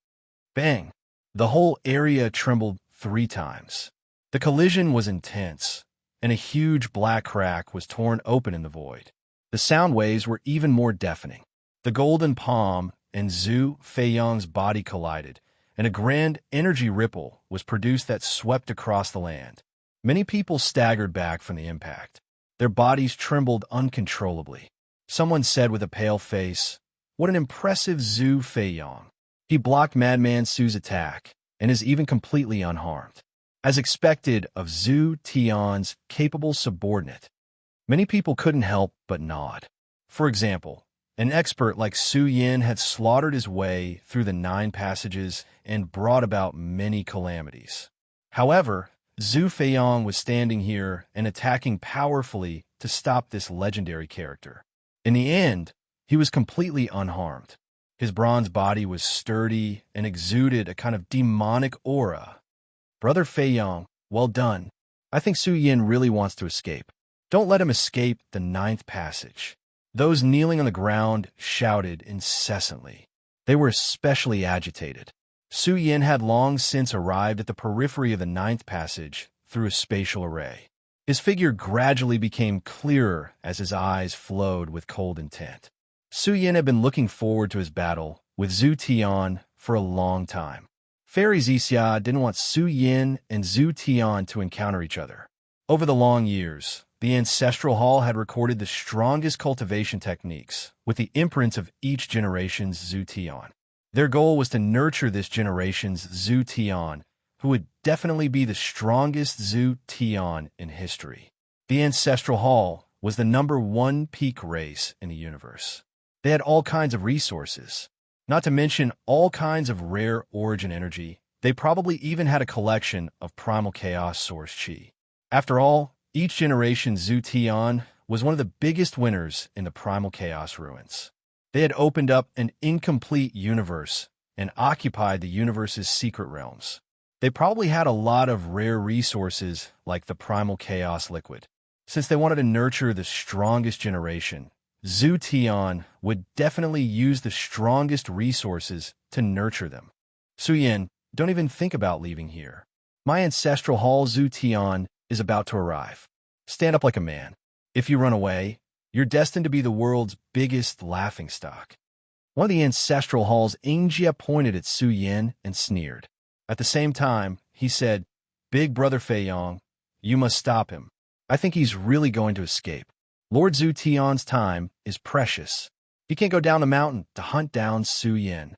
Bang! The whole area trembled 3 times. The collision was intense, and a huge black crack was torn open in the void. The sound waves were even more deafening. The golden palm and Zhu Feiyang's body collided, and a grand energy ripple was produced that swept across the land. Many people staggered back from the impact. Their bodies trembled uncontrollably. Someone said with a pale face, "What an impressive Zhu Feiyang. He blocked Madman Su's attack and is even completely unharmed." As expected of Zhu Tian's capable subordinate, many people couldn't help but nod. For example, an expert like Su Yin had slaughtered his way through the 9 passages and brought about many calamities. However, Zhu Feiyang was standing here and attacking powerfully to stop this legendary character. In the end, he was completely unharmed. His bronze body was sturdy and exuded a kind of demonic aura. "Brother Feiyang, well done. I think Su Yin really wants to escape. Don't let him escape the 9th passage." Those kneeling on the ground shouted incessantly. They were especially agitated. Su Yin had long since arrived at the periphery of the 9th passage through a spatial array. His figure gradually became clearer as his eyes flowed with cold intent. Su Yin had been looking forward to his battle with Zhu Tian for a long time. Fairy Xixia didn't want Su Yin and Zhu Tian to encounter each other. Over the long years, the Ancestral Hall had recorded the strongest cultivation techniques with the imprints of each generation's Zhu Tian. Their goal was to nurture this generation's Zhu Tian, who would definitely be the strongest Zhu Tian in history. The Ancestral Hall was the #1 peak race in the universe. They had all kinds of resources, not to mention all kinds of rare origin energy. They probably even had a collection of primal chaos source chi. After all, each generation's Zhu Tian was one of the biggest winners in the primal chaos ruins. They had opened up an incomplete universe and occupied the universe's secret realms. They probably had a lot of rare resources like the primal chaos liquid. Since they wanted to nurture the strongest generation, Zhu Tian would definitely use the strongest resources to nurture them. Su Yin, don't even think about leaving here. My Ancestral Hall Zhu Tian is about to arrive. Stand up like a man. If you run away, you're destined to be the world's biggest laughingstock. One of the Ancestral Hall's Ingjia pointed at Su Yin and sneered. At the same time, he said, "Big Brother Feiyang, you must stop him. I think he's really going to escape. Lord Zhu Tian's time is precious. He can't go down the mountain to hunt down Su Yin."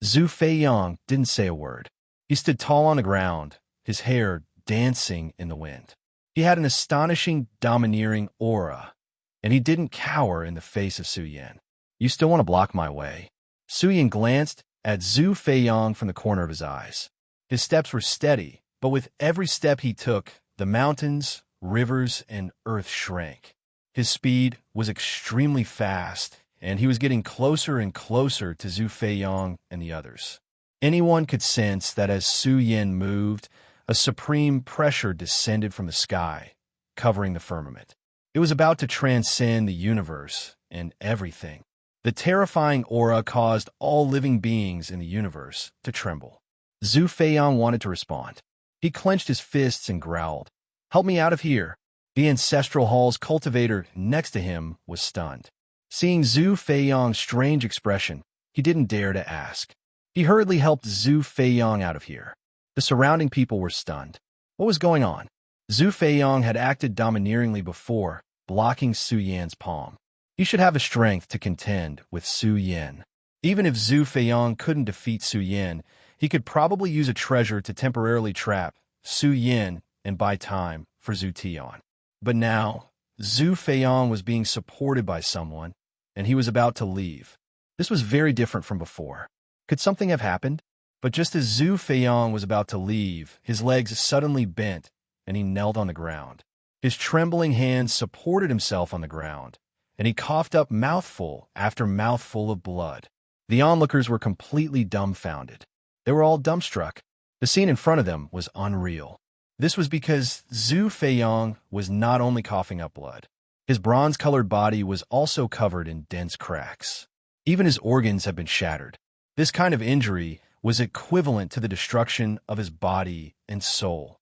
Zhu Feiyang didn't say a word. He stood tall on the ground, his hair dancing in the wind. He had an astonishing, domineering aura, and he didn't cower in the face of Su Yin. "You still want to block my way?" Su Yin glanced at Zhu Feiyang from the corner of his eyes. His steps were steady, but with every step he took, the mountains, rivers, and earth shrank. His speed was extremely fast, and he was getting closer and closer to Zhu Feiyang and the others. Anyone could sense that as Su Yin moved, a supreme pressure descended from the sky, covering the firmament. It was about to transcend the universe and everything. The terrifying aura caused all living beings in the universe to tremble. Zhu Feiyang wanted to respond. He clenched his fists and growled, "Help me out of here." The Ancestral Hall's cultivator next to him was stunned. Seeing Zhu Feiyang's strange expression, he didn't dare to ask. He hurriedly helped Zhu Feiyang out of here. The surrounding people were stunned. What was going on? Zhu Feiyang had acted domineeringly before, blocking Su Yin's palm. He should have the strength to contend with Su Yin. Even if Zhu Feiyang couldn't defeat Su Yin, he could probably use a treasure to temporarily trap Su Yin and buy time for Zhu Tian. But now, Zhu Feiyang was being supported by someone, and he was about to leave. This was very different from before. Could something have happened? But just as Zhu Feiyang was about to leave, his legs suddenly bent, and he knelt on the ground. His trembling hands supported himself on the ground, and he coughed up mouthful after mouthful of blood. The onlookers were completely dumbfounded. They were all dumbstruck. The scene in front of them was unreal. This was because Zhu Feiyang was not only coughing up blood. His bronze-colored body was also covered in dense cracks. Even his organs had been shattered. This kind of injury was equivalent to the destruction of his body and soul.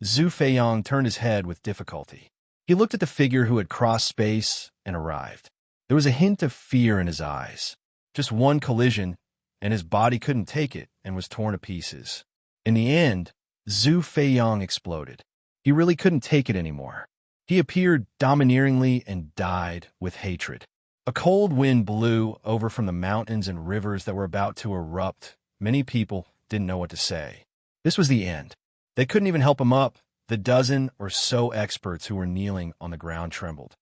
Zhu Feiyang turned his head with difficulty. He looked at the figure who had crossed space and arrived. There was a hint of fear in his eyes. Just one collision, and his body couldn't take it and was torn to pieces. In the end, Zhu Feiyang exploded. He really couldn't take it anymore. He appeared domineeringly and died with hatred. A cold wind blew over from the mountains and rivers that were about to erupt. Many people didn't know what to say. This was the end. They couldn't even help him up. The dozen or so experts who were kneeling on the ground trembled.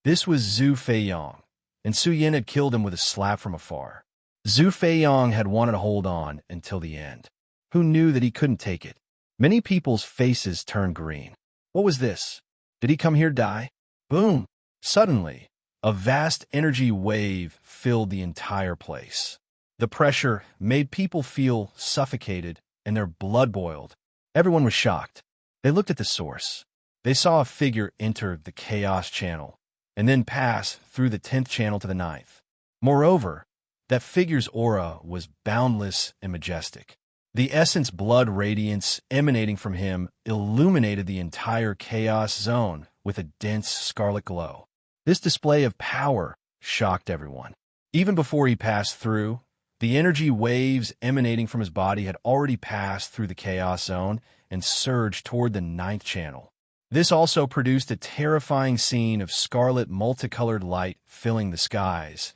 This was Zhu Feiyang, and Su Yin had killed him with a slap from afar. Zhu Feiyang had wanted to hold on until the end. Who knew that he couldn't take it? Many people's faces turned green. What was this? Did he come here to die? Boom! Suddenly, a vast energy wave filled the entire place. The pressure made people feel suffocated and their blood boiled. Everyone was shocked. They looked at the source. They saw a figure enter the chaos channel and then pass through the 10th channel to the 9th. Moreover, that figure's aura was boundless and majestic. The essence blood radiance emanating from him illuminated the entire chaos zone with a dense scarlet glow. This display of power shocked everyone. Even before he passed through, the energy waves emanating from his body had already passed through the chaos zone and surged toward the 9th channel. This also produced a terrifying scene of scarlet multicolored light filling the skies,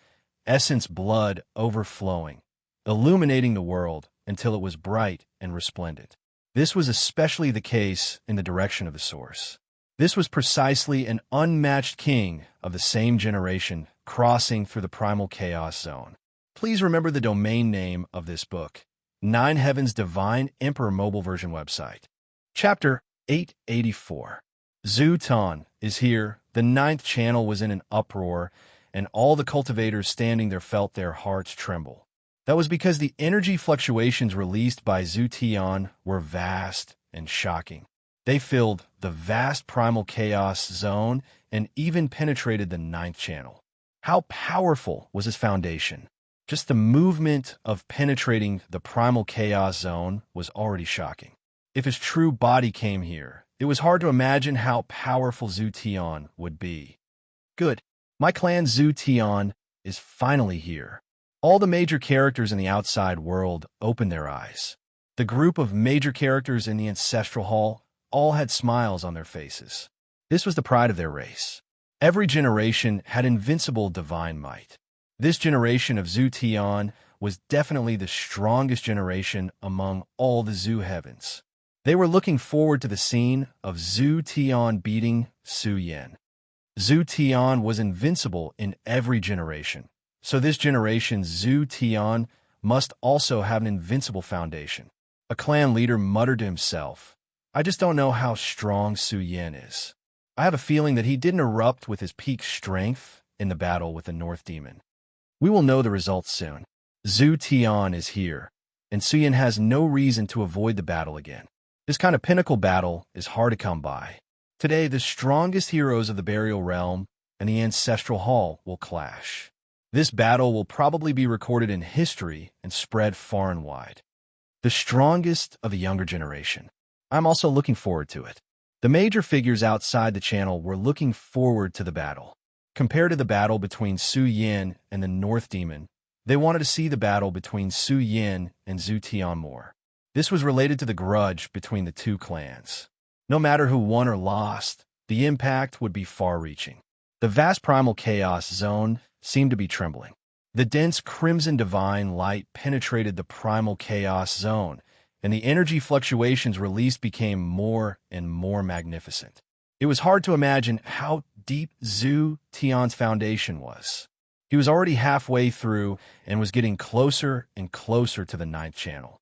essence blood overflowing, illuminating the world until it was bright and resplendent. This was especially the case in the direction of the source. This was precisely an unmatched king of the same generation crossing through the primal chaos zone. Please remember the domain name of this book, Nine Heavens Divine Emperor Mobile Version website. Chapter 884. Zhu Tan is here. The 9th channel was in an uproar, and all the cultivators standing there felt their hearts tremble. That was because the energy fluctuations released by Zhu Tian were vast and shocking. They filled the vast primal chaos zone and even penetrated the 9th channel. How powerful was his foundation? Just the movement of penetrating the primal chaos zone was already shocking. If his true body came here, it was hard to imagine how powerful Zhu Tian would be. Good. My clan Zhu Tian is finally here. All the major characters in the outside world opened their eyes. The group of major characters in the ancestral hall all had smiles on their faces. This was the pride of their race. Every generation had invincible divine might. This generation of Zhu Tian was definitely the strongest generation among all the Zhu heavens. They were looking forward to the scene of Zhu Tian beating Su Yin. Zhu Tian was invincible in every generation, so this generation's Zhu Tian must also have an invincible foundation. A clan leader muttered to himself, I just don't know how strong Su Yin is. I have a feeling that he didn't erupt with his peak strength in the battle with the North Demon. We will know the results soon. Zhu Tian is here, and Su Yin has no reason to avoid the battle again. This kind of pinnacle battle is hard to come by. Today, the strongest heroes of the Burial Realm and the Ancestral Hall will clash. This battle will probably be recorded in history and spread far and wide. The strongest of the younger generation. I'm also looking forward to it. The major figures outside the channel were looking forward to the battle. Compared to the battle between Su Yin and the North Demon, they wanted to see the battle between Su Yin and Zhu Tian more. This was related to the grudge between the two clans. No matter who won or lost, the impact would be far-reaching. The vast primal chaos zone seemed to be trembling. The dense crimson divine light penetrated the primal chaos zone, and the energy fluctuations released became more and more magnificent. It was hard to imagine how deep Zhu Tian's foundation was. He was already halfway through and was getting closer and closer to the 9th channel.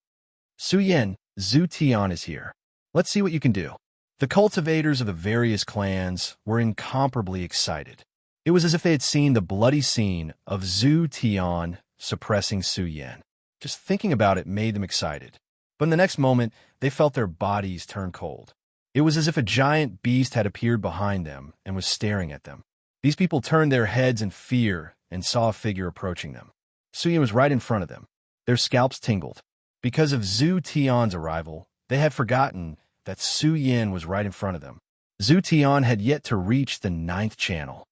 Su Yin, Zhu Tian is here. Let's see what you can do. The cultivators of the various clans were incomparably excited. It was as if they had seen the bloody scene of Zhu Tian suppressing Su Yin. Just thinking about it made them excited. But in the next moment, they felt their bodies turn cold. It was as if a giant beast had appeared behind them and was staring at them. These people turned their heads in fear and saw a figure approaching them. Su Yin was right in front of them. Their scalps tingled. Because of Zhu Tian's arrival, they had forgotten that Su Yin was right in front of them. Zhu Tian had yet to reach the 9th channel.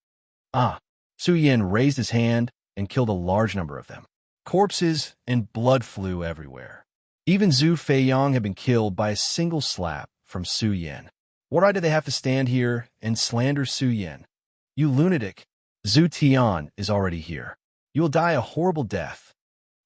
Ah! Su Yin raised his hand and killed a large number of them. Corpses and blood flew everywhere. Even Zhu Feiyang had been killed by a single slap from Su Yin. What right did they have to stand here and slander Su Yin? You lunatic! Zhu Tian is already here. You will die a horrible death.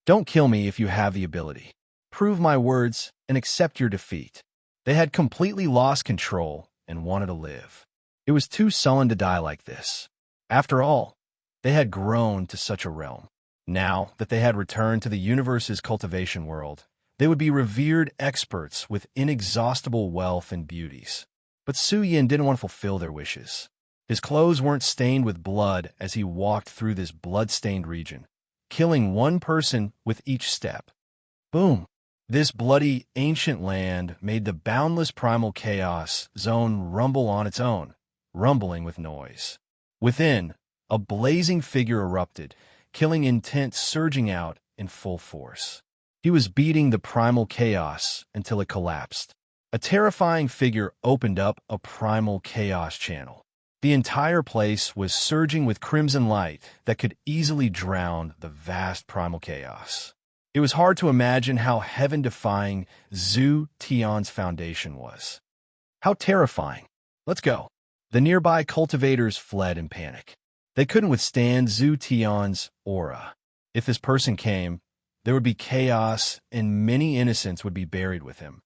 Don't kill me if you have the ability. Prove my words and accept your defeat. They had completely lost control and wanted to live. It was too sullen to die like this. After all, they had grown to such a realm. Now that they had returned to the universe's cultivation world, they would be revered experts with inexhaustible wealth and beauties. But Su Yin didn't want to fulfill their wishes. His clothes weren't stained with blood as he walked through this blood-stained region, killing one person with each step. Boom! This bloody, ancient land made the boundless primal chaos zone rumble on its own, rumbling with noise. Within, a blazing figure erupted, killing intent surging out in full force. He was beating the primal chaos until it collapsed. A terrifying figure opened up a primal chaos channel. The entire place was surging with crimson light that could easily drown the vast primal chaos. It was hard to imagine how heaven-defying Zhu Tian's foundation was. How terrifying. Let's go. The nearby cultivators fled in panic. They couldn't withstand Zhu Tian's aura. If this person came, there would be chaos and many innocents would be buried with him.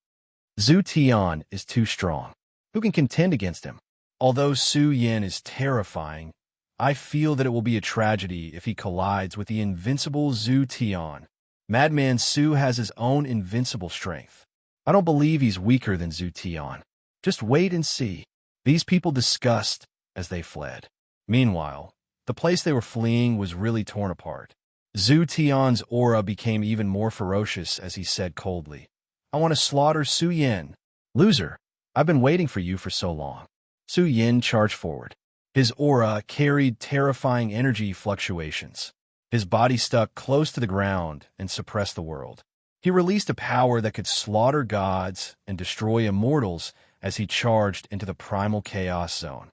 Zhu Tian is too strong. Who can contend against him? Although Su Yin is terrifying, I feel that it will be a tragedy if he collides with the invincible Zhu Tian. Madman Su has his own invincible strength. I don't believe he's weaker than Zhu Tian. Just wait and see. These people discussed as they fled. Meanwhile, the place they were fleeing was really torn apart. Zhu Tian's aura became even more ferocious as he said coldly, I want to slaughter Su Yin. Loser, I've been waiting for you for so long. Su Yin charged forward. His aura carried terrifying energy fluctuations. His body stuck close to the ground and suppressed the world. He released a power that could slaughter gods and destroy immortals as he charged into the primal chaos zone.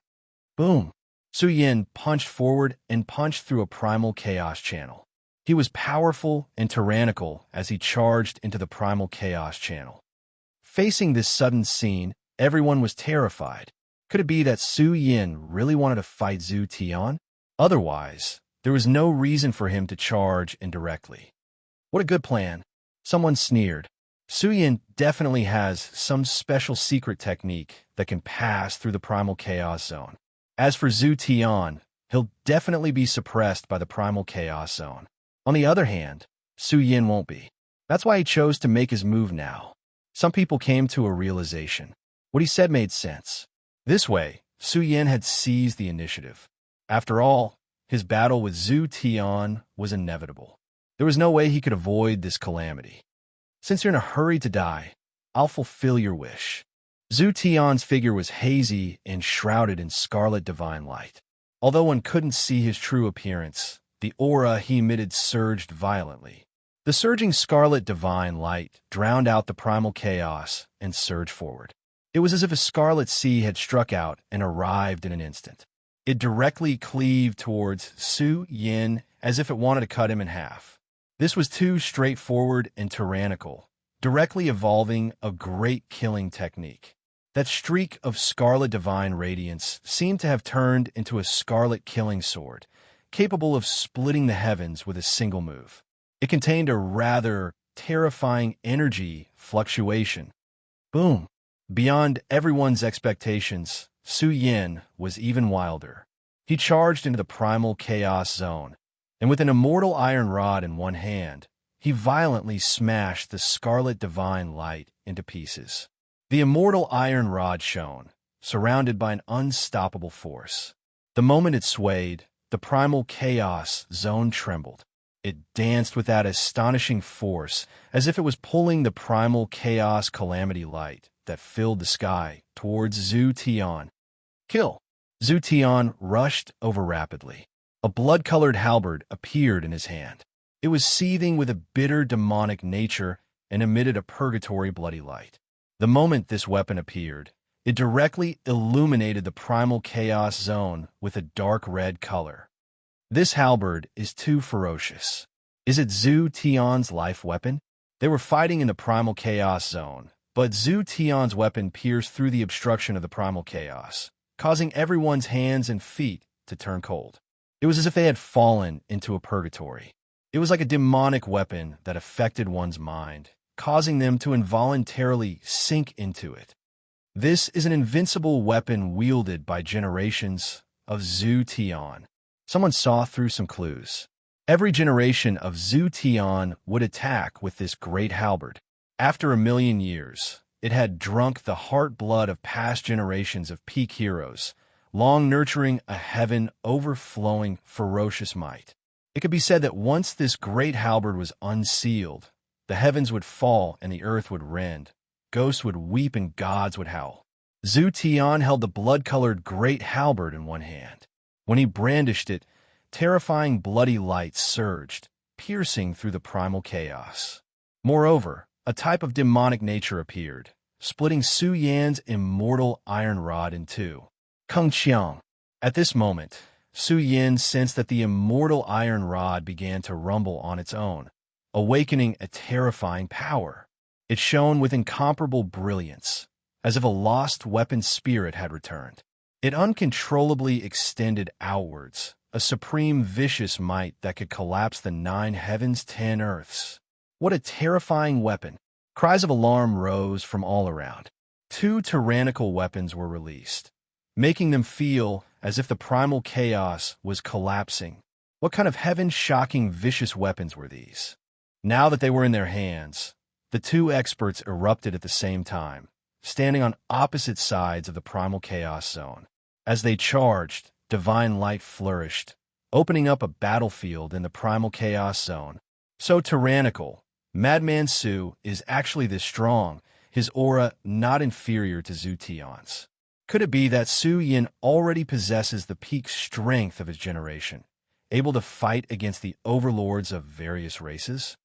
Boom! Su Yin punched forward and punched through a primal chaos channel. He was powerful and tyrannical as he charged into the primal chaos channel. Facing this sudden scene, everyone was terrified. Could it be that Su Yin really wanted to fight Zhu Tian? Otherwise, there was no reason for him to charge indirectly. What a good plan. Someone sneered. Su Yin definitely has some special secret technique that can pass through the primal chaos zone. As for Zhu Tian, he'll definitely be suppressed by the primal chaos zone. On the other hand, Su Yin won't be. That's why he chose to make his move now. Some people came to a realization. What he said made sense. This way, Su Yin had seized the initiative. After all, his battle with Zhu Tian was inevitable. There was no way he could avoid this calamity. Since you're in a hurry to die, I'll fulfill your wish. Zhu Tian's figure was hazy and shrouded in scarlet divine light. Although one couldn't see his true appearance, the aura he emitted surged violently. The surging scarlet divine light drowned out the primal chaos and surged forward. It was as if a scarlet sea had struck out and arrived in an instant. It directly cleaved towards Su Yin as if it wanted to cut him in half. This was too straightforward and tyrannical, directly evolving a great killing technique. That streak of scarlet divine radiance seemed to have turned into a scarlet killing sword, capable of splitting the heavens with a single move. It contained a rather terrifying energy fluctuation. Boom! Beyond everyone's expectations, Su Yin was even wilder. He charged into the primal chaos zone, and with an immortal iron rod in one hand, he violently smashed the scarlet divine light into pieces. The immortal iron rod shone, surrounded by an unstoppable force. The moment it swayed, the primal chaos zone trembled. It danced with that astonishing force, as if it was pulling the primal chaos calamity light that filled the sky towards Zhu Tian. Kill! Zhu Tian rushed over rapidly. A blood-colored halberd appeared in his hand. It was seething with a bitter demonic nature and emitted a purgatory bloody light. The moment this weapon appeared, it directly illuminated the primal chaos zone with a dark red color. This halberd is too ferocious. Is it Zhu Tian's life weapon? They were fighting in the primal chaos zone, but Zhu Tian's weapon pierced through the obstruction of the primal chaos, causing everyone's hands and feet to turn cold. It was as if they had fallen into a purgatory. It was like a demonic weapon that affected one's mind, causing them to involuntarily sink into it. This is an invincible weapon wielded by generations of Zhu Tian. Someone saw through some clues. Every generation of Zhu Tian would attack with this great halberd. After 1,000,000 years, it had drunk the heart blood of past generations of peak heroes, long nurturing a heaven overflowing ferocious might. It could be said that once this great halberd was unsealed, the heavens would fall and the earth would rend. Ghosts would weep and gods would howl. Zhu Tian held the blood-colored great halberd in one hand. When he brandished it, terrifying bloody light surged, piercing through the primal chaos. Moreover, a type of demonic nature appeared, splitting Su Yan's immortal iron rod in two. Kung Qiang. At this moment, Su Yan sensed that the immortal iron rod began to rumble on its own, awakening a terrifying power. It shone with incomparable brilliance, as if a lost weapon spirit had returned. It uncontrollably extended outwards, a supreme vicious might that could collapse the 9 heavens, 10 earths. What a terrifying weapon! Cries of alarm rose from all around. 2 tyrannical weapons were released, making them feel as if the primal chaos was collapsing. What kind of heaven-shocking vicious weapons were these? Now that they were in their hands, the 2 experts erupted at the same time, standing on opposite sides of the primal chaos zone. As they charged, divine light flourished, opening up a battlefield in the primal chaos zone. So tyrannical, Madman Su is actually this strong, his aura not inferior to Zhu Tian's. Could it be that Su Yan already possesses the peak strength of his generation, able to fight against the overlords of various races?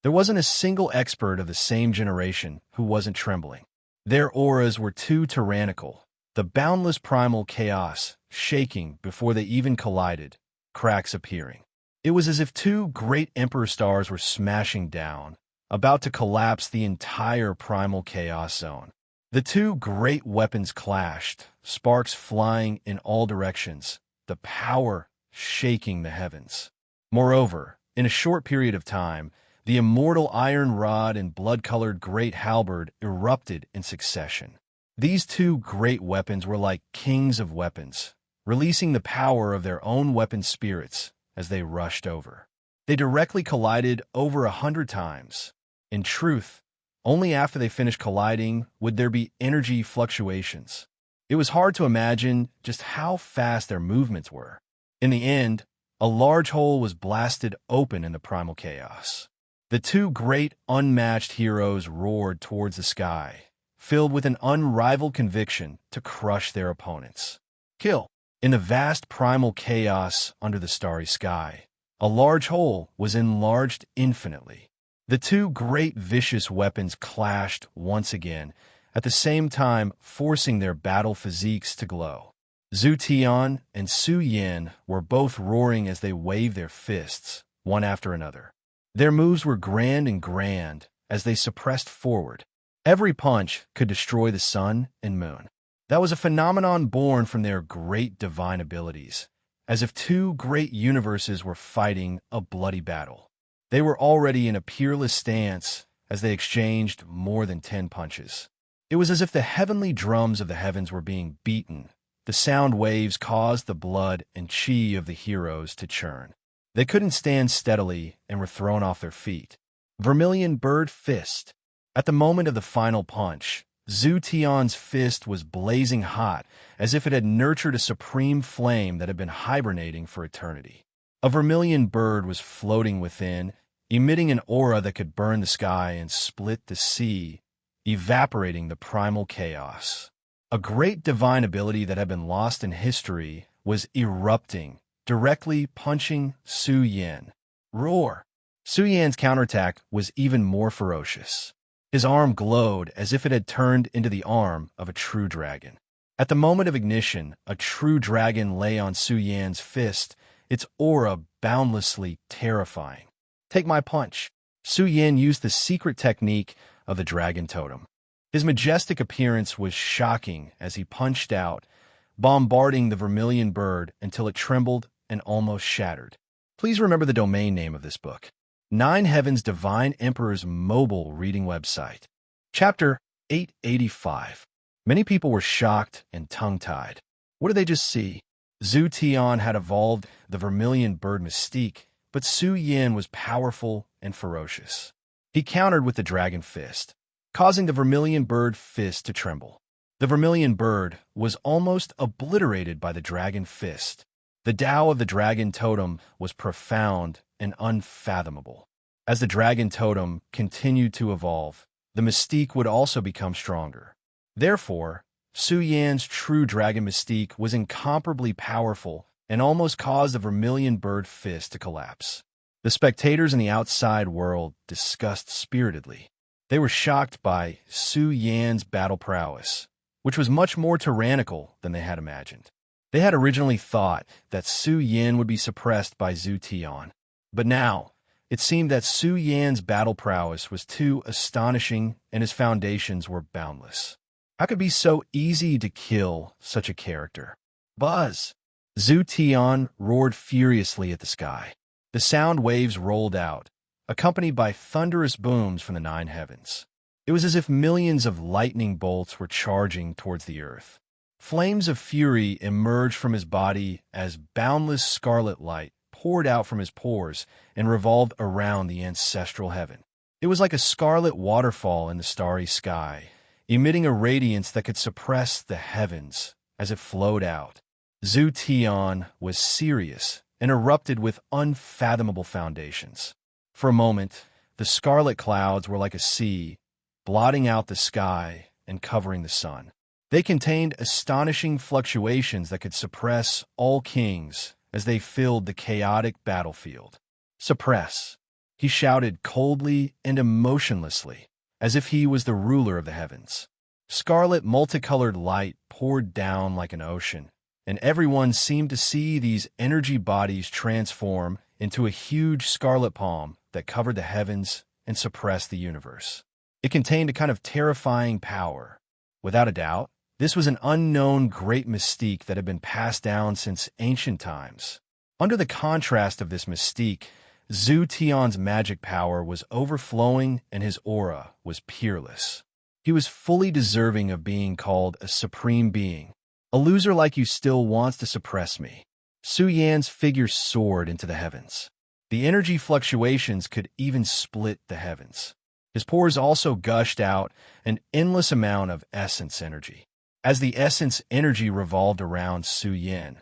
There wasn't a single expert of the same generation who wasn't trembling. Their auras were too tyrannical, the boundless primal chaos shaking before they even collided, cracks appearing. It was as if 2 great emperor stars were smashing down, about to collapse the entire primal chaos zone. The 2 great weapons clashed, sparks flying in all directions, the power shaking the heavens. Moreover, in a short period of time, the immortal iron rod and blood-colored great halberd erupted in succession. These 2 great weapons were like kings of weapons, releasing the power of their own weapon spirits as they rushed over. They directly collided over 100 times. In truth, only after they finished colliding would there be energy fluctuations. It was hard to imagine just how fast their movements were. In the end, a large hole was blasted open in the primal chaos. The 2 great, unmatched heroes roared towards the sky, filled with an unrivaled conviction to crush their opponents. Kill. In the vast primal chaos under the starry sky, a large hole was enlarged infinitely. The 2 great vicious weapons clashed once again, at the same time forcing their battle physiques to glow. Zhu Tian and Su Yan were both roaring as they waved their fists, one after another. Their moves were grand as they suppressed forward. Every punch could destroy the sun and moon. That was a phenomenon born from their great divine abilities, as if 2 great universes were fighting a bloody battle. They were already in a peerless stance as they exchanged more than 10 punches. It was as if the heavenly drums of the heavens were being beaten. The sound waves caused the blood and chi of the heroes to churn. They couldn't stand steadily and were thrown off their feet. Vermilion Bird Fist. At the moment of the final punch, Zhu Tian's fist was blazing hot, as if it had nurtured a supreme flame that had been hibernating for eternity. A vermilion bird was floating within, emitting an aura that could burn the sky and split the sea, evaporating the primal chaos. A great divine ability that had been lost in history was erupting, directly punching Su Yan. Roar! Su Yan's counterattack was even more ferocious. His arm glowed as if it had turned into the arm of a true dragon. At the moment of ignition, a true dragon lay on Su Yan's fist, its aura boundlessly terrifying. Take my punch. Su Yan used the secret technique of the dragon totem. His majestic appearance was shocking as he punched out, bombarding the vermilion bird until it trembled and almost shattered. Please remember the domain name of this book. 9 Heavens Divine Emperor's mobile reading website. Chapter 885. Many people were shocked and tongue-tied. What did they just see? Zhu Tian had evolved the vermilion bird mystique, but Su Yan was powerful and ferocious. He countered with the dragon fist, causing the vermilion bird fist to tremble. The vermilion bird was almost obliterated by the dragon fist. The Tao of the dragon totem was profound and unfathomable. As the dragon totem continued to evolve, the mystique would also become stronger. Therefore, Su Yan's true dragon mystique was incomparably powerful and almost caused the vermilion bird fist to collapse. The spectators in the outside world discussed spiritedly. They were shocked by Su Yan's battle prowess, which was much more tyrannical than they had imagined. They had originally thought that Su Yan would be suppressed by Zhu Tian, but now it seemed that Su Yan's battle prowess was too astonishing and his foundations were boundless. How could it be so easy to kill such a character? Buzz! Zhu Tian roared furiously at the sky. The sound waves rolled out, accompanied by thunderous booms from the 9 heavens. It was as if millions of lightning bolts were charging towards the earth. Flames of fury emerged from his body as boundless scarlet light poured out from his pores and revolved around the ancestral heaven. It was like a scarlet waterfall in the starry sky, emitting a radiance that could suppress the heavens as it flowed out. Zhu Tian was serious and erupted with unfathomable foundations. For a moment, the scarlet clouds were like a sea, blotting out the sky and covering the sun. They contained astonishing fluctuations that could suppress all kings as they filled the chaotic battlefield. Suppress, he shouted coldly and emotionlessly, as if he was the ruler of the heavens. Scarlet multicolored light poured down like an ocean, and everyone seemed to see these energy bodies transform into a huge scarlet palm that covered the heavens and suppressed the universe. It contained a kind of terrifying power. Without a doubt, this was an unknown great mystique that had been passed down since ancient times. Under the contrast of this mystique, Zhu Tian's magic power was overflowing and his aura was peerless. He was fully deserving of being called a supreme being. A loser like you still wants to suppress me. Su Yan's figure soared into the heavens. The energy fluctuations could even split the heavens. His pores also gushed out an endless amount of essence energy. As the essence energy revolved around Su Yan,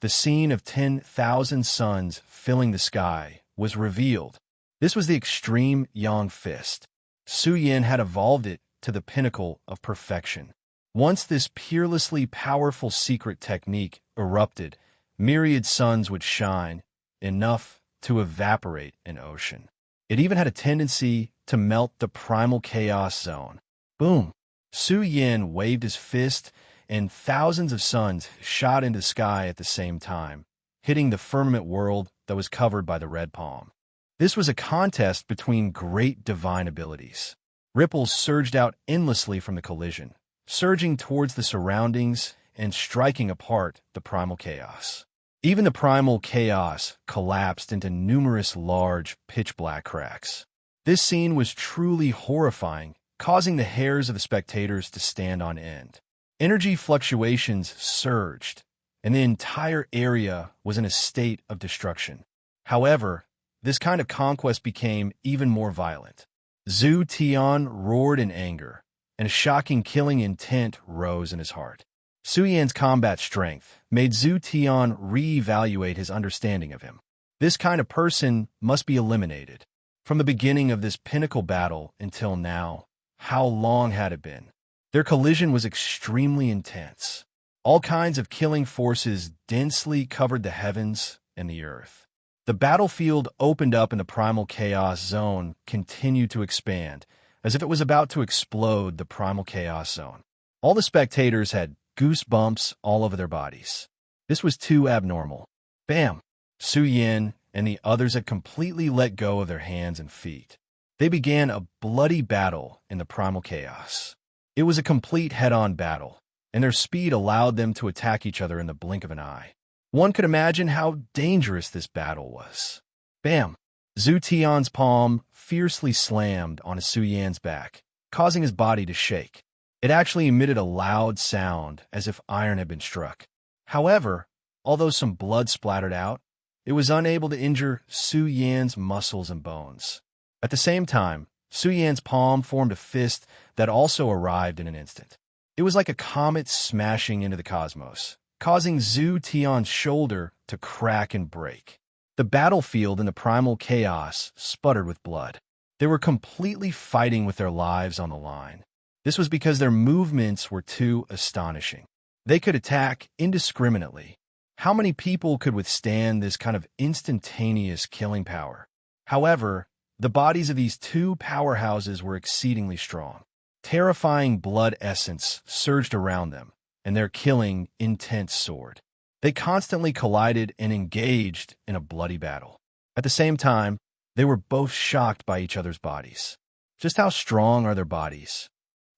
the scene of 10,000 suns filling the sky was revealed. This was the extreme Yang fist. Su Yan had evolved it to the pinnacle of perfection. Once this peerlessly powerful secret technique erupted, myriad suns would shine, enough to evaporate an ocean. It even had a tendency to melt the primal chaos zone. Boom! Su Yan waved his fist, and thousands of suns shot into the sky at the same time, hitting the firmament world that was covered by the red palm. This was a contest between great divine abilities. Ripples surged out endlessly from the collision, surging towards the surroundings and striking apart the primal chaos. Even the primal chaos collapsed into numerous large, pitch-black cracks. This scene was truly horrifying, causing the hairs of the spectators to stand on end. Energy fluctuations surged, and the entire area was in a state of destruction. However, this kind of conquest became even more violent. Zhu Tian roared in anger, and a shocking killing intent rose in his heart. Su Yan's combat strength made Zhu Tian reevaluate his understanding of him. This kind of person must be eliminated. From the beginning of this pinnacle battle until now, how long had it been? Their collision was extremely intense. All kinds of killing forces densely covered the heavens and the earth. The battlefield opened up and the primal chaos zone continued to expand, as if it was about to explode the primal chaos zone. All the spectators had goosebumps all over their bodies. This was too abnormal. Bam! Su Yin and the others had completely let go of their hands and feet. They began a bloody battle in the primal chaos. It was a complete head-on battle, and their speed allowed them to attack each other in the blink of an eye. One could imagine how dangerous this battle was. Bam! Zhu Tian's palm fiercely slammed on Su Yan's back, causing his body to shake. It actually emitted a loud sound as if iron had been struck. However, although some blood splattered out, it was unable to injure Su Yan's muscles and bones. At the same time, Su Yan's palm formed a fist that also arrived in an instant. It was like a comet smashing into the cosmos, causing Zhu Tian's shoulder to crack and break. The battlefield in the primal chaos sputtered with blood. They were completely fighting with their lives on the line. This was because their movements were too astonishing. They could attack indiscriminately. How many people could withstand this kind of instantaneous killing power? However, the bodies of these two powerhouses were exceedingly strong. Terrifying blood essence surged around them, and their killing intent soared. They constantly collided and engaged in a bloody battle. At the same time, they were both shocked by each other's bodies. Just how strong are their bodies?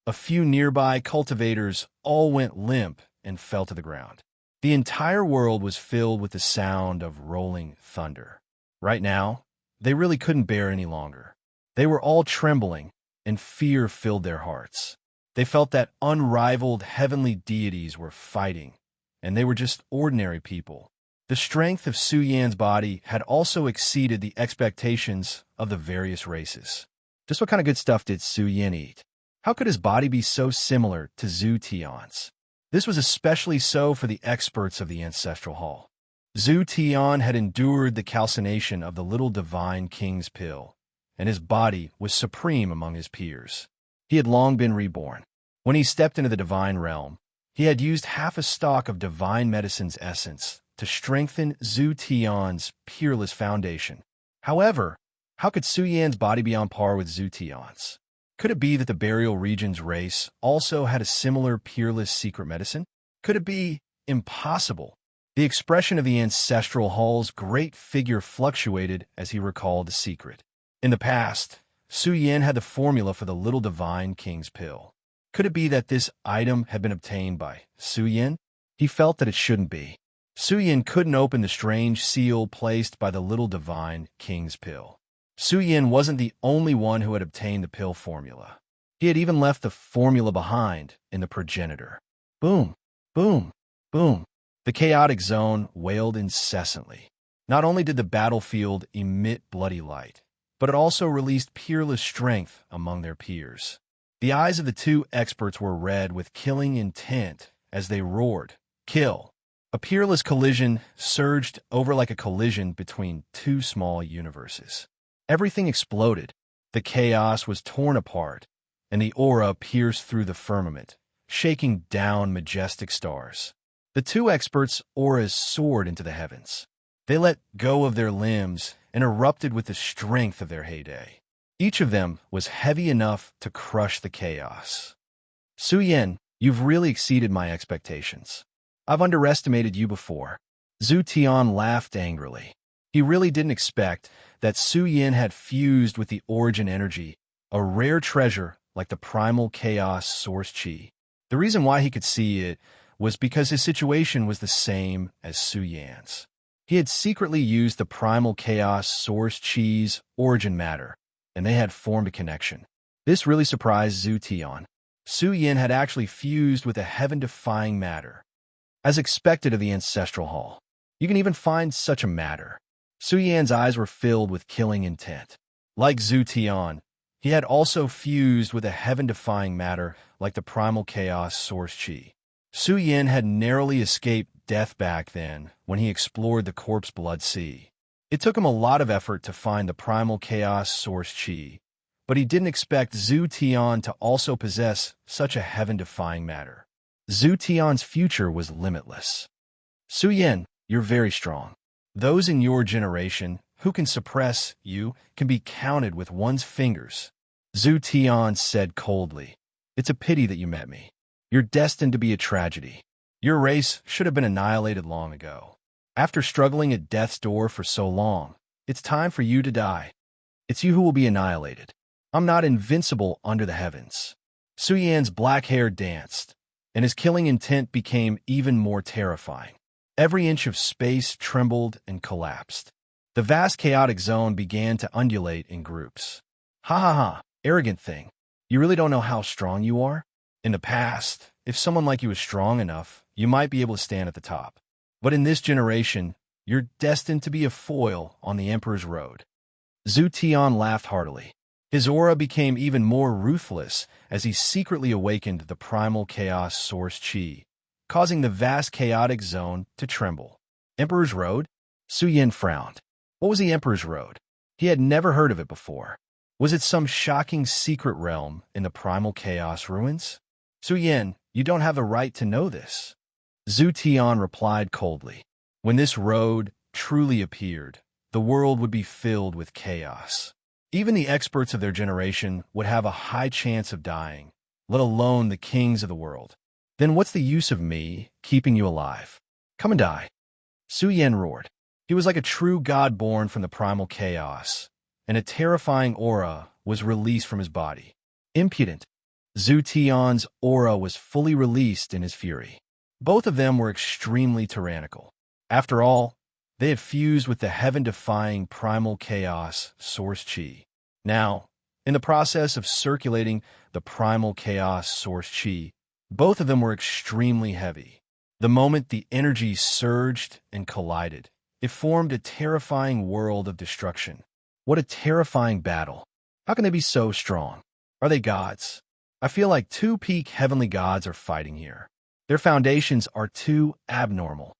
A few nearby cultivators all went limp and fell to the ground. The entire world was filled with the sound of rolling thunder. Right now, they really couldn't bear any longer. They were all trembling, and fear filled their hearts. They felt that unrivaled heavenly deities were fighting, and they were just ordinary people. The strength of Su Yan's body had also exceeded the expectations of the various races. Just what kind of good stuff did Su Yan eat? How could his body be so similar to Zhu Tian's? This was especially so for the experts of the Ancestral Hall. Zhu Tian had endured the calcination of the little divine king's pill, and his body was supreme among his peers. He had long been reborn. When he stepped into the divine realm, he had used half a stalk of divine medicine's essence to strengthen Zhu Tian's peerless foundation. However, how could Su Yan's body be on par with Zhu Tian's? Could it be that the burial region's race also had a similar peerless secret medicine? Could it be impossible? The expression of the Ancestral Hall's great figure fluctuated as he recalled the secret. In the past, Su Yan had the formula for the little divine king's pill. Could it be that this item had been obtained by Su Yan? He felt that it shouldn't be. Su Yan couldn't open the strange seal placed by the little divine king's pill. Su Yan wasn't the only one who had obtained the pill formula. He had even left the formula behind in the progenitor. Boom, boom, boom. The chaotic zone wailed incessantly. Not only did the battlefield emit bloody light, but it also released peerless strength among their peers. The eyes of the two experts were red with killing intent as they roared, "Kill!" A peerless collision surged over like a collision between two small universes. Everything exploded. The chaos was torn apart, and the aura pierced through the firmament, shaking down majestic stars. The two experts' auras soared into the heavens. They let go of their limbs and erupted with the strength of their heyday. Each of them was heavy enough to crush the chaos. Su Yan, you've really exceeded my expectations. I've underestimated you before. Zhu Tian laughed angrily. He really didn't expect that Su Yan had fused with the origin energy, a rare treasure like the primal chaos source chi. The reason why he could see it was because his situation was the same as Su Yan's. He had secretly used the primal chaos source chi's origin matter, and they had formed a connection. This really surprised Zhu Tian. Su Yan had actually fused with a heaven-defying matter. As expected of the Ancestral Hall, you can even find such a matter. Su Yan's eyes were filled with killing intent. Like Zhu Tian, he had also fused with a heaven-defying matter like the primal chaos source chi. Su Yan had narrowly escaped death back then when he explored the corpse blood sea. It took him a lot of effort to find the primal chaos source chi, but he didn't expect Zhu Tian to also possess such a heaven-defying matter. Zhu Tian's future was limitless. Su Yan, you're very strong. Those in your generation who can suppress you can be counted with one's fingers. Zhu Tian said coldly. It's a pity that you met me. You're destined to be a tragedy. Your race should have been annihilated long ago. After struggling at death's door for so long, it's time for you to die. It's you who will be annihilated. I'm not invincible under the heavens. Su Yan's black hair danced, and his killing intent became even more terrifying. Every inch of space trembled and collapsed. The vast chaotic zone began to undulate in groups. Ha ha ha, arrogant thing. You really don't know how strong you are? In the past, if someone like you was strong enough, you might be able to stand at the top. But in this generation, you're destined to be a foil on the Emperor's road. Zhu Tian laughed heartily. His aura became even more ruthless as he secretly awakened the primal chaos source Qi, causing the vast chaotic zone to tremble. Emperor's Road? Su Yan frowned. What was the Emperor's Road? He had never heard of it before. Was it some shocking secret realm in the primal chaos ruins? Su Yan, you don't have the right to know this. Zhu Tian replied coldly. When this road truly appeared, the world would be filled with chaos. Even the experts of their generation would have a high chance of dying, let alone the kings of the world. Then what's the use of me keeping you alive? Come and die. Su Yan roared. He was like a true god born from the primal chaos, and a terrifying aura was released from his body. Impudent. Zhu Tian's aura was fully released in his fury. Both of them were extremely tyrannical. After all, they had fused with the heaven-defying primal chaos source Qi. Now, in the process of circulating the primal chaos source Qi, both of them were extremely heavy. The moment the energy surged and collided, it formed a terrifying world of destruction. What a terrifying battle. How can they be so strong? Are they gods? I feel like two peak heavenly gods are fighting here. Their foundations are too abnormal.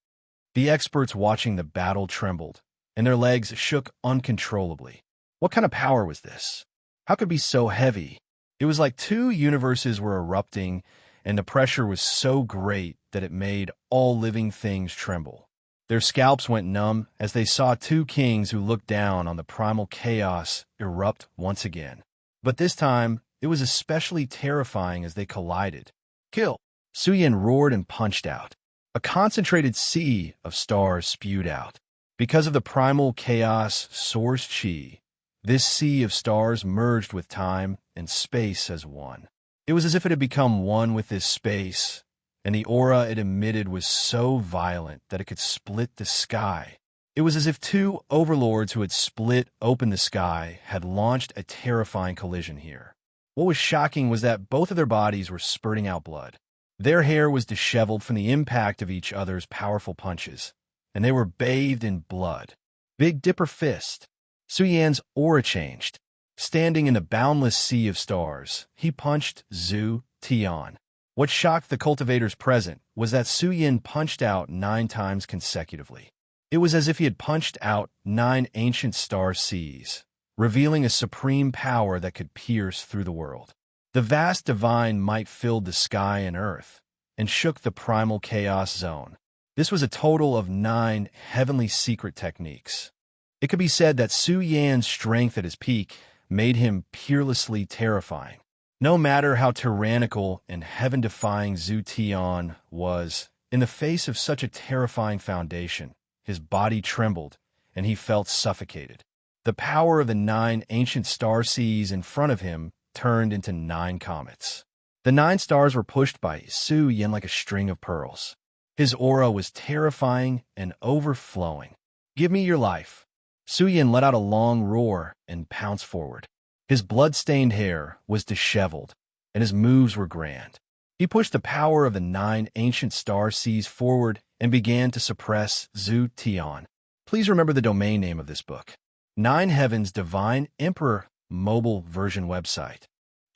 The experts watching the battle trembled, and their legs shook uncontrollably. What kind of power was this? How could it be so heavy? It was like two universes were erupting, and the pressure was so great that it made all living things tremble. Their scalps went numb as they saw two kings who looked down on the primal chaos erupt once again. But this time, it was especially terrifying as they collided. Kill! Su Yan roared and punched out. A concentrated sea of stars spewed out. Because of the primal chaos source Qi, this sea of stars merged with time and space as one. It was as if it had become one with this space, and the aura it emitted was so violent that it could split the sky. It was as if two overlords who had split open the sky had launched a terrifying collision here. What was shocking was that both of their bodies were spurting out blood. Their hair was disheveled from the impact of each other's powerful punches, and they were bathed in blood. Big Dipper Fist. Su Yan's aura changed. Standing in the boundless sea of stars, he punched Zhu Tian. What shocked the cultivators present was that Su Yan punched out 9 times consecutively. It was as if he had punched out 9 ancient star seas, revealing a supreme power that could pierce through the world. The vast divine might filled the sky and earth, and shook the primal chaos zone. This was a total of 9 heavenly secret techniques. It could be said that Su Yan's strength at his peak made him peerlessly terrifying. No matter how tyrannical and heaven-defying Zhu Tian was, in the face of such a terrifying foundation, his body trembled, and he felt suffocated. The power of the 9 ancient star seas in front of him turned into 9 comets. The 9 stars were pushed by Su Yan like a string of pearls. His aura was terrifying and overflowing. Give me your life. Su Yan let out a long roar and pounced forward. His blood-stained hair was disheveled, and his moves were grand. He pushed the power of the 9 ancient star seas forward and began to suppress Zhu Tian. Please remember the domain name of this book. 9 Heavens Divine Emperor Mobile Version Website.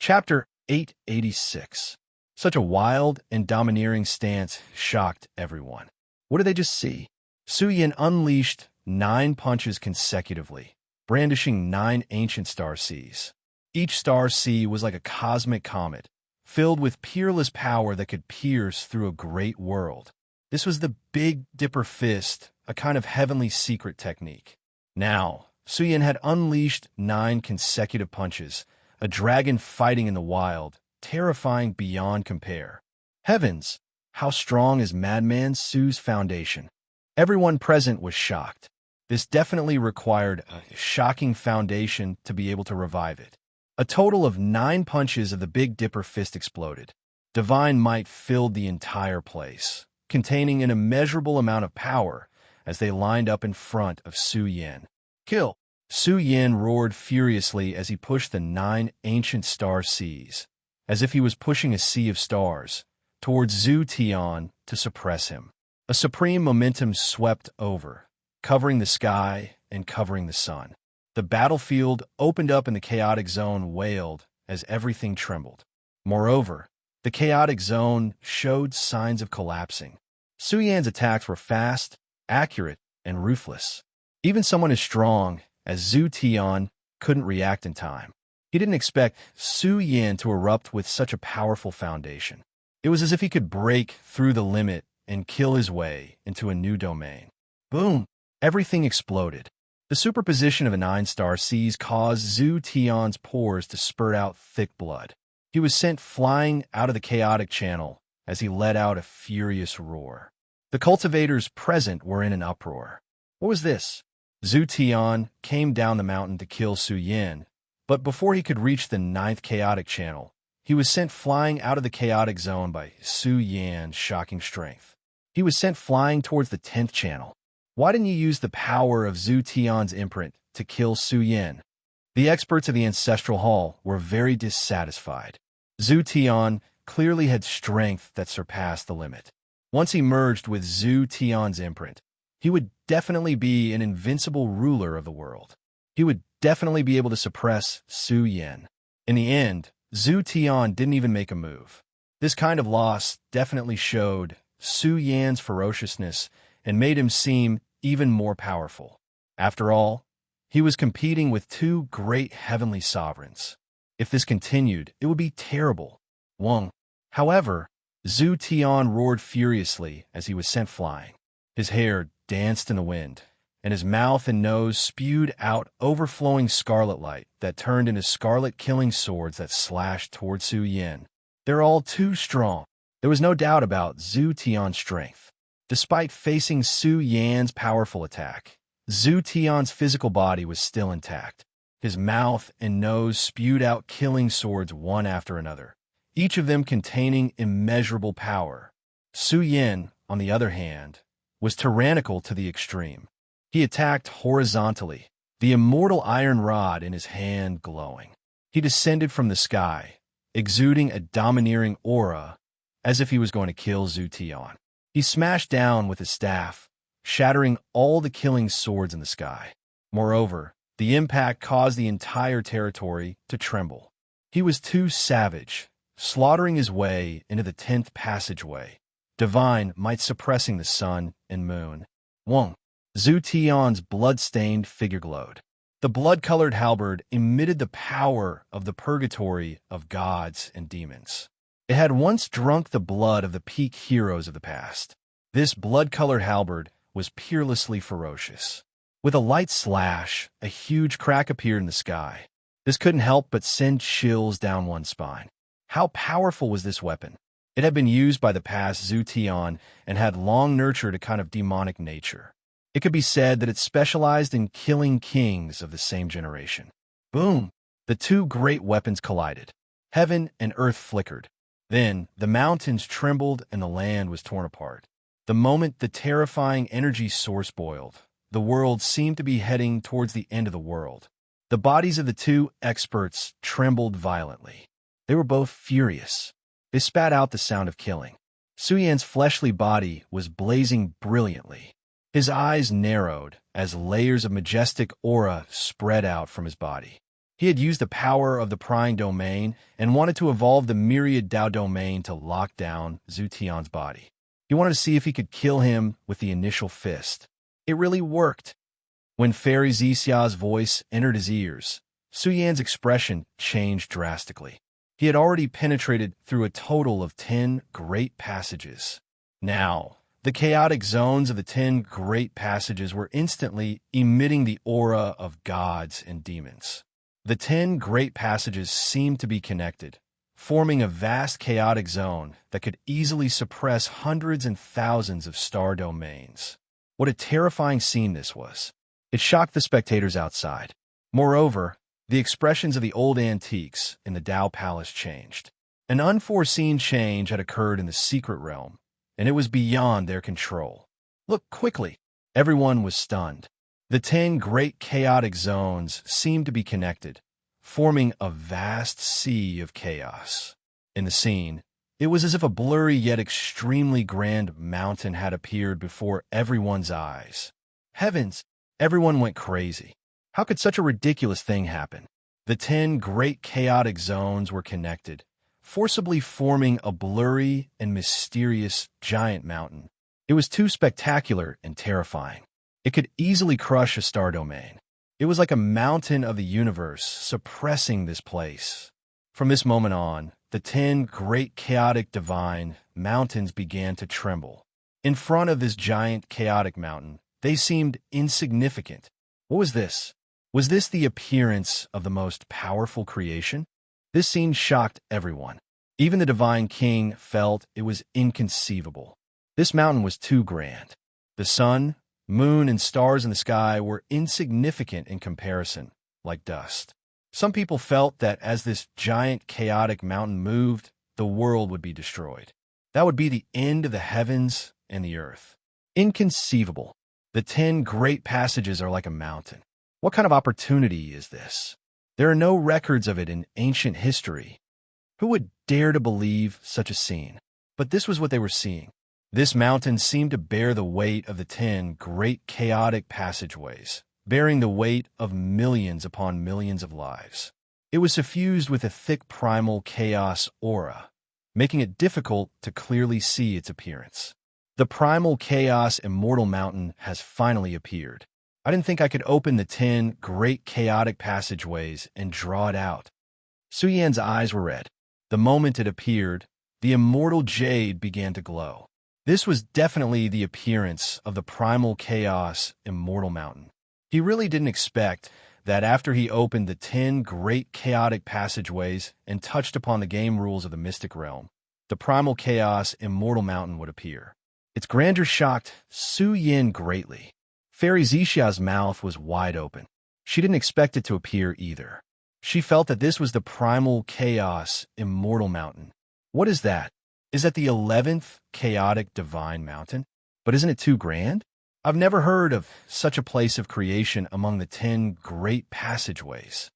Chapter 886. Such a wild and domineering stance shocked everyone. What did they just see? Su Yan unleashed 9 punches consecutively, brandishing 9 ancient star seas. Each star sea was like a cosmic comet, filled with peerless power that could pierce through a great world. This was the Big Dipper Fist, a kind of heavenly secret technique. Now, Su Yan had unleashed 9 consecutive punches, a dragon fighting in the wild, terrifying beyond compare. Heavens, how strong is Madman Su's foundation? Everyone present was shocked. This definitely required a shocking foundation to be able to revive it. A total of 9 punches of the Big Dipper fist exploded. Divine might filled the entire place, containing an immeasurable amount of power as they lined up in front of Su Yan. Kill! Su Yan roared furiously as he pushed the 9 ancient star seas, as if he was pushing a sea of stars, towards Zhu Tian to suppress him. A supreme momentum swept over, covering the sky and covering the sun. The battlefield opened up and the chaotic zone wailed as everything trembled. Moreover, the chaotic zone showed signs of collapsing. Su Yan's attacks were fast, accurate, and ruthless. Even someone as strong as Zhu Tian couldn't react in time. He didn't expect Su Yan to erupt with such a powerful foundation. It was as if he could break through the limit and kill his way into a new domain. Boom! Everything exploded. The superposition of the 9 star seas caused Zhu Tian's pores to spurt out thick blood. He was sent flying out of the chaotic channel as he let out a furious roar. The cultivators present were in an uproar. What was this? Zhu Tian came down the mountain to kill Su Yan, but before he could reach the 9th chaotic channel, he was sent flying out of the chaotic zone by Su Yan's shocking strength. He was sent flying towards the 10th channel. Why didn't you use the power of Zhu Tian's imprint to kill Su Yan? The experts of the Ancestral Hall were very dissatisfied. Zhu Tian clearly had strength that surpassed the limit. Once he merged with Zhu Tian's imprint, he would definitely be an invincible ruler of the world. He would definitely be able to suppress Su Yan. In the end, Zhu Tian didn't even make a move. This kind of loss definitely showed Su Yan's ferociousness and made him seem even more powerful. After all, he was competing with 2 great heavenly sovereigns. If this continued, it would be terrible. Wong. However, Zhu Tian roared furiously as he was sent flying. His hair danced in the wind, and his mouth and nose spewed out overflowing scarlet light that turned into scarlet killing swords that slashed toward Su Yan. They're all too strong. There was no doubt about Zhu Tian's strength. Despite facing Su Yan's powerful attack, Zhu Tian's physical body was still intact. His mouth and nose spewed out killing swords one after another, each of them containing immeasurable power. Su Yan, on the other hand, was tyrannical to the extreme. He attacked horizontally, the immortal iron rod in his hand glowing. He descended from the sky, exuding a domineering aura, as if he was going to kill Zhu Tian. He smashed down with his staff, shattering all the killing swords in the sky. Moreover, the impact caused the entire territory to tremble. He was too savage, slaughtering his way into the 10th passageway, divine might suppressing the sun and moon. Wong. Zhu Tian's blood-stained figure glowed. The blood-colored halberd emitted the power of the purgatory of gods and demons. It had once drunk the blood of the peak heroes of the past. This blood-colored halberd was peerlessly ferocious. With a light slash, a huge crack appeared in the sky. This couldn't help but send chills down one's spine. How powerful was this weapon? It had been used by the past Zhu Tian and had long nurtured a kind of demonic nature. It could be said that it specialized in killing kings of the same generation. Boom! The 2 great weapons collided. Heaven and earth flickered. Then, the mountains trembled and the land was torn apart. The moment the terrifying energy source boiled, the world seemed to be heading towards the end of the world. The bodies of the 2 experts trembled violently. They were both furious. They spat out the sound of killing. Su Yan's fleshly body was blazing brilliantly. His eyes narrowed as layers of majestic aura spread out from his body. He had used the power of the prying domain and wanted to evolve the myriad Dao domain to lock down Zhu Tian's body. He wanted to see if he could kill him with the initial fist. It really worked. When Fairy Zixia's voice entered his ears, Su Yan's expression changed drastically. He had already penetrated through a total of 10 great passages. Now, the chaotic zones of the 10 great passages were instantly emitting the aura of gods and demons. The 10 great passages seemed to be connected, forming a vast chaotic zone that could easily suppress hundreds and thousands of star domains. What a terrifying scene this was. It shocked the spectators outside. Moreover, the expressions of the old antiques in the Tao Palace changed. An unforeseen change had occurred in the secret realm, and it was beyond their control. Look quickly. Everyone was stunned. The 10 great chaotic zones seemed to be connected, forming a vast sea of chaos. In the scene, it was as if a blurry yet extremely grand mountain had appeared before everyone's eyes. Heavens! Everyone went crazy. How could such a ridiculous thing happen? The 10 great chaotic zones were connected, forcibly forming a blurry and mysterious giant mountain. It was too spectacular and terrifying. It could easily crush a star domain. It was like a mountain of the universe suppressing this place. From this moment on, the 10 great chaotic divine mountains began to tremble. In front of this giant chaotic mountain, they seemed insignificant. What was this? Was this the appearance of the most powerful creation? This scene shocked everyone. Even the divine king felt it was inconceivable. This mountain was too grand. The sun, moon, and stars in the sky were insignificant in comparison, like dust. Some people felt that as this giant chaotic mountain moved, the world would be destroyed. That would be the end of the heavens and the earth. Inconceivable. The 10 great passages are like a mountain. What kind of opportunity is this? There are no records of it in ancient history. Who would dare to believe such a scene? But this was what they were seeing. This mountain seemed to bear the weight of the 10 great chaotic passageways, bearing the weight of millions upon millions of lives. It was suffused with a thick primal chaos aura, making it difficult to clearly see its appearance. The primal chaos immortal mountain has finally appeared. I didn't think I could open the 10 great chaotic passageways and draw it out. Su Yan's eyes were red. The moment it appeared, the immortal jade began to glow. This was definitely the appearance of the primal chaos immortal mountain. He really didn't expect that after he opened the 10 great chaotic passageways and touched upon the game rules of the mystic realm, the primal chaos immortal mountain would appear. Its grandeur shocked Su Yan greatly. Fairy Xixia's mouth was wide open. She didn't expect it to appear either. She felt that this was the primal chaos immortal mountain. What is that? Is that the 11th chaotic divine mountain? But isn't it too grand? I've never heard of such a place of creation among the 10 great passageways.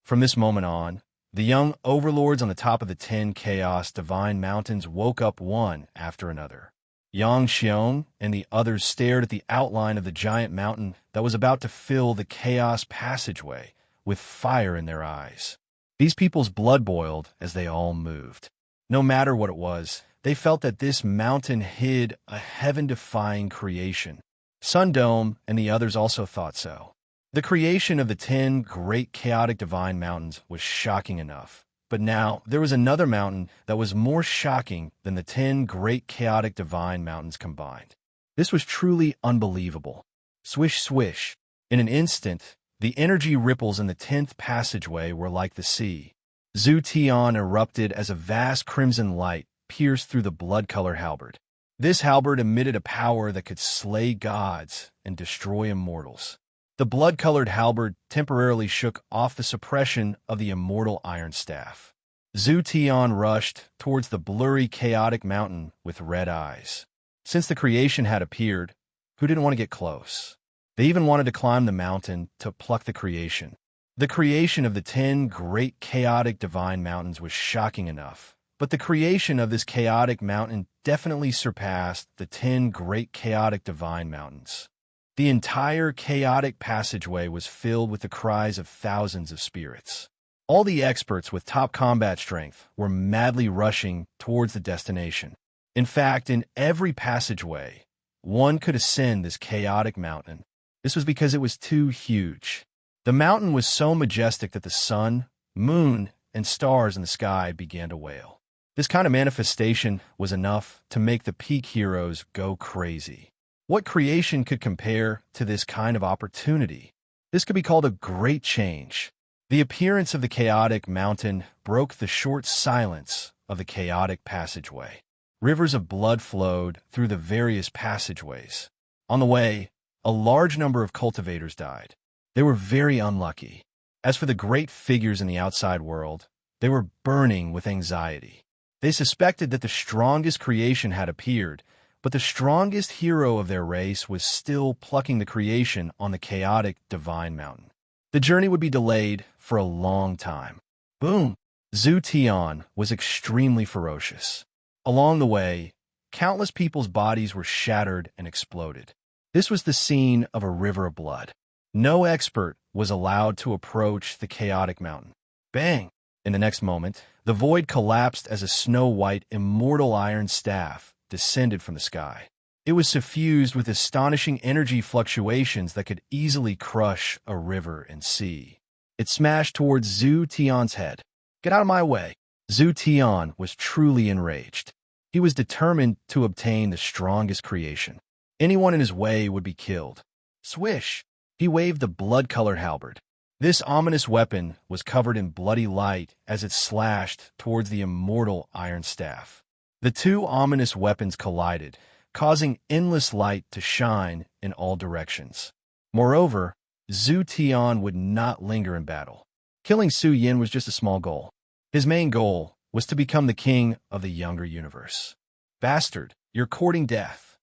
From this moment on, the young overlords on the top of the 10 chaos divine mountains woke up one after another. Yang Xiong and the others stared at the outline of the giant mountain that was about to fill the chaos passageway with fire in their eyes. These people's blood boiled as they all moved. No matter what it was, they felt that this mountain hid a heaven-defying creation. Sundome and the others also thought so. The creation of the 10 great chaotic divine mountains was shocking enough. But now, there was another mountain that was more shocking than the 10 great chaotic divine mountains combined. This was truly unbelievable. Swish, swish. In an instant, the energy ripples in the 10th passageway were like the sea. Zhu Tian erupted as a vast crimson light pierced through the blood-colored halberd. This halberd emitted a power that could slay gods and destroy immortals. The blood-colored halberd temporarily shook off the suppression of the immortal iron staff. Zhu Tian rushed towards the blurry, chaotic mountain with red eyes. Since the creation had appeared, who didn't want to get close? They even wanted to climb the mountain to pluck the creation. The creation of the 10 great chaotic divine mountains was shocking enough, but the creation of this chaotic mountain definitely surpassed the 10 great chaotic divine mountains. The entire chaotic passageway was filled with the cries of thousands of spirits. All the experts with top combat strength were madly rushing towards the destination. In fact, in every passageway, one could ascend this chaotic mountain. This was because it was too huge. The mountain was so majestic that the sun, moon, and stars in the sky began to wail. This kind of manifestation was enough to make the peak heroes go crazy. What creation could compare to this kind of opportunity? This could be called a great change. The appearance of the chaotic mountain broke the short silence of the chaotic passageway. Rivers of blood flowed through the various passageways. On the way, a large number of cultivators died. They were very unlucky. As for the great figures in the outside world, they were burning with anxiety. They suspected that the strongest creation had appeared, but the strongest hero of their race was still plucking the creation on the chaotic divine mountain. The journey would be delayed for a long time. Boom! Zhu Tian was extremely ferocious. Along the way, countless people's bodies were shattered and exploded. This was the scene of a river of blood. No expert was allowed to approach the chaotic mountain. Bang! In the next moment, the void collapsed as a snow-white, immortal iron staff descended from the sky. It was suffused with astonishing energy fluctuations that could easily crush a river and sea. It smashed towards Zhu Tian's head. "Get out of my way!" Zhu Tian was truly enraged. He was determined to obtain the strongest creation. Anyone in his way would be killed. Swish! He waved the blood-colored halberd. This ominous weapon was covered in bloody light as it slashed towards the immortal iron staff. The two ominous weapons collided, causing endless light to shine in all directions. Moreover, Zhu Tian would not linger in battle. Killing Su Yin was just a small goal. His main goal was to become the king of the younger universe. "Bastard, you're courting death!"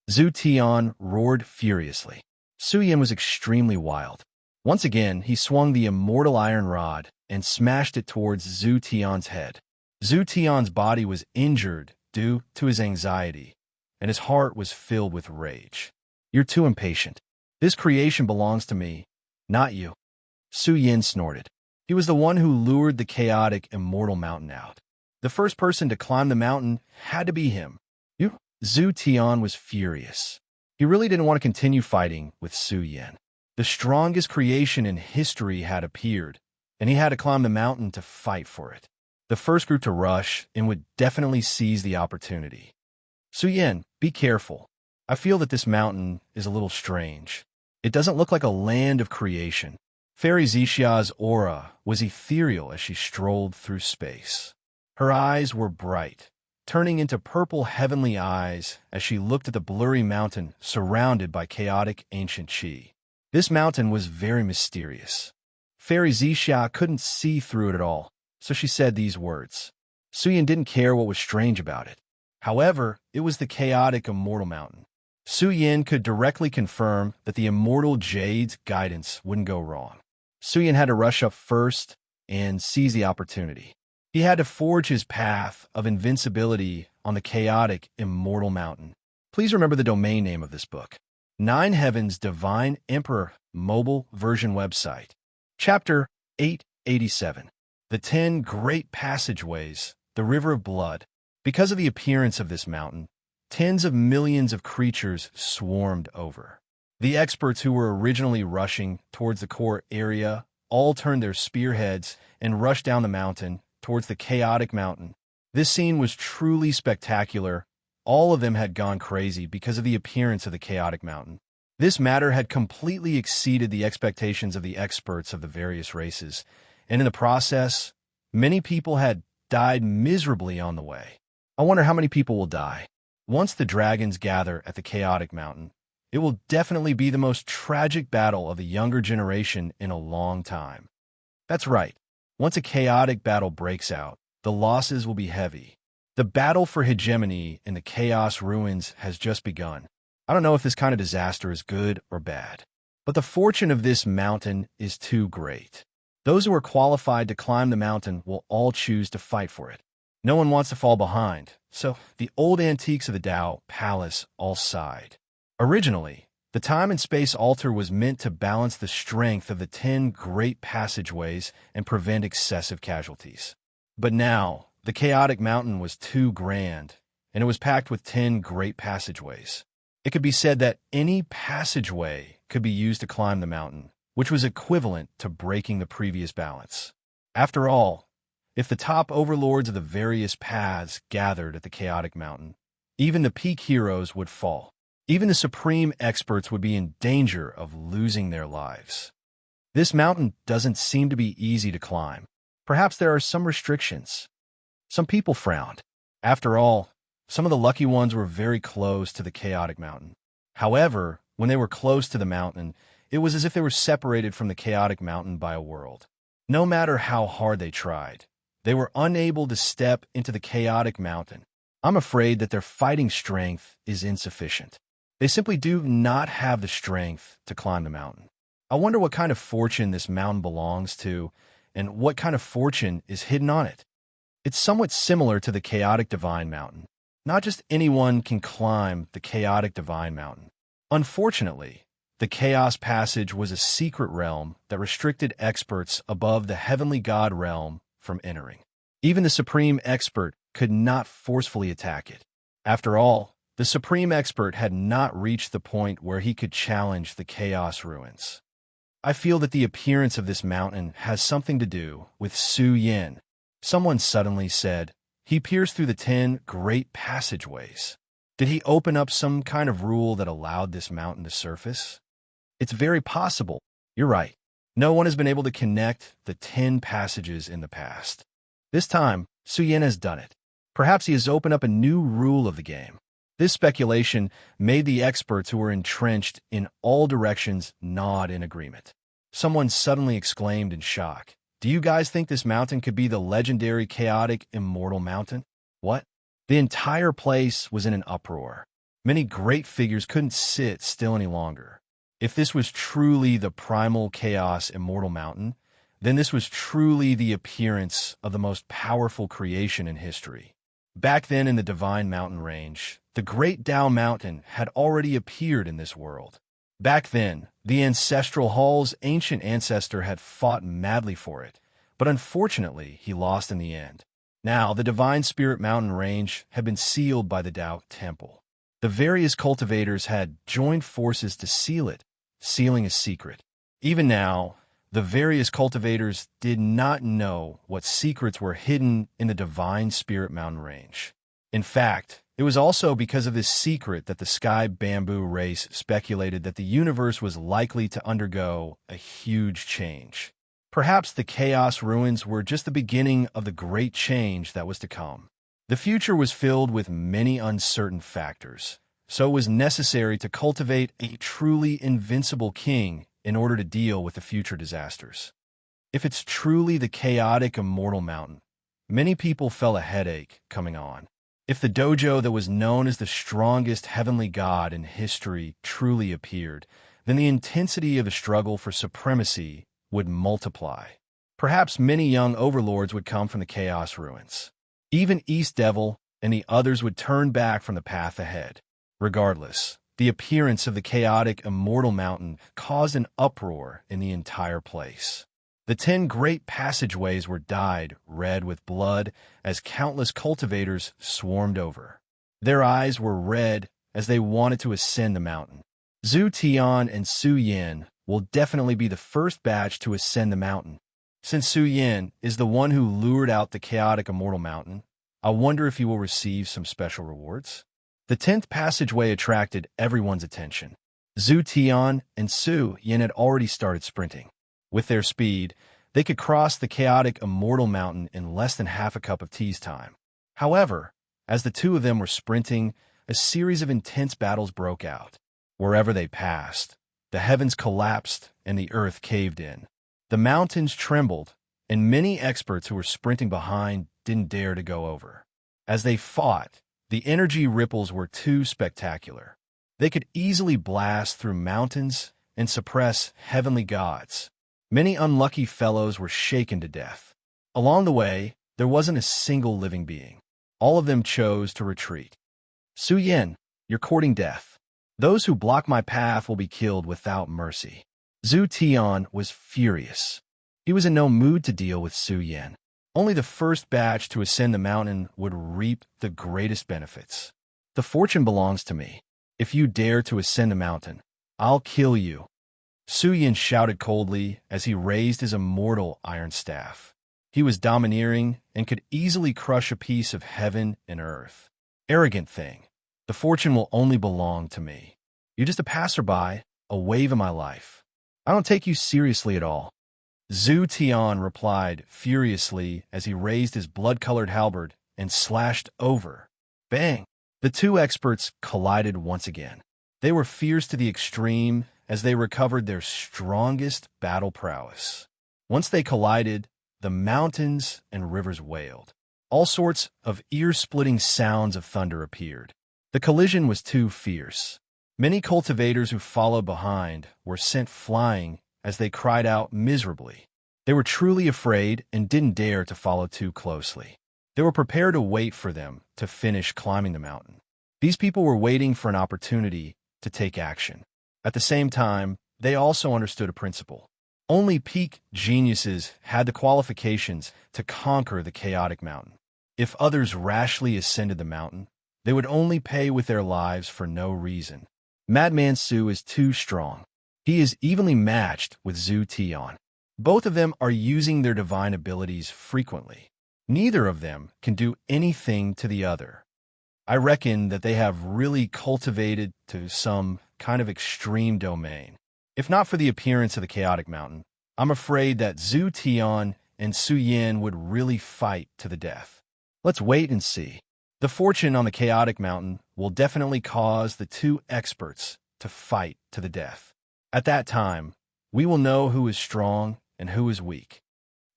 Zhu Tian roared furiously. Su Yin was extremely wild. Once again, he swung the immortal iron rod and smashed it towards Zhu Tian's head. Zhu Tian's body was injured due to his anxiety, and his heart was filled with rage. "You're too impatient. This creation belongs to me, not you." Su Yin snorted. He was the one who lured the chaotic immortal mountain out. The first person to climb the mountain had to be him. You? Zhu Tian was furious. He really didn't want to continue fighting with Su Yin. The strongest creation in history had appeared, and he had to climb the mountain to fight for it. The first group to rush in would definitely seize the opportunity. "Su Yin, be careful. I feel that this mountain is a little strange. It doesn't look like a land of creation." Fairy Zixia's aura was ethereal as she strolled through space. Her eyes were bright, turning into purple heavenly eyes as she looked at the blurry mountain surrounded by chaotic ancient qi. This mountain was very mysterious. Fairy Zixia couldn't see through it at all, so she said these words. Su Yin didn't care what was strange about it. However, it was the chaotic immortal mountain. Su Yin could directly confirm that the immortal Jade's guidance wouldn't go wrong. Su Yin had to rush up first and seize the opportunity. He had to forge his path of invincibility on the chaotic immortal mountain. Please remember the domain name of this book. Nine Heavens Divine Emperor Mobile Version Website. Chapter 887. The 10 Great Passageways, the River of Blood. Because of the appearance of this mountain, tens of millions of creatures swarmed over. The experts who were originally rushing towards the core area all turned their spearheads and rushed down the mountain towards the chaotic mountain. This scene was truly spectacular. All of them had gone crazy because of the appearance of the chaotic mountain. This matter had completely exceeded the expectations of the experts of the various races, and in the process, many people had died miserably on the way. I wonder how many people will die. Once the dragons gather at the chaotic mountain, it will definitely be the most tragic battle of the younger generation in a long time. That's right. Once a chaotic battle breaks out, the losses will be heavy. The battle for hegemony in the chaos ruins has just begun. I don't know if this kind of disaster is good or bad, but the fortune of this mountain is too great. Those who are qualified to climb the mountain will all choose to fight for it. No one wants to fall behind, so the old antiques of the Tao Palace all sighed. Originally, the time and space altar was meant to balance the strength of the 10 great passageways and prevent excessive casualties. But now, the chaotic mountain was too grand, and it was packed with 10 great passageways. It could be said that any passageway could be used to climb the mountain, which was equivalent to breaking the previous balance. After all, if the top overlords of the various paths gathered at the chaotic mountain, even the peak heroes would fall. Even the supreme experts would be in danger of losing their lives. This mountain doesn't seem to be easy to climb. Perhaps there are some restrictions. Some people frowned. After all, some of the lucky ones were very close to the chaotic mountain. However, when they were close to the mountain, it was as if they were separated from the chaotic mountain by a world. No matter how hard they tried, they were unable to step into the chaotic mountain. I'm afraid that their fighting strength is insufficient. They simply do not have the strength to climb the mountain. I wonder what kind of fortune this mountain belongs to, and what kind of fortune is hidden on it. It's somewhat similar to the chaotic divine mountain. Not just anyone can climb the chaotic divine mountain. Unfortunately, the Chaos Passage was a secret realm that restricted experts above the heavenly god realm from entering. Even the supreme expert could not forcefully attack it. After all, the supreme expert had not reached the point where he could challenge the Chaos Ruins. I feel that the appearance of this mountain has something to do with Su Yin. Someone suddenly said, he peers through the 10 great passageways. Did he open up some kind of rule that allowed this mountain to surface? It's very possible. You're right. No one has been able to connect the 10 passages in the past. This time, Su Yin has done it. Perhaps he has opened up a new rule of the game. This speculation made the experts who were entrenched in all directions nod in agreement. Someone suddenly exclaimed in shock, "Do you guys think this mountain could be the legendary chaotic immortal mountain?" What? The entire place was in an uproar. Many great figures couldn't sit still any longer. If this was truly the primal chaos immortal mountain, then this was truly the appearance of the most powerful creation in history. Back then in the Divine Mountain Range, the Great Tao Mountain had already appeared in this world. Back then, the Ancestral Hall's ancient ancestor had fought madly for it, but unfortunately he lost in the end. Now, the Divine Spirit Mountain Range had been sealed by the Tao Temple. The various cultivators had joined forces to seal it, sealing a secret. Even now, the various cultivators did not know what secrets were hidden in the Divine Spirit Mountain Range. In fact, it was also because of this secret that the Sky Bamboo race speculated that the universe was likely to undergo a huge change. Perhaps the Chaos Ruins were just the beginning of the great change that was to come. The future was filled with many uncertain factors, so it was necessary to cultivate a truly invincible king in order to deal with the future disasters. If it's truly the chaotic immortal mountain, many people felt a headache coming on. If the dojo that was known as the strongest heavenly god in history truly appeared, then the intensity of the struggle for supremacy would multiply. Perhaps many young overlords would come from the Chaos Ruins. Even East Devil and the others would turn back from the path ahead. Regardless, the appearance of the chaotic immortal mountain caused an uproar in the entire place. The 10 great passageways were dyed red with blood as countless cultivators swarmed over. Their eyes were red as they wanted to ascend the mountain. Zhu Tian and Su Yin will definitely be the first batch to ascend the mountain. Since Su Yin is the one who lured out the chaotic immortal mountain, I wonder if he will receive some special rewards. The 10th passageway attracted everyone's attention. Zhu Tian and Su Yin had already started sprinting. With their speed, they could cross the chaotic immortal mountain in less than half a cup of tea's time. However, as the two of them were sprinting, a series of intense battles broke out. Wherever they passed, the heavens collapsed and the earth caved in. The mountains trembled, and many experts who were sprinting behind didn't dare to go over. As they fought, the energy ripples were too spectacular. They could easily blast through mountains and suppress heavenly gods. Many unlucky fellows were shaken to death. Along the way, there wasn't a single living being. All of them chose to retreat. Su Yin, you're courting death. Those who block my path will be killed without mercy. Zhu Tian was furious. He was in no mood to deal with Su Yin. Only the first batch to ascend the mountain would reap the greatest benefits. The fortune belongs to me. If you dare to ascend the mountain, I'll kill you. Su Yin shouted coldly as he raised his immortal iron staff. He was domineering and could easily crush a piece of heaven and earth. Arrogant thing. The fortune will only belong to me. You're just a passerby, a wave in my life. I don't take you seriously at all. Zhu Tian replied furiously as he raised his blood-colored halberd and slashed over. Bang! The two experts collided once again. They were fierce to the extreme as they recovered their strongest battle prowess. Once they collided, the mountains and rivers wailed. All sorts of ear-splitting sounds of thunder appeared. The collision was too fierce. Many cultivators who followed behind were sent flying as they cried out miserably. They were truly afraid and didn't dare to follow too closely. They were prepared to wait for them to finish climbing the mountain. These people were waiting for an opportunity to take action. At the same time, they also understood a principle. Only peak geniuses had the qualifications to conquer the chaotic mountain. If others rashly ascended the mountain, they would only pay with their lives for no reason. Madman Su is too strong. He is evenly matched with Zhu Tian. Both of them are using their divine abilities frequently. Neither of them can do anything to the other. I reckon that they have really cultivated to some kind of extreme domain. If not for the appearance of the chaotic mountain, I'm afraid that Zhu Tian and Su Yin would really fight to the death. Let's wait and see. The fortune on the chaotic mountain will definitely cause the two experts to fight to the death. At that time, we will know who is strong and who is weak.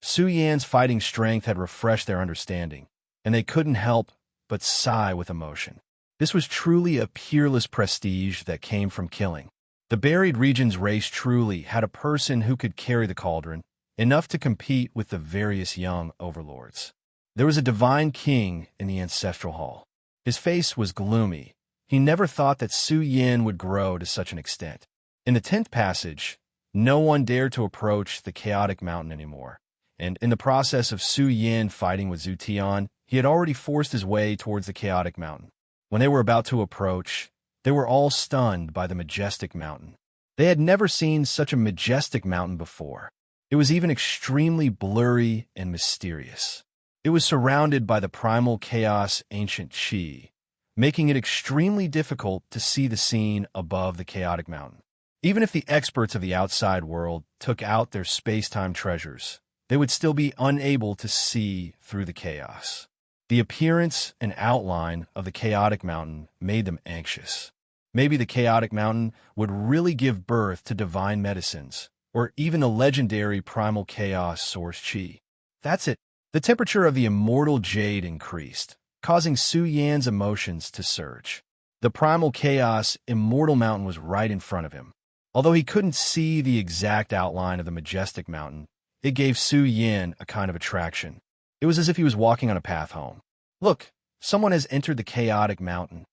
Su Yan's fighting strength had refreshed their understanding, and they couldn't help but sigh with emotion. This was truly a peerless prestige that came from killing. The buried region's race truly had a person who could carry the cauldron, enough to compete with the various young overlords. There was a divine king in the ancestral hall. His face was gloomy. He never thought that Su Yin would grow to such an extent. In the 10th passage, no one dared to approach the chaotic mountain anymore, and in the process of Su Yin fighting with Zhu Tian, he had already forced his way towards the chaotic mountain. When they were about to approach, they were all stunned by the majestic mountain. They had never seen such a majestic mountain before. It was even extremely blurry and mysterious. It was surrounded by the primal chaos ancient chi, making it extremely difficult to see the scene above the chaotic mountain. Even if the experts of the outside world took out their space-time treasures, they would still be unable to see through the chaos. The appearance and outline of the chaotic mountain made them anxious. Maybe the chaotic mountain would really give birth to divine medicines, or even a legendary primal chaos source chi. That's it. The temperature of the immortal jade increased, causing Su Yan's emotions to surge. The primal chaos immortal mountain was right in front of him. Although he couldn't see the exact outline of the majestic mountain, it gave Su Yin a kind of attraction. It was as if he was walking on a path home. Look, someone has entered the chaotic mountain.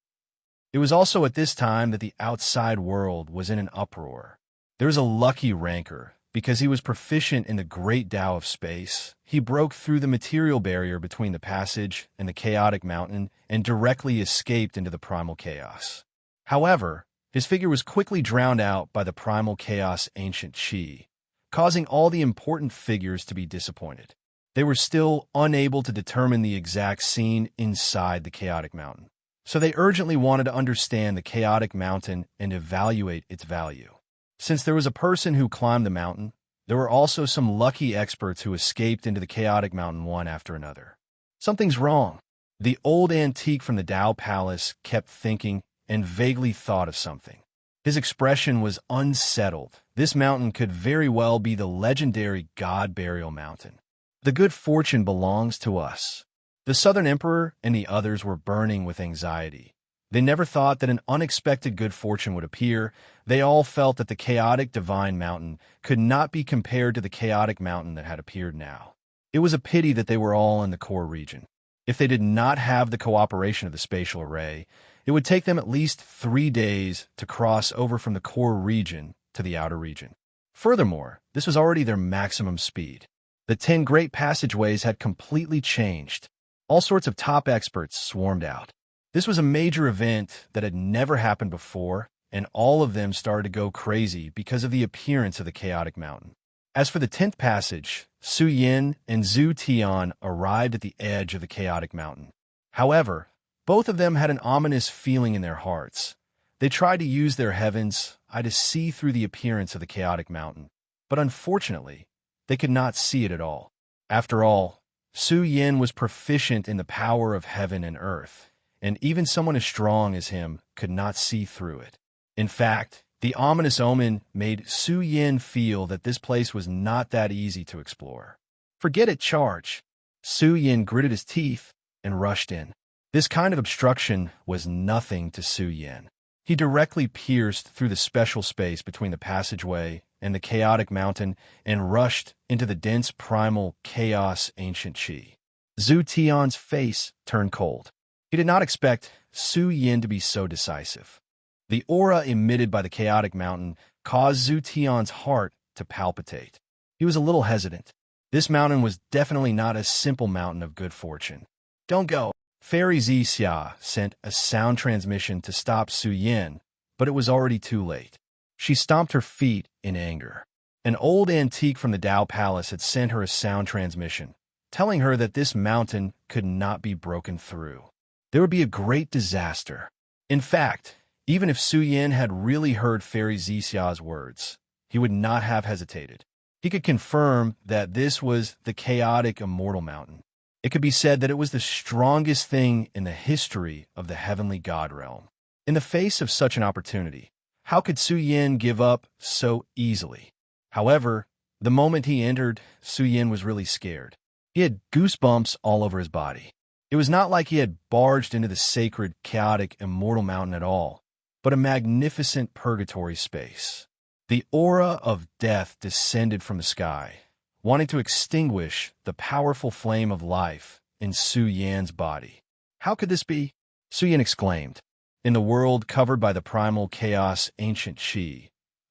It was also at this time that the outside world was in an uproar. There was a lucky rancor. Because he was proficient in the great Tao of space, he broke through the material barrier between the passage and the chaotic mountain and directly escaped into the primal chaos. However, his figure was quickly drowned out by the primal chaos ancient chi, causing all the important figures to be disappointed. They were still unable to determine the exact scene inside the chaotic mountain, so they urgently wanted to understand the chaotic mountain and evaluate its value. Since there was a person who climbed the mountain, there were also some lucky experts who escaped into the chaotic mountain one after another. Something's wrong. The old antique from the Tao Palace kept thinking and vaguely thought of something. His expression was unsettled. This mountain could very well be the legendary God Burial Mountain. The good fortune belongs to us. The Southern Emperor and the others were burning with anxiety. They never thought that an unexpected good fortune would appear. They all felt that the chaotic divine mountain could not be compared to the chaotic mountain that had appeared now. It was a pity that they were all in the core region. If they did not have the cooperation of the spatial array, it would take them at least 3 days to cross over from the core region to the outer region. Furthermore, this was already their maximum speed. The 10 great passageways had completely changed. All sorts of top experts swarmed out. This was a major event that had never happened before, and all of them started to go crazy because of the appearance of the chaotic mountain. As for the 10th passage, Su Yin and Zhu Tian arrived at the edge of the chaotic mountain. However, both of them had an ominous feeling in their hearts. They tried to use their heavens' eye to see through the appearance of the chaotic mountain, but unfortunately, they could not see it at all. After all, Su Yin was proficient in the power of heaven and earth, and even someone as strong as him could not see through it. In fact, the ominous omen made Su Yin feel that this place was not that easy to explore. "Forget it, charge!" Su Yin gritted his teeth and rushed in. This kind of obstruction was nothing to Su Yin. He directly pierced through the special space between the passageway and the chaotic mountain and rushed into the dense primal chaos ancient qi. Zhu Tian's face turned cold. He did not expect Su Yin to be so decisive. The aura emitted by the chaotic mountain caused Zhu Tian's heart to palpitate. He was a little hesitant. This mountain was definitely not a simple mountain of good fortune. "Don't go." Fairy Xia sent a sound transmission to stop Su Yin, but it was already too late. She stomped her feet in anger. An old antique from the Dao Palace had sent her a sound transmission, telling her that this mountain could not be broken through. There would be a great disaster. In fact, even if Su Yin had really heard Fairy Xia's words, he would not have hesitated. He could confirm that this was the chaotic immortal mountain. It could be said that it was the strongest thing in the history of the heavenly god realm. In the face of such an opportunity, how could Su Yin give up so easily? However, the moment he entered, Su Yin was really scared. He had goosebumps all over his body. It was not like he had barged into the sacred, chaotic, immortal mountain at all, but a magnificent purgatory space. The aura of death descended from the sky, wanting to extinguish the powerful flame of life in Su Yan's body. "How could this be?" Su Yan exclaimed. In the world covered by the primal chaos ancient qi,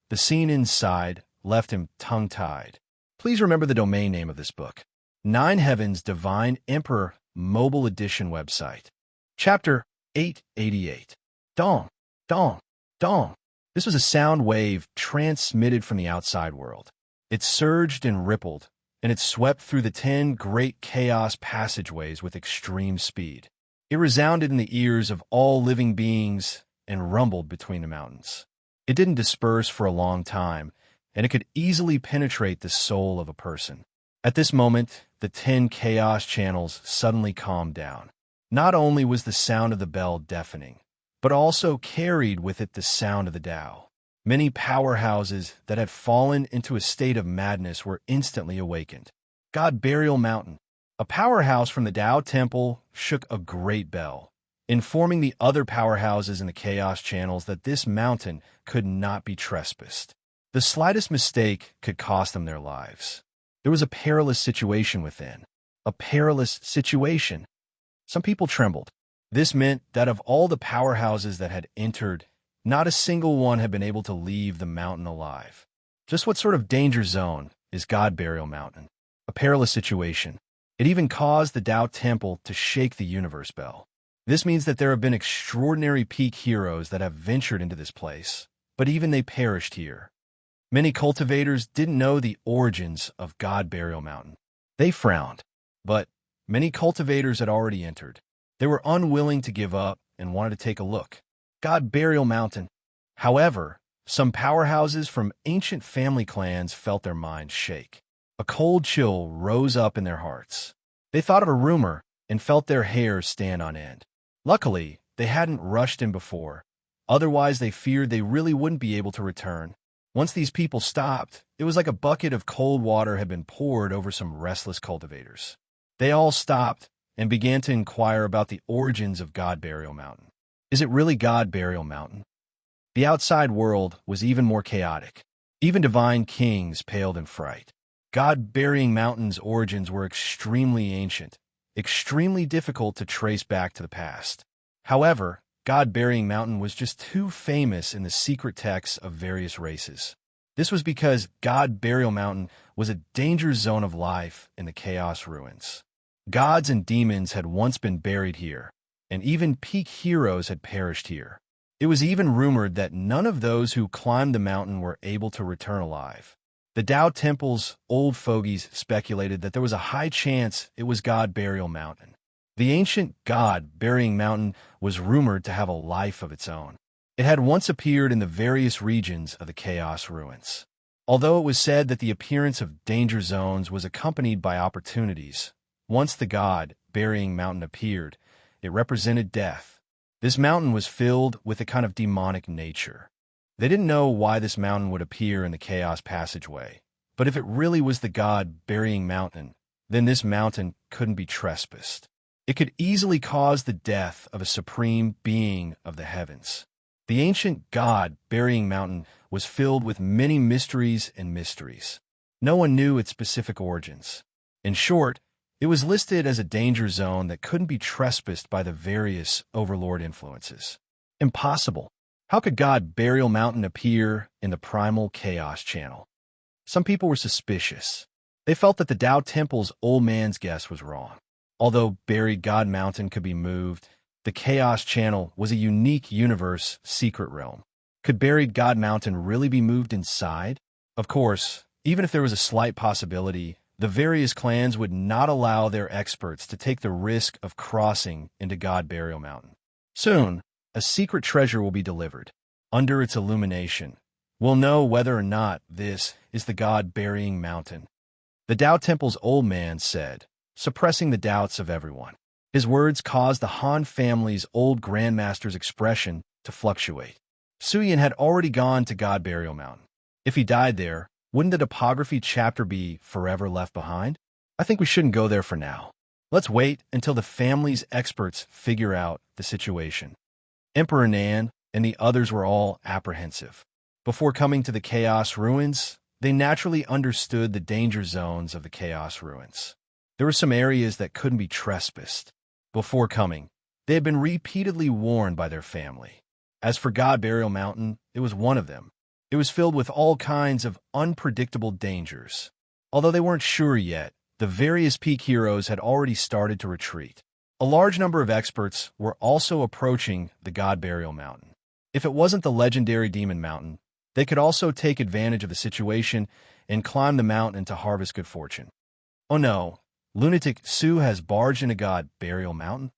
the scene inside left him tongue-tied. Please remember the domain name of this book. 9 Heavens Divine Emperor Mobile Edition website. Chapter 888. Dong, dong, dong. This was a sound wave transmitted from the outside world. It surged and rippled, and it swept through the 10 great chaos passageways with extreme speed. It resounded in the ears of all living beings and rumbled between the mountains. It didn't disperse for a long time, and it could easily penetrate the soul of a person. At this moment, the 10 chaos channels suddenly calmed down. Not only was the sound of the bell deafening, but also carried with it the sound of the Tao. Many powerhouses that had fallen into a state of madness were instantly awakened. God Burial Mountain. A powerhouse from the Tao Temple shook a great bell, informing the other powerhouses in the chaos channels that this mountain could not be trespassed. The slightest mistake could cost them their lives. There was a perilous situation within. A perilous situation. Some people trembled. This meant that of all the powerhouses that had entered, not a single one had been able to leave the mountain alive. Just what sort of danger zone is God Burial Mountain? A perilous situation. It even caused the Tao Temple to shake the universe bell. This means that there have been extraordinary peak heroes that have ventured into this place, but even they perished here. Many cultivators didn't know the origins of God Burial Mountain. They frowned, but many cultivators had already entered. They were unwilling to give up and wanted to take a look. God Burial Mountain. However, some powerhouses from ancient family clans felt their minds shake. A cold chill rose up in their hearts. They thought of a rumor and felt their hair stand on end. Luckily, they hadn't rushed in before. Otherwise, they feared they really wouldn't be able to return. Once these people stopped, it was like a bucket of cold water had been poured over some restless cultivators. They all stopped and began to inquire about the origins of God Burial Mountain. Is it really God Burial Mountain? The outside world was even more chaotic. Even divine kings paled in fright. God Burying Mountain's origins were extremely ancient, extremely difficult to trace back to the past. However, God Burying Mountain was just too famous in the secret texts of various races. This was because God Burial Mountain was a danger zone of life in the chaos ruins. Gods and demons had once been buried here, and even peak heroes had perished here. It was even rumored that none of those who climbed the mountain were able to return alive. The Tao Temple's old fogies speculated that there was a high chance it was God Burial Mountain. The ancient God Burying Mountain was rumored to have a life of its own. It had once appeared in the various regions of the Chaos Ruins. Although it was said that the appearance of danger zones was accompanied by opportunities, once the god Burying Mountain appeared, it represented death. This mountain was filled with a kind of demonic nature. They didn't know why this mountain would appear in the Chaos Passageway, but if it really was the god Burying Mountain, then this mountain couldn't be trespassed. It could easily cause the death of a supreme being of the heavens. The ancient god Burying Mountain was filled with many mysteries and mysteries. No one knew its specific origins. In short, it was listed as a danger zone that couldn't be trespassed by the various Overlord influences. Impossible. How could God Burial Mountain appear in the primal chaos channel? Some people were suspicious. They felt that the Tao Temple's old man's guess was wrong. Although Buried God Mountain could be moved, the Chaos Channel was a unique universe secret realm. Could Buried God Mountain really be moved inside? Of course, even if there was a slight possibility, the various clans would not allow their experts to take the risk of crossing into God Burial Mountain. Soon, a secret treasure will be delivered. Under its illumination, we'll know whether or not this is the God Burying Mountain. The Tao Temple's old man said, suppressing the doubts of everyone. His words caused the Han family's old grandmaster's expression to fluctuate. Suyin had already gone to God Burial Mountain. If he died there, wouldn't the topography chapter be forever left behind? I think we shouldn't go there for now. Let's wait until the family's experts figure out the situation. Emperor Nan and the others were all apprehensive. Before coming to the Chaos Ruins, they naturally understood the danger zones of the Chaos Ruins. There were some areas that couldn't be trespassed. Before coming, they had been repeatedly warned by their family. As for God Burial Mountain, it was one of them. It was filled with all kinds of unpredictable dangers. Although they weren't sure yet, the various peak heroes had already started to retreat. A large number of experts were also approaching the God Burial Mountain. If it wasn't the legendary Demon Mountain, they could also take advantage of the situation and climb the mountain to harvest good fortune. Oh no, lunatic Su has barged into God Burial Mountain?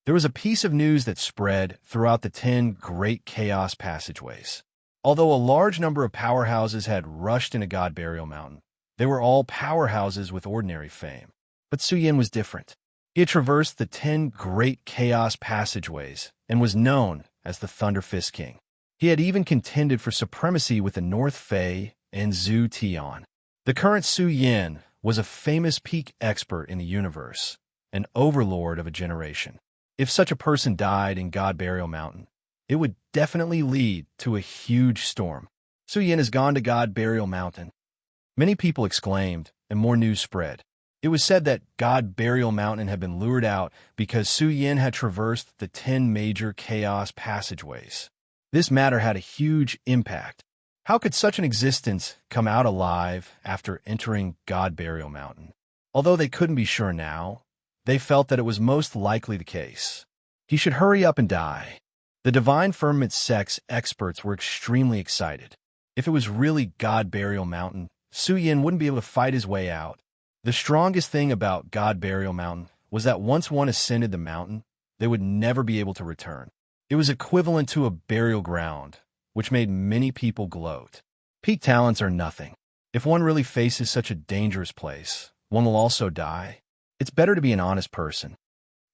There was a piece of news that spread throughout the 10 great chaos passageways. Although a large number of powerhouses had rushed into God Burial Mountain, they were all powerhouses with ordinary fame. But Su Yin was different. He had traversed the 10 great chaos passageways and was known as the Thunder Fist King. He had even contended for supremacy with the North Fae and Zhu Tian. The current Su Yin was a famous peak expert in the universe, an overlord of a generation. If such a person died in God Burial Mountain, it would definitely lead to a huge storm. Su Yin has gone to God Burial Mountain. Many people exclaimed, and more news spread. It was said that God Burial Mountain had been lured out because Su Yin had traversed the 10 major chaos passageways. This matter had a huge impact. How could such an existence come out alive after entering God Burial Mountain? Although they couldn't be sure now, they felt that it was most likely the case. He should hurry up and die. The Divine Firmament Sect's experts were extremely excited. If it was really God Burial Mountain, Su Yin wouldn't be able to fight his way out. The strongest thing about God Burial Mountain was that once one ascended the mountain, they would never be able to return. It was equivalent to a burial ground, which made many people gloat. Peak talents are nothing. If one really faces such a dangerous place, one will also die. It's better to be an honest person.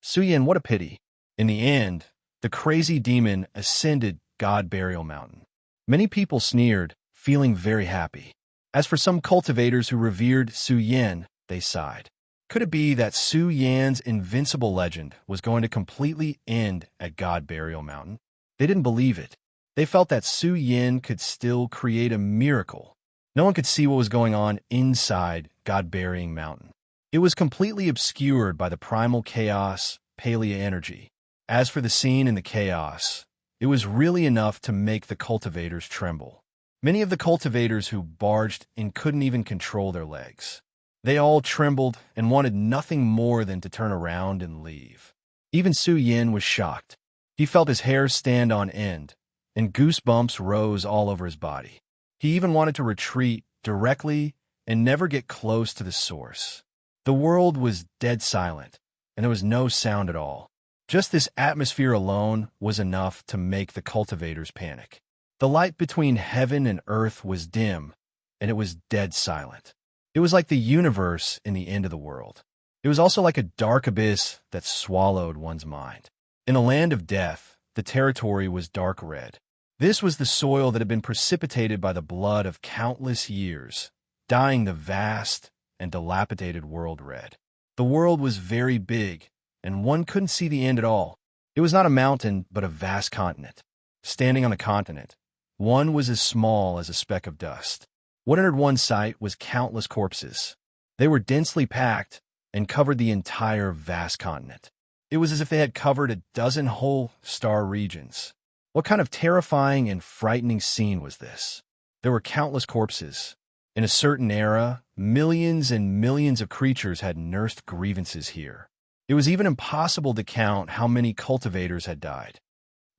Su Yin, what a pity. In the end, the crazy demon ascended God Burial Mountain. Many people sneered, feeling very happy. As for some cultivators who revered Su Yin, they sighed. Could it be that Su Yan's invincible legend was going to completely end at God Burial Mountain? They didn't believe it. They felt that Su Yin could still create a miracle. No one could see what was going on inside God Burying Mountain. It was completely obscured by the primal chaos, Palea energy. As for the scene in the chaos, it was really enough to make the cultivators tremble. Many of the cultivators who barged in couldn't even control their legs. They all trembled and wanted nothing more than to turn around and leave. Even Su Yin was shocked. He felt his hair stand on end, and goosebumps rose all over his body. He even wanted to retreat directly and never get close to the source. The world was dead silent, and there was no sound at all. Just this atmosphere alone was enough to make the cultivators panic. The light between heaven and earth was dim, and it was dead silent. It was like the universe in the end of the world. It was also like a dark abyss that swallowed one's mind. In the land of death, the territory was dark red. This was the soil that had been precipitated by the blood of countless years, dyeing the vast and dilapidated world red. The world was very big, and one couldn't see the end at all. It was not a mountain, but a vast continent. Standing on the continent, one was as small as a speck of dust. What entered one sight was countless corpses. They were densely packed and covered the entire vast continent. It was as if they had covered a dozen whole star regions. What kind of terrifying and frightening scene was this? There were countless corpses. In a certain era, millions and millions of creatures had nursed grievances here. It was even impossible to count how many cultivators had died.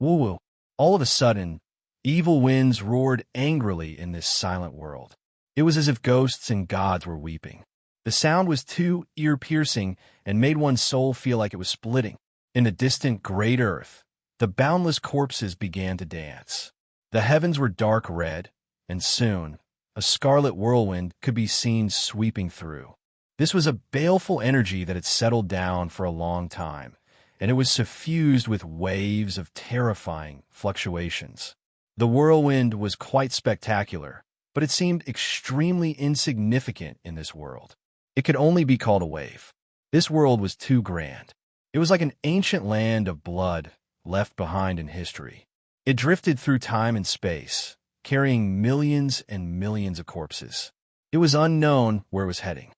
Woo-woo. All of a sudden, evil winds roared angrily in this silent world. It was as if ghosts and gods were weeping. The sound was too ear-piercing and made one's soul feel like it was splitting. In the distant great earth, the boundless corpses began to dance. The heavens were dark red, and soon, a scarlet whirlwind could be seen sweeping through. This was a baleful energy that had settled down for a long time, and it was suffused with waves of terrifying fluctuations. The whirlwind was quite spectacular, but it seemed extremely insignificant in this world. It could only be called a wave. This world was too grand. It was like an ancient land of blood left behind in history. It drifted through time and space, carrying millions and millions of corpses. It was unknown where it was heading.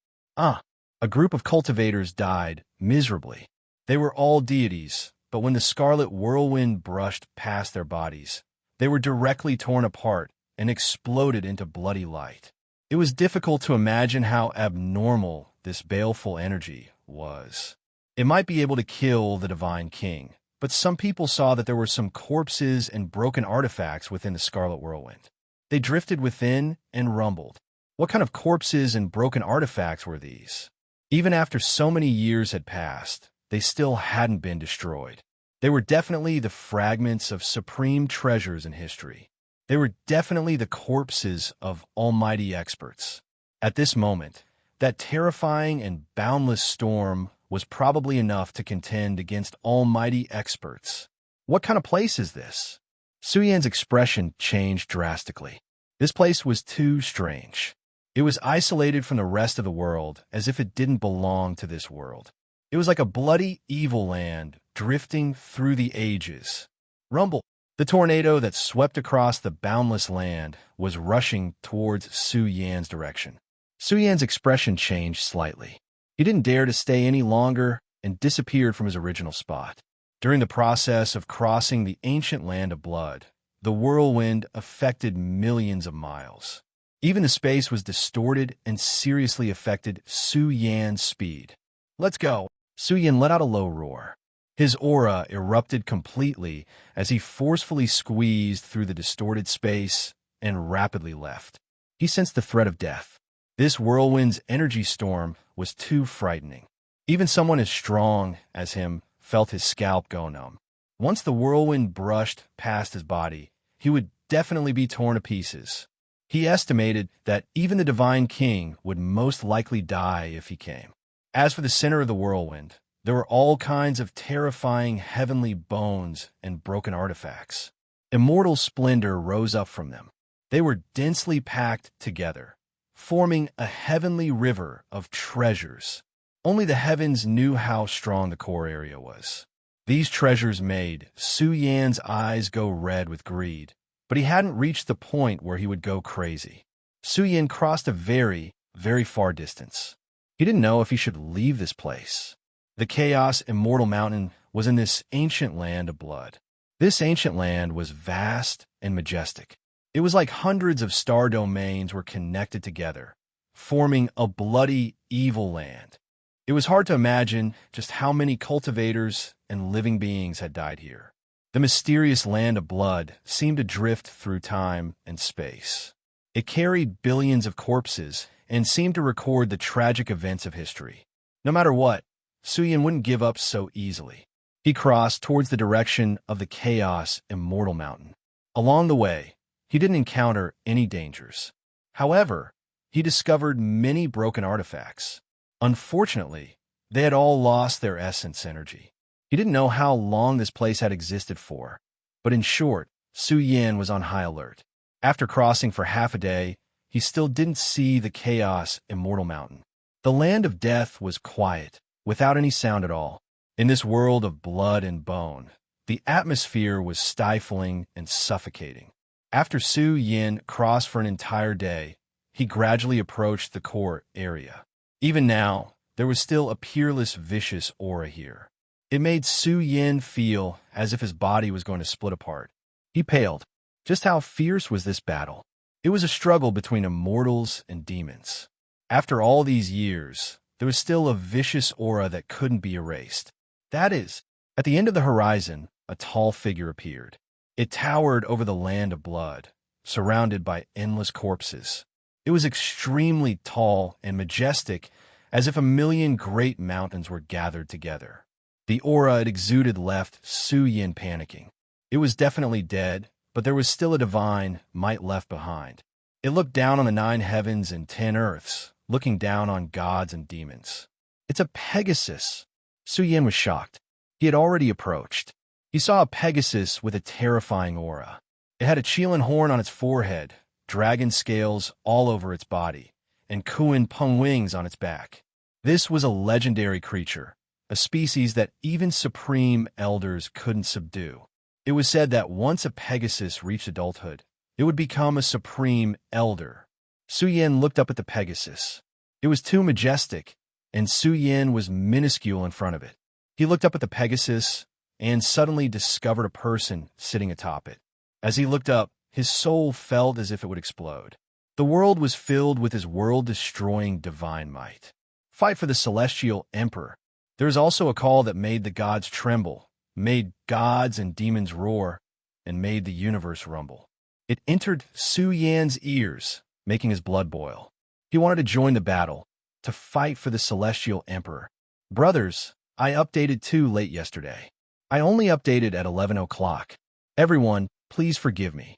A group of cultivators died miserably. They were all deities, but when the scarlet whirlwind brushed past their bodies, they were directly torn apart and exploded into bloody light. It was difficult to imagine how abnormal this baleful energy was. It might be able to kill the divine king, but some people saw that there were some corpses and broken artifacts within the scarlet whirlwind. They drifted within and rumbled. What kind of corpses and broken artifacts were these? Even after so many years had passed, they still hadn't been destroyed. They were definitely the fragments of supreme treasures in history. They were definitely the corpses of almighty experts. At this moment, that terrifying and boundless storm was probably enough to contend against almighty experts. What kind of place is this? Suyan's expression changed drastically. This place was too strange. It was isolated from the rest of the world, as if it didn't belong to this world. It was like a bloody, evil land drifting through the ages. Rumble! The tornado that swept across the boundless land was rushing towards Su Yan's direction. Su Yan's expression changed slightly. He didn't dare to stay any longer and disappeared from his original spot. During the process of crossing the ancient land of blood, the whirlwind affected millions of miles. Even the space was distorted and seriously affected Su Yan's speed. "Let's go!" Su Yan let out a low roar. His aura erupted completely as he forcefully squeezed through the distorted space and rapidly left. He sensed the threat of death. This whirlwind's energy storm was too frightening. Even someone as strong as him felt his scalp go numb. Once the whirlwind brushed past his body, he would definitely be torn to pieces. He estimated that even the Divine King would most likely die if he came. As for the center of the whirlwind, there were all kinds of terrifying heavenly bones and broken artifacts. Immortal splendor rose up from them. They were densely packed together, forming a heavenly river of treasures. Only the heavens knew how strong the core area was. These treasures made Su Yan's eyes go red with greed, but he hadn't reached the point where he would go crazy. Su Yan crossed a very, very far distance. He didn't know if he should leave this place. The Chaos Immortal Mountain was in this ancient land of blood. This ancient land was vast and majestic. It was like hundreds of star domains were connected together, forming a bloody, evil land. It was hard to imagine just how many cultivators and living beings had died here. The mysterious land of blood seemed to drift through time and space. It carried billions of corpses and seemed to record the tragic events of history. No matter what, Su Yan wouldn't give up so easily. He crossed towards the direction of the Chaos Immortal Mountain. Along the way, he didn't encounter any dangers. However, he discovered many broken artifacts. Unfortunately, they had all lost their essence energy. He didn't know how long this place had existed for, but in short, Su Yin was on high alert. After crossing for half a day, he still didn't see the Chaos Immortal Mountain. The land of death was quiet, without any sound at all. In this world of blood and bone, the atmosphere was stifling and suffocating. After Su Yin crossed for an entire day, he gradually approached the core area. Even now, there was still a peerless, vicious aura here. It made Su Yin feel as if his body was going to split apart. He paled. Just how fierce was this battle? It was a struggle between immortals and demons. After all these years, there was still a vicious aura that couldn't be erased. That is, at the end of the horizon, a tall figure appeared. It towered over the land of blood, surrounded by endless corpses. It was extremely tall and majestic, as if a million great mountains were gathered together. The aura it exuded left Su Yin panicking. It was definitely dead, but there was still a divine might left behind. It looked down on the 9 heavens and 10 earths, looking down on gods and demons. It's a Pegasus. Su Yin was shocked. He had already approached. He saw a Pegasus with a terrifying aura. It had a Qilin horn on its forehead, dragon scales all over its body, and Kuan Peng wings on its back. This was a legendary creature, a species that even supreme elders couldn't subdue. It was said that once a Pegasus reached adulthood, it would become a supreme elder. Su Yin looked up at the Pegasus. It was too majestic, and Su Yin was minuscule in front of it. He looked up at the Pegasus and suddenly discovered a person sitting atop it. As he looked up, his soul felt as if it would explode. The world was filled with his world-destroying divine might. Fight for the celestial emperor. There is also a call that made the gods tremble, made gods and demons roar, and made the universe rumble. It entered Su Yan's ears, making his blood boil. He wanted to join the battle, to fight for the celestial emperor. Brothers, I updated too late yesterday. I only updated at 11 o'clock. Everyone, please forgive me.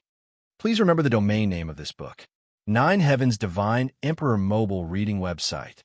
Please remember the domain name of this book. 9 Heavens Divine Emperor Mobile Reading Website.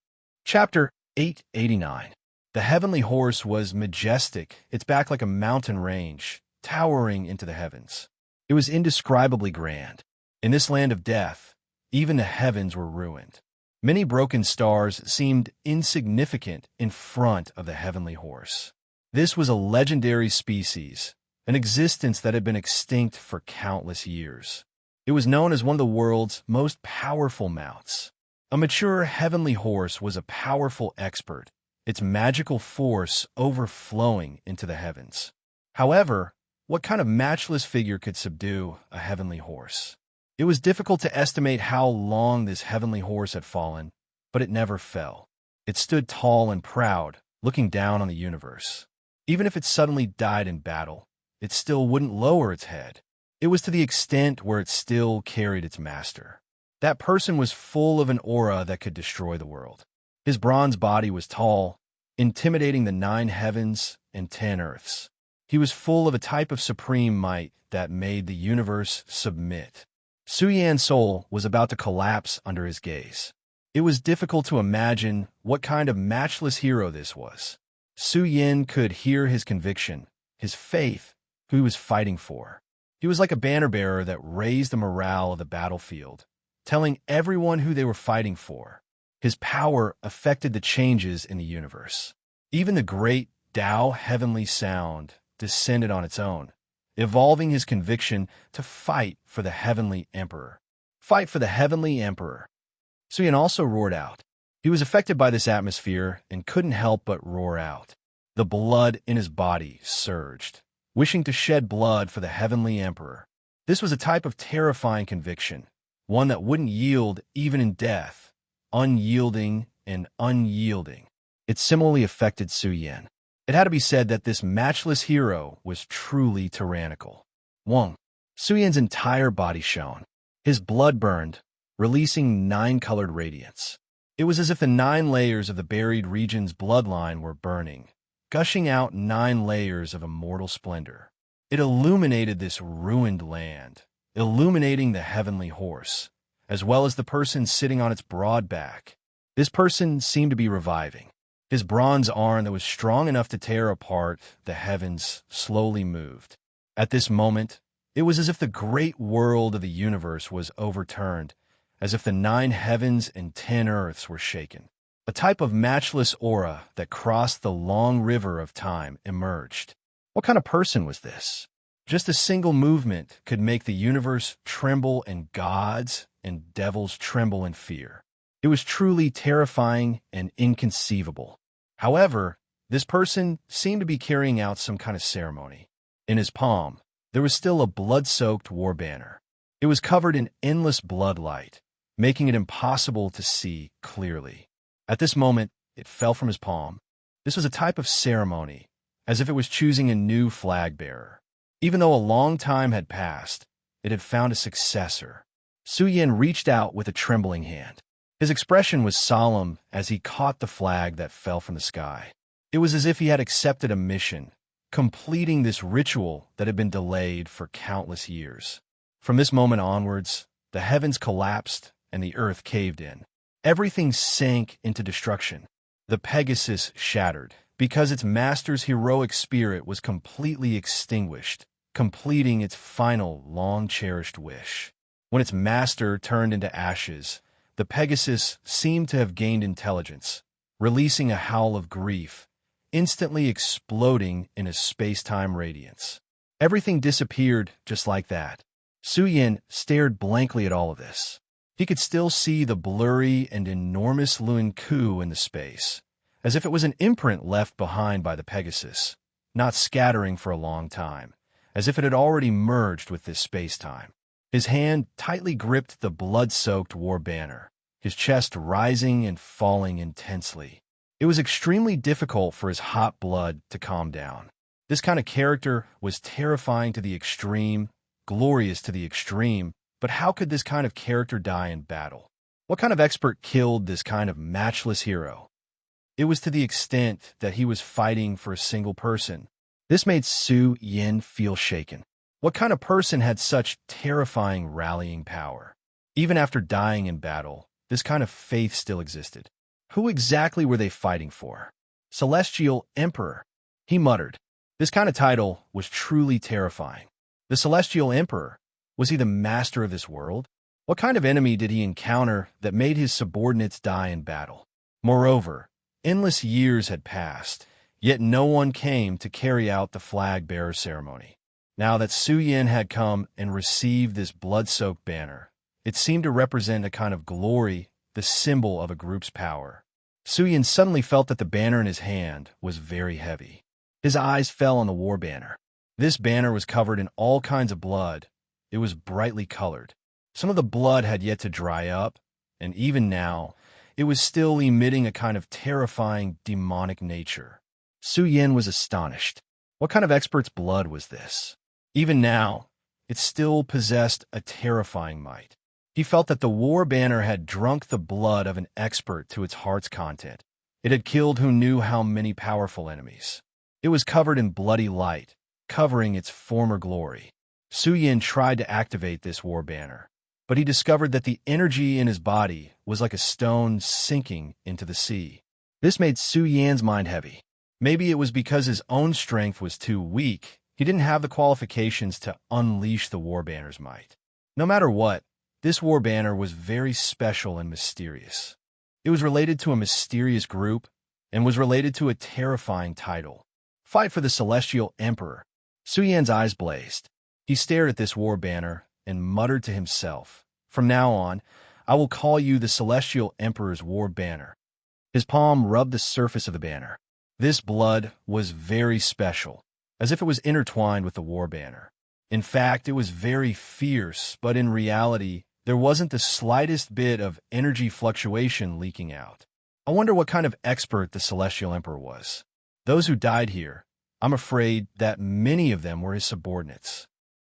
Chapter 889. The heavenly horse was majestic, its back like a mountain range, towering into the heavens. It was indescribably grand. In this land of death, even the heavens were ruined. Many broken stars seemed insignificant in front of the heavenly horse. This was a legendary species, an existence that had been extinct for countless years. It was known as one of the world's most powerful mounts. A mature heavenly horse was a powerful expert, its magical force overflowing into the heavens. However, what kind of matchless figure could subdue a heavenly horse? It was difficult to estimate how long this heavenly horse had fallen, but it never fell. It stood tall and proud, looking down on the universe. Even if it suddenly died in battle, it still wouldn't lower its head. It was to the extent where it still carried its master. That person was full of an aura that could destroy the world. His bronze body was tall, intimidating the 9 heavens and 10 earths. He was full of a type of supreme might that made the universe submit. Su Yan's soul was about to collapse under his gaze. It was difficult to imagine what kind of matchless hero this was. Su Yin could hear his conviction, his faith, who he was fighting for. He was like a banner-bearer that raised the morale of the battlefield, telling everyone who they were fighting for. His power affected the changes in the universe. Even the great Tao heavenly sound descended on its own, evolving his conviction to fight for the heavenly emperor. Fight for the heavenly emperor. Su Yin also roared out. He was affected by this atmosphere and couldn't help but roar out. The blood in his body surged, wishing to shed blood for the heavenly emperor. This was a type of terrifying conviction, one that wouldn't yield even in death, unyielding and unyielding. It similarly affected Su Yin. It had to be said that this matchless hero was truly tyrannical. 1. Su Yin's entire body shone. His blood burned, releasing 9-colored radiance. It was as if the 9 layers of the buried region's bloodline were burning, gushing out 9 layers of immortal splendor. It illuminated this ruined land, illuminating the heavenly horse, as well as the person sitting on its broad back. This person seemed to be reviving. His bronze arm that was strong enough to tear apart the heavens slowly moved. At this moment, it was as if the great world of the universe was overturned, as if the 9 heavens and 10 earths were shaken. A type of matchless aura that crossed the long river of time emerged. What kind of person was this? Just a single movement could make the universe tremble and gods and devils tremble in fear. It was truly terrifying and inconceivable. However, this person seemed to be carrying out some kind of ceremony. In his palm, there was still a blood-soaked war banner. It was covered in endless bloodlight, making it impossible to see clearly. At this moment, it fell from his palm. This was a type of ceremony, as if it was choosing a new flag-bearer. Even though a long time had passed, it had found a successor. Su Yin reached out with a trembling hand. His expression was solemn as he caught the flag that fell from the sky. It was as if he had accepted a mission, completing this ritual that had been delayed for countless years. From this moment onwards, the heavens collapsed and the earth caved in. Everything sank into destruction. The Pegasus shattered, because its master's heroic spirit was completely extinguished, completing its final long-cherished wish. When its master turned into ashes, the Pegasus seemed to have gained intelligence, releasing a howl of grief, instantly exploding in a space-time radiance. Everything disappeared just like that. Su Yin stared blankly at all of this. He could still see the blurry and enormous Lun Ku in the space, as if it was an imprint left behind by the Pegasus, not scattering for a long time, as if it had already merged with this space-time. His hand tightly gripped the blood-soaked war banner, his chest rising and falling intensely. It was extremely difficult for his hot blood to calm down. This kind of character was terrifying to the extreme, glorious to the extreme, but how could this kind of character die in battle? What kind of expert killed this kind of matchless hero? It was to the extent that he was fighting for a single person. This made Su Yin feel shaken. What kind of person had such terrifying rallying power? Even after dying in battle, this kind of faith still existed. Who exactly were they fighting for? Celestial Emperor, he muttered. This kind of title was truly terrifying. The Celestial Emperor. Was he the master of this world? What kind of enemy did he encounter that made his subordinates die in battle? Moreover, endless years had passed, yet no one came to carry out the flag-bearer ceremony. Now that Su Yin had come and received this blood-soaked banner, it seemed to represent a kind of glory, the symbol of a group's power. Su Yin suddenly felt that the banner in his hand was very heavy. His eyes fell on the war banner. This banner was covered in all kinds of blood. It was brightly colored. Some of the blood had yet to dry up, and even now, it was still emitting a kind of terrifying, demonic nature. Su Yin was astonished. What kind of expert's blood was this? Even now, it still possessed a terrifying might. He felt that the war banner had drunk the blood of an expert to its heart's content. It had killed who knew how many powerful enemies. It was covered in bloody light, covering its former glory. Su Yin tried to activate this war banner, but he discovered that the energy in his body was like a stone sinking into the sea. This made Su Yin's mind heavy. Maybe it was because his own strength was too weak. He didn't have the qualifications to unleash the war banner's might. No matter what, this war banner was very special and mysterious. It was related to a mysterious group and was related to a terrifying title. Fight for the Celestial Emperor. Su Yin's eyes blazed. He stared at this war banner and muttered to himself, "From now on, I will call you the Celestial Emperor's war banner." His palm rubbed the surface of the banner. This blood was very special, as if it was intertwined with the war banner. In fact, it was very fierce, but in reality, there wasn't the slightest bit of energy fluctuation leaking out. I wonder what kind of expert the Celestial Emperor was. Those who died here, I'm afraid that many of them were his subordinates.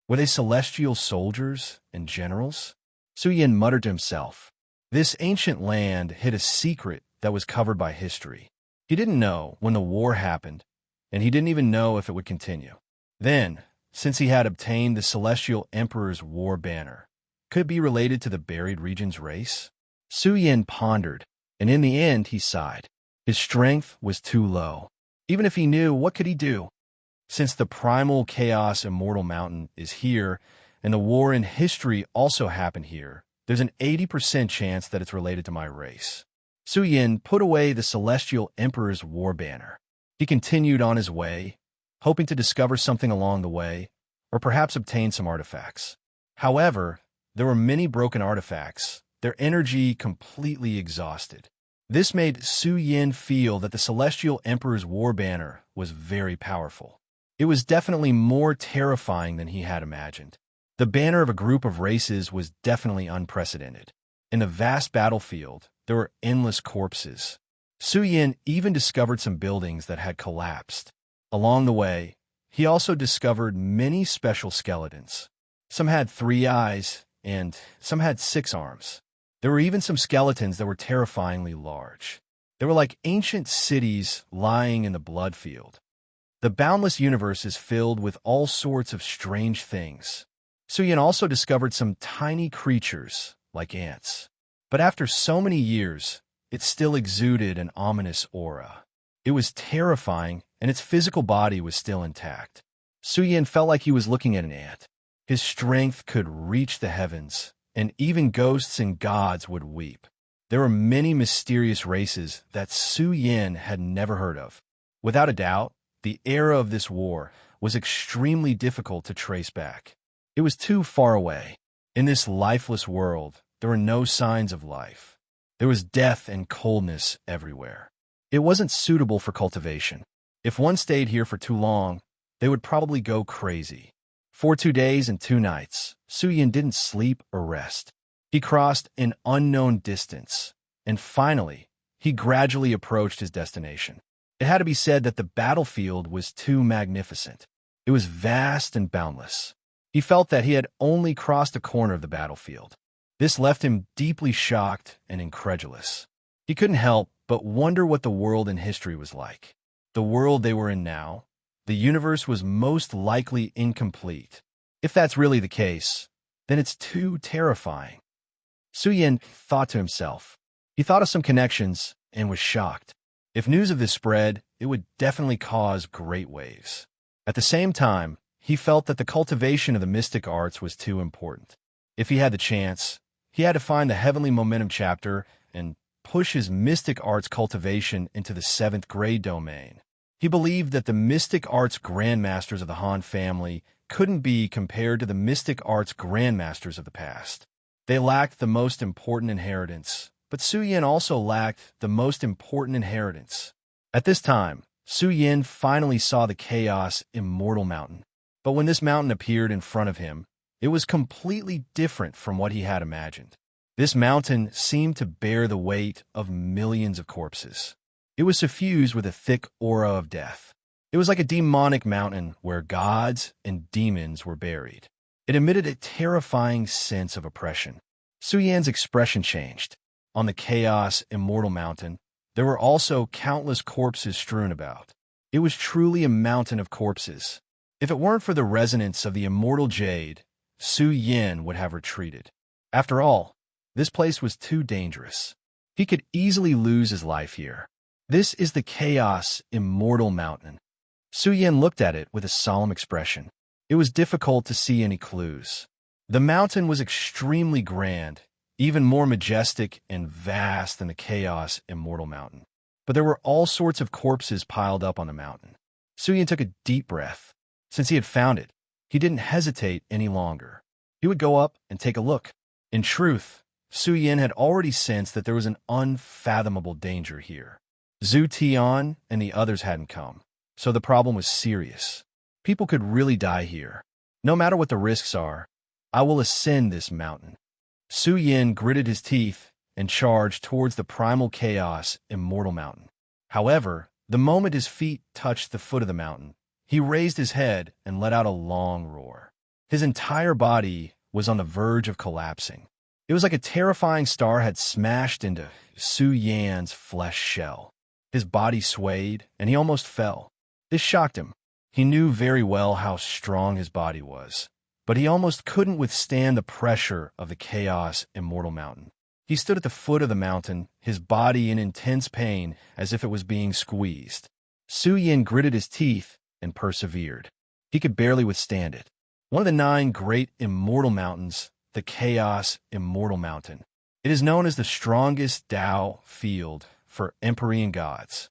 Were they celestial soldiers and generals? Su Yin muttered to himself. This ancient land hid a secret that was covered by history. He didn't know, when the war happened, and he didn't even know if it would continue. Then, since he had obtained the Celestial Emperor's war banner, could it be related to the buried region's race? Su Yin pondered, and in the end he sighed. His strength was too low. Even if he knew, what could he do? Since the primal chaos immortal mountain is here, and the war in history also happened here, there's an 80% chance that it's related to my race. Su Yin put away the Celestial Emperor's war banner. He continued on his way, hoping to discover something along the way, or perhaps obtain some artifacts. However, there were many broken artifacts, their energy completely exhausted. This made Su Yin feel that the Celestial Emperor's war banner was very powerful. It was definitely more terrifying than he had imagined. The banner of a group of races was definitely unprecedented. In the vast battlefield, there were endless corpses. Su Yin even discovered some buildings that had collapsed. Along the way, he also discovered many special skeletons. Some had 3 eyes, and some had 6 arms. There were even some skeletons that were terrifyingly large. They were like ancient cities lying in the blood field. The boundless universe is filled with all sorts of strange things. Su Yin also discovered some tiny creatures, like ants. But after so many years, it still exuded an ominous aura. It was terrifying, and its physical body was still intact. Su Yin felt like he was looking at an ant. His strength could reach the heavens, and even ghosts and gods would weep. There were many mysterious races that Su Yin had never heard of. Without a doubt, the era of this war was extremely difficult to trace back. It was too far away. In this lifeless world, there were no signs of life. There was death and coldness everywhere. It wasn't suitable for cultivation. If one stayed here for too long, they would probably go crazy. For 2 days and 2 nights, Su Yin didn't sleep or rest. He crossed an unknown distance, and finally, he gradually approached his destination. It had to be said that the battlefield was too magnificent. It was vast and boundless. He felt that he had only crossed a corner of the battlefield. This left him deeply shocked and incredulous. He couldn't help but wonder what the world in history was like. The world they were in now, the universe was most likely incomplete. If that's really the case, then it's too terrifying. Su Yin thought to himself. He thought of some connections and was shocked. If news of this spread, it would definitely cause great waves. At the same time, he felt that the cultivation of the mystic arts was too important. If he had the chance, he had to find the heavenly momentum chapter and push his mystic arts cultivation into the 7th grade domain. He believed that the mystic arts grandmasters of the Han family couldn't be compared to the mystic arts grandmasters of the past. They lacked the most important inheritance, but Su Yin also lacked the most important inheritance. At this time, Su Yin finally saw the Chaos Immortal Mountain. But when this mountain appeared in front of him, it was completely different from what he had imagined. This mountain seemed to bear the weight of millions of corpses. It was suffused with a thick aura of death. It was like a demonic mountain where gods and demons were buried. It emitted a terrifying sense of oppression. Su Yin's expression changed. On the Chaos Immortal Mountain, there were also countless corpses strewn about. It was truly a mountain of corpses. If it weren't for the resonance of the immortal jade, Su Yin would have retreated. After all, this place was too dangerous. He could easily lose his life here. This is the Chaos Immortal Mountain. Su Yin looked at it with a solemn expression. It was difficult to see any clues. The mountain was extremely grand, even more majestic and vast than the Chaos Immortal Mountain. But there were all sorts of corpses piled up on the mountain. Su Yin took a deep breath. Since he had found it, he didn't hesitate any longer. He would go up and take a look. In truth, Su Yin had already sensed that there was an unfathomable danger here. Zhu Tian and the others hadn't come, so the problem was serious. People could really die here. No matter what the risks are, I will ascend this mountain. Su Yin gritted his teeth and charged towards the primal chaos Immortal Mountain. However, the moment his feet touched the foot of the mountain, he raised his head and let out a long roar. His entire body was on the verge of collapsing. It was like a terrifying star had smashed into Su Yan's flesh shell. His body swayed, and he almost fell. This shocked him. He knew very well how strong his body was, but he almost couldn't withstand the pressure of the chaos immortal mountain. He stood at the foot of the mountain, his body in intense pain as if it was being squeezed. Su Yin gritted his teeth and persevered. He could barely withstand it. One of the 9 great immortal mountains, the Chaos Immortal Mountain. It is known as the strongest Tao field for Empyrean gods.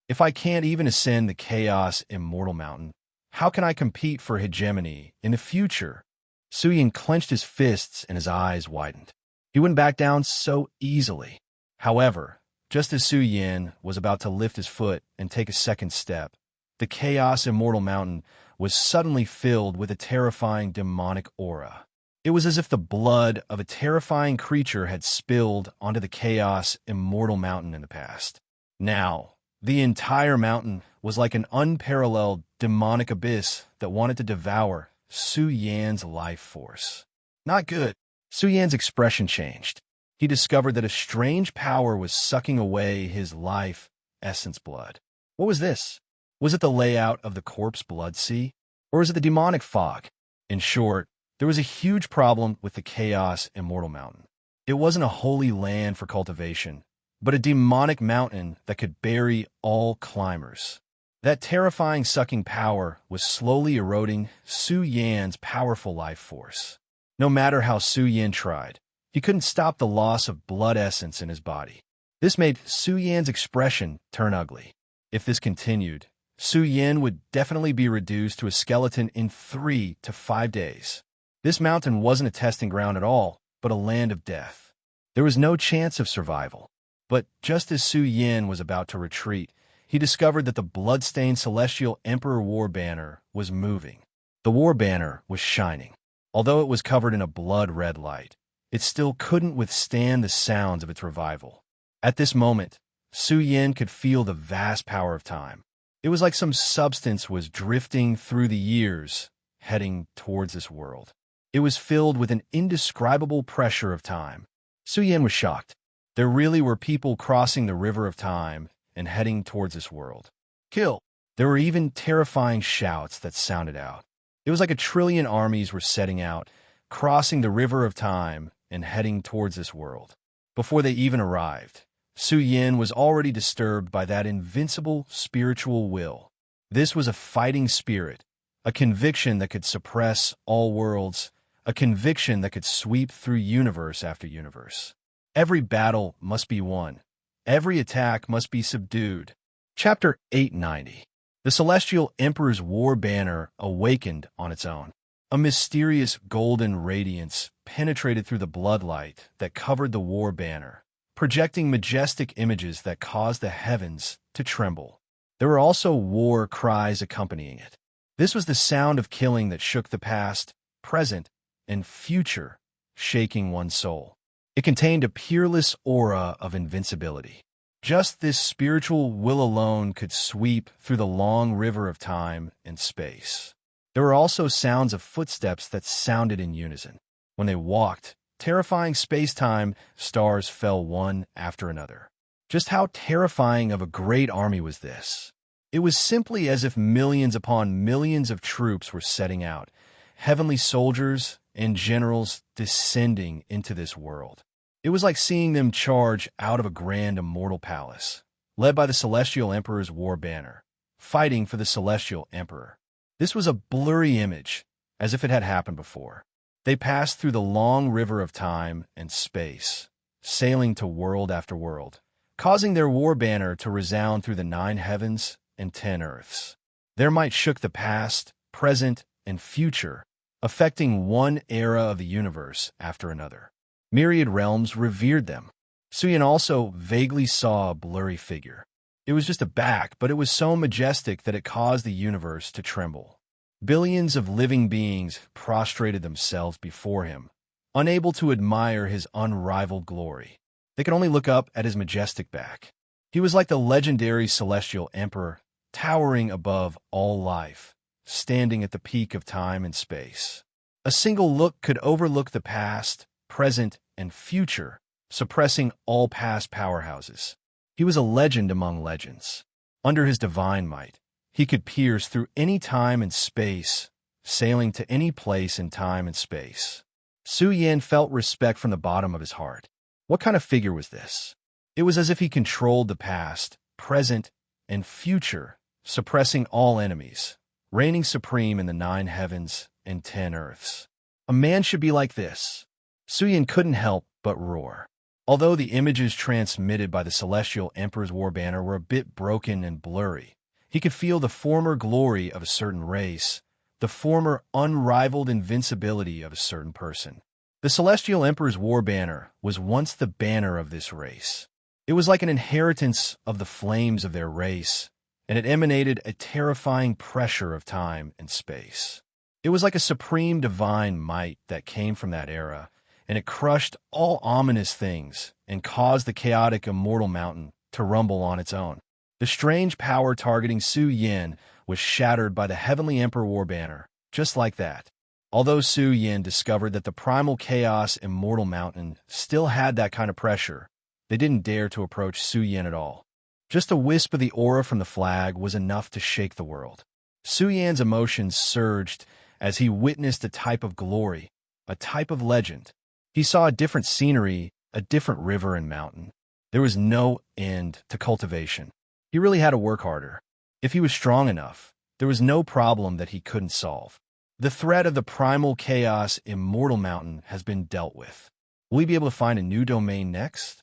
If I can't even ascend the Chaos Immortal Mountain, how can I compete for hegemony in the future? Su Yin clenched his fists and his eyes widened. He wouldn't back down so easily. However, just as Su Yin was about to lift his foot and take a second step, the Chaos Immortal Mountain was suddenly filled with a terrifying demonic aura. It was as if the blood of a terrifying creature had spilled onto the Chaos Immortal Mountain in the past. Now, the entire mountain was like an unparalleled demonic abyss that wanted to devour Su Yan's life force. Not good. Su Yan's expression changed. He discovered that a strange power was sucking away his life essence blood. What was this? Was it the layout of the corpse blood sea? Or was it the demonic fog? In short, there was a huge problem with the Chaos Immortal Mountain. It wasn't a holy land for cultivation, but a demonic mountain that could bury all climbers. That terrifying sucking power was slowly eroding Su Yan's powerful life force. No matter how Su Yan tried, he couldn't stop the loss of blood essence in his body. This made Su Yan's expression turn ugly. If this continued, Su Yan would definitely be reduced to a skeleton in 3 to 5 days. This mountain wasn't a testing ground at all, but a land of death. There was no chance of survival. But just as Su Yan was about to retreat, he discovered that the blood-stained celestial Emperor War Banner was moving. The War Banner was shining. Although it was covered in a blood-red light, it still couldn't withstand the sounds of its revival. At this moment, Su Yan could feel the vast power of time. It was like some substance was drifting through the years, heading towards this world. It was filled with an indescribable pressure of time. Su Yan was shocked. There really were people crossing the river of time and heading towards this world. Kill! There were even terrifying shouts that sounded out. It was like 1 trillion armies were setting out, crossing the river of time and heading towards this world. Before they even arrived, Su Yan was already disturbed by that invincible spiritual will. This was a fighting spirit, a conviction that could suppress all worlds, a conviction that could sweep through universe after universe. Every battle must be won. Every attack must be subdued. Chapter 890. The Celestial Emperor's War Banner awakened on its own. A mysterious golden radiance penetrated through the bloodlight that covered the War Banner, projecting majestic images that caused the heavens to tremble. There were also war cries accompanying it. This was the sound of killing that shook the past, present, and future, shaking one's soul. It contained a peerless aura of invincibility. Just this spiritual will alone could sweep through the long river of time and space. There were also sounds of footsteps that sounded in unison. When they walked, terrifying space-time stars fell one after another. Just how terrifying of a great army was this? It was simply as if millions upon millions of troops were setting out, heavenly soldiers and generals descending into this world. It was like seeing them charge out of a grand immortal palace, led by the Celestial Emperor's War Banner, fighting for the Celestial Emperor. This was a blurry image, as if it had happened before. They passed through the long river of time and space, sailing to world after world, causing their war banner to resound through the 9 heavens and 10 earths. Their might shook the past, present, and future, affecting one era of the universe after another. Myriad realms revered them. Su Yan also vaguely saw a blurry figure. It was just a back, but it was so majestic that it caused the universe to tremble. Billions of living beings prostrated themselves before him, unable to admire his unrivaled glory. They could only look up at his majestic back. He was like the legendary Celestial Emperor, towering above all life, standing at the peak of time and space. A single look could overlook the past, present, and future, suppressing all past powerhouses. He was a legend among legends. Under his divine might, He could pierce through any time and space, sailing to any place in time and space. Su Yan felt respect from the bottom of his heart. What kind of figure was this? It was as if he controlled the past, present, and future, suppressing all enemies, reigning supreme in the 9 heavens and 10 earths. A man should be like this. Su Yan couldn't help but roar. Although the images transmitted by the Celestial Emperor's war banner were a bit broken and blurry, he could feel the former glory of a certain race, the former unrivaled invincibility of a certain person. The Celestial Emperor's war banner was once the banner of this race. It was like an inheritance of the flames of their race, and it emanated a terrifying pressure of time and space. It was like a supreme divine might that came from that era, and it crushed all ominous things and caused the chaotic immortal mountain to rumble on its own. The strange power targeting Su Yan was shattered by the Heavenly Emperor war banner, just like that. Although Su Yan discovered that the primal chaos immortal mountain still had that kind of pressure, they didn't dare to approach Su Yan at all. Just a wisp of the aura from the flag was enough to shake the world. Su Yan's emotions surged as he witnessed a type of glory, a type of legend. He saw a different scenery, a different river and mountain. There was no end to cultivation. He really had to work harder. If he was strong enough, there was no problem that he couldn't solve. The threat of the primal chaos immortal mountain has been dealt with. Will he be able to find a new domain next?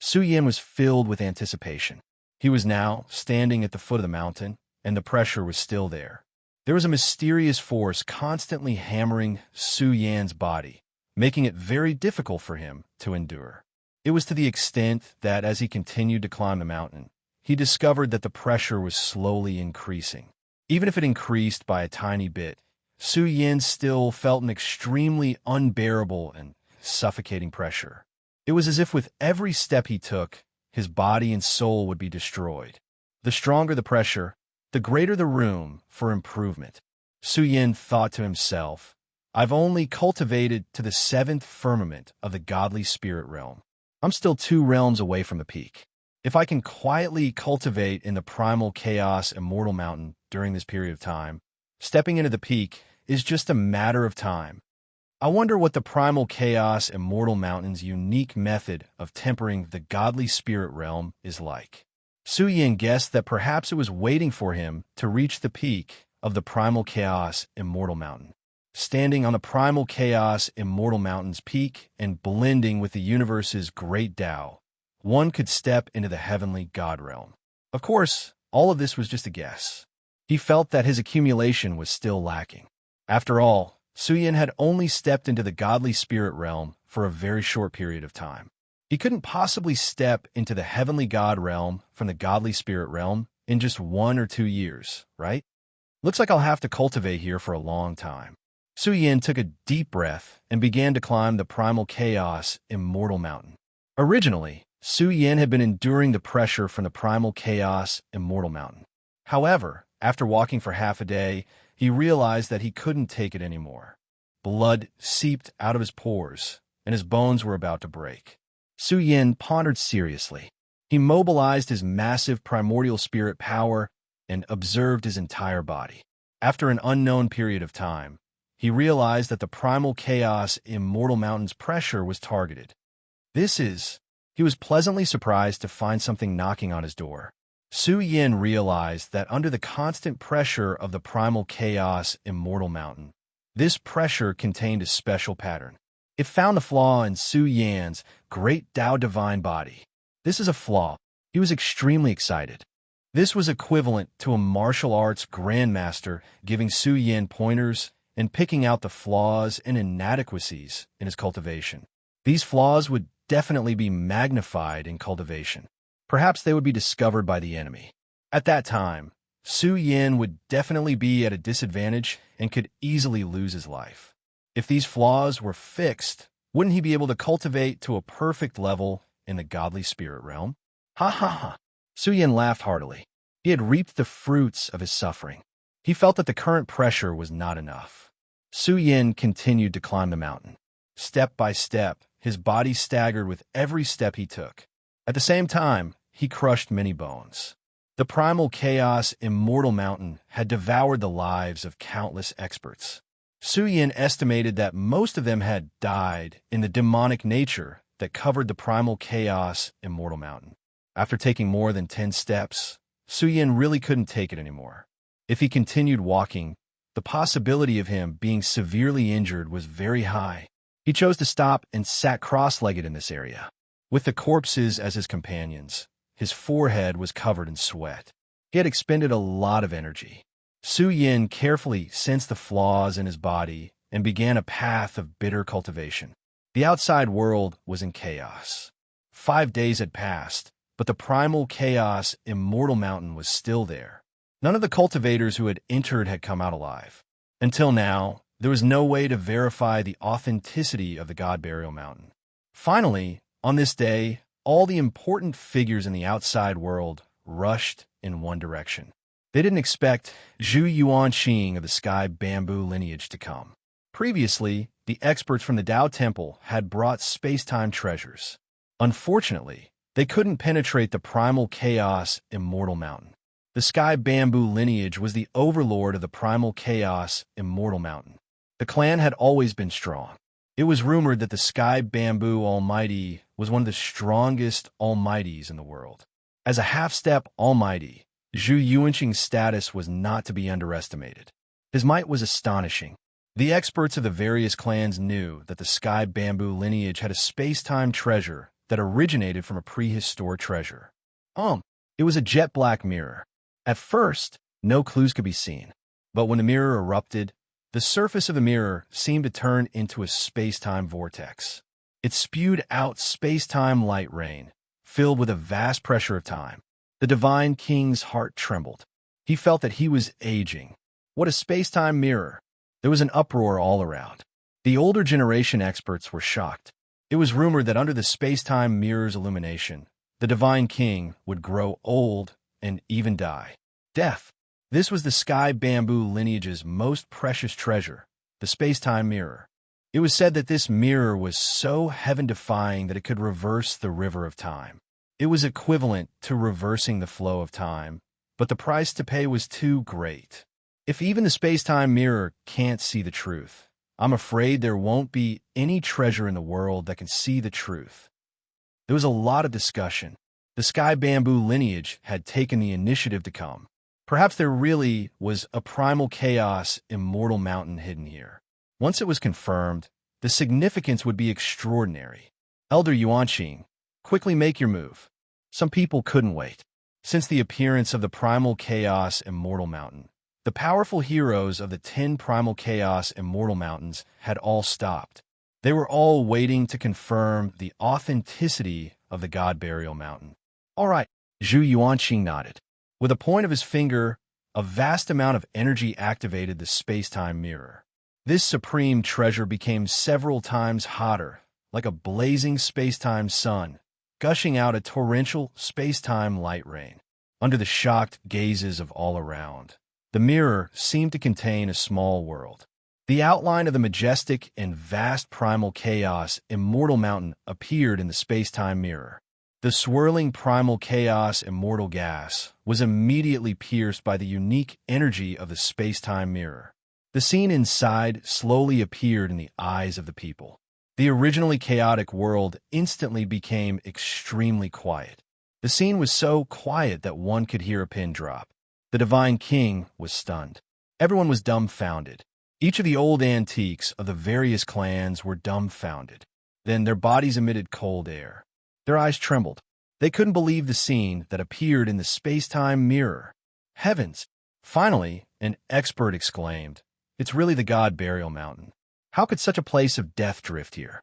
Su Yan was filled with anticipation. He was now standing at the foot of the mountain, and the pressure was still there. There was a mysterious force constantly hammering Su Yan's body, making it very difficult for him to endure. It was to the extent that as he continued to climb the mountain, he discovered that the pressure was slowly increasing. Even if it increased by a tiny bit, Su Yan still felt an extremely unbearable and suffocating pressure. It was as if with every step he took, his body and soul would be destroyed. The stronger the pressure, the greater the room for improvement. Su Yan thought to himself, I've only cultivated to the 7th firmament of the godly spirit realm. I'm still 2 realms away from the peak. If I can quietly cultivate in the primal chaos immortal mountain during this period of time, stepping into the peak is just a matter of time. I wonder what the primal chaos immortal mountain's unique method of tempering the godly spirit realm is like. Su Yan guessed that perhaps it was waiting for him to reach the peak of the primal chaos immortal mountain. Standing on the primal chaos immortal mountain's peak and blending with the universe's great Tao, one could step into the heavenly God realm. Of course, all of this was just a guess. He felt that his accumulation was still lacking. After all, Su Yan had only stepped into the godly spirit realm for a very short period of time. He couldn't possibly step into the heavenly God realm from the godly spirit realm in just 1 or 2 years, right? Looks like I'll have to cultivate here for a long time. Su Yan took a deep breath and began to climb the primal chaos immortal mountain. Originally, Su Yan had been enduring the pressure from the primal chaos immortal mountain. However, after walking for half a day, he realized that he couldn't take it anymore. Blood seeped out of his pores, and his bones were about to break. Su Yan pondered seriously. He mobilized his massive primordial spirit power and observed his entire body. After an unknown period of time, he realized that the primal chaos immortal mountain's pressure was targeted. He was pleasantly surprised to find something knocking on his door. Su Yan realized that under the constant pressure of the primal chaos immortal mountain, this pressure contained a special pattern. It found the flaw in Su Yan's great Tao divine body. This is a flaw. He was extremely excited. This was equivalent to a martial arts grandmaster giving Su Yan pointers and picking out the flaws and inadequacies in his cultivation. These flaws would definitely be magnified in cultivation. Perhaps they would be discovered by the enemy. At that time, Su Yan would definitely be at a disadvantage and could easily lose his life. If these flaws were fixed, wouldn't he be able to cultivate to a perfect level in the godly spirit realm? Ha ha ha! Su Yan laughed heartily. He had reaped the fruits of his suffering. He felt that the current pressure was not enough. Su Yan continued to climb the mountain. Step by step, his body staggered with every step he took. At the same time, he crushed many bones. The primal chaos immortal mountain had devoured the lives of countless experts. Su Yin estimated that most of them had died in the demonic nature that covered the primal chaos immortal mountain. After taking more than 10 steps, Su Yin really couldn't take it anymore. If he continued walking, the possibility of him being severely injured was very high. He chose to stop and sat cross-legged in this area. With the corpses as his companions, his forehead was covered in sweat. He had expended a lot of energy. Su Yin carefully sensed the flaws in his body and began a path of bitter cultivation. The outside world was in chaos. 5 days had passed, but the primal chaos immortal mountain was still there. None of the cultivators who had entered had come out alive. Until now, there was no way to verify the authenticity of the God Burial Mountain. Finally, on this day, all the important figures in the outside world rushed in one direction. They didn't expect Zhu Yuanqing of the Sky Bamboo lineage to come. Previously, the experts from the Tao Temple had brought space-time treasures. Unfortunately, they couldn't penetrate the primal chaos immortal mountain. The Sky Bamboo lineage was the overlord of the primal chaos immortal mountain. The clan had always been strong. It was rumored that the Sky Bamboo Almighty was one of the strongest almighties in the world. As a half-step almighty, Zhu Yuanqing's status was not to be underestimated. His might was astonishing. The experts of the various clans knew that the Sky Bamboo lineage had a space-time treasure that originated from a prehistoric treasure. It was a jet-black mirror. At first, no clues could be seen, but when the mirror erupted, the surface of the mirror seemed to turn into a space-time vortex. It spewed out space-time light rain, filled with a vast pressure of time. The Divine King's heart trembled. He felt that he was aging. What a space-time mirror! There was an uproar all around. The older generation experts were shocked. It was rumored that under the space-time mirror's illumination, the Divine King would grow old and even die. Death. This was the Sky Bamboo lineage's most precious treasure, the space-time mirror. It was said that this mirror was so heaven-defying that it could reverse the river of time. It was equivalent to reversing the flow of time, but the price to pay was too great. If even the space-time mirror can't see the truth, I'm afraid there won't be any treasure in the world that can see the truth. There was a lot of discussion. The Sky Bamboo lineage had taken the initiative to come. Perhaps there really was a primal chaos immortal mountain hidden here. Once it was confirmed, the significance would be extraordinary. Elder Yuanqing, quickly make your move. Some people couldn't wait. Since the appearance of the primal chaos immortal mountain, the powerful heroes of the 10 primal chaos immortal mountains had all stopped. They were all waiting to confirm the authenticity of the God Burial Mountain. All right, Zhu Yuanqing nodded. With a point of his finger, a vast amount of energy activated the space-time mirror. This supreme treasure became several times hotter, like a blazing space-time sun, gushing out a torrential space-time light rain. Under the shocked gazes of all around, the mirror seemed to contain a small world. The outline of the majestic and vast primal chaos immortal mountain appeared in the space-time mirror. The swirling primal chaos immortal gas was immediately pierced by the unique energy of the space-time mirror. The scene inside slowly appeared in the eyes of the people. The originally chaotic world instantly became extremely quiet. The scene was so quiet that one could hear a pin drop. The Divine King was stunned. Everyone was dumbfounded. Each of the old antiques of the various clans were dumbfounded. Then their bodies emitted cold air. Their eyes trembled. They couldn't believe the scene that appeared in the space-time mirror. Heavens! Finally, an expert exclaimed, "It's really the God Burial Mountain. How could such a place of death drift here?"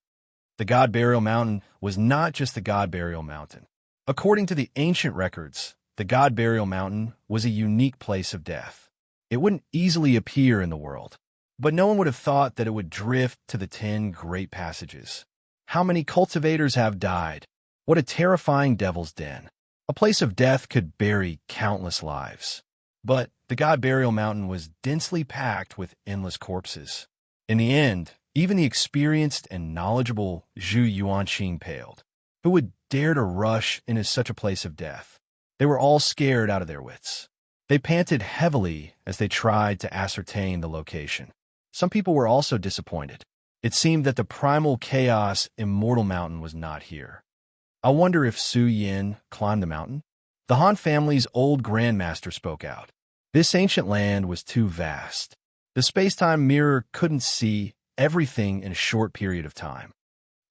The God Burial Mountain was not just the God Burial Mountain. According to the ancient records, the God Burial Mountain was a unique place of death. It wouldn't easily appear in the world, but no one would have thought that it would drift to the 10 Great Passages. How many cultivators have died? What a terrifying devil's den. A place of death could bury countless lives. But the God Burial Mountain was densely packed with endless corpses. In the end, even the experienced and knowledgeable Zhu Yuanqing paled. Who would dare to rush into such a place of death? They were all scared out of their wits. They panted heavily as they tried to ascertain the location. Some people were also disappointed. It seemed that the primal chaos immortal mountain was not here. I wonder if Su Yin climbed the mountain? The Han family's old grandmaster spoke out. This ancient land was too vast. The space-time mirror couldn't see everything in a short period of time.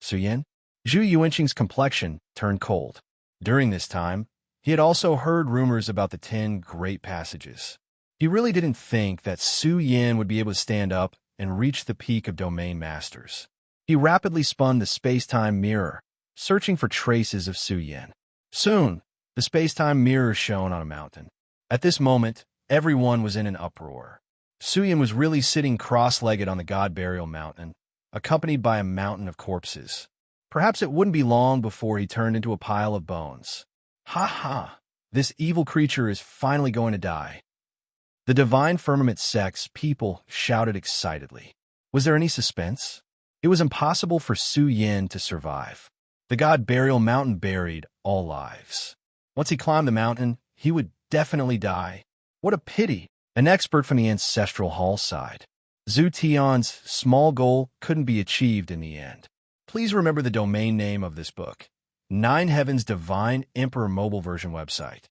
Su Yin? Zhu Yuanqing's complexion turned cold. During this time, he had also heard rumors about the 10 Great Passages. He really didn't think that Su Yin would be able to stand up and reach the peak of domain masters. He rapidly spun the space-time mirror, searching for traces of Su Yin. Soon, the space-time mirror shone on a mountain. At this moment, everyone was in an uproar. Su Yin was really sitting cross-legged on the God Burial Mountain, accompanied by a mountain of corpses. Perhaps it wouldn't be long before he turned into a pile of bones. Ha ha! This evil creature is finally going to die. The Divine Firmament sect's people shouted excitedly. Was there any suspense? It was impossible for Su Yin to survive. The God Burial Mountain buried all lives. Once he climbed the mountain, he would definitely die. What a pity! An expert from the Ancestral Hall sighed. Zhu Tian's small goal couldn't be achieved in the end. Please remember the domain name of this book. 9 Heaven's Divine Emperor mobile version website.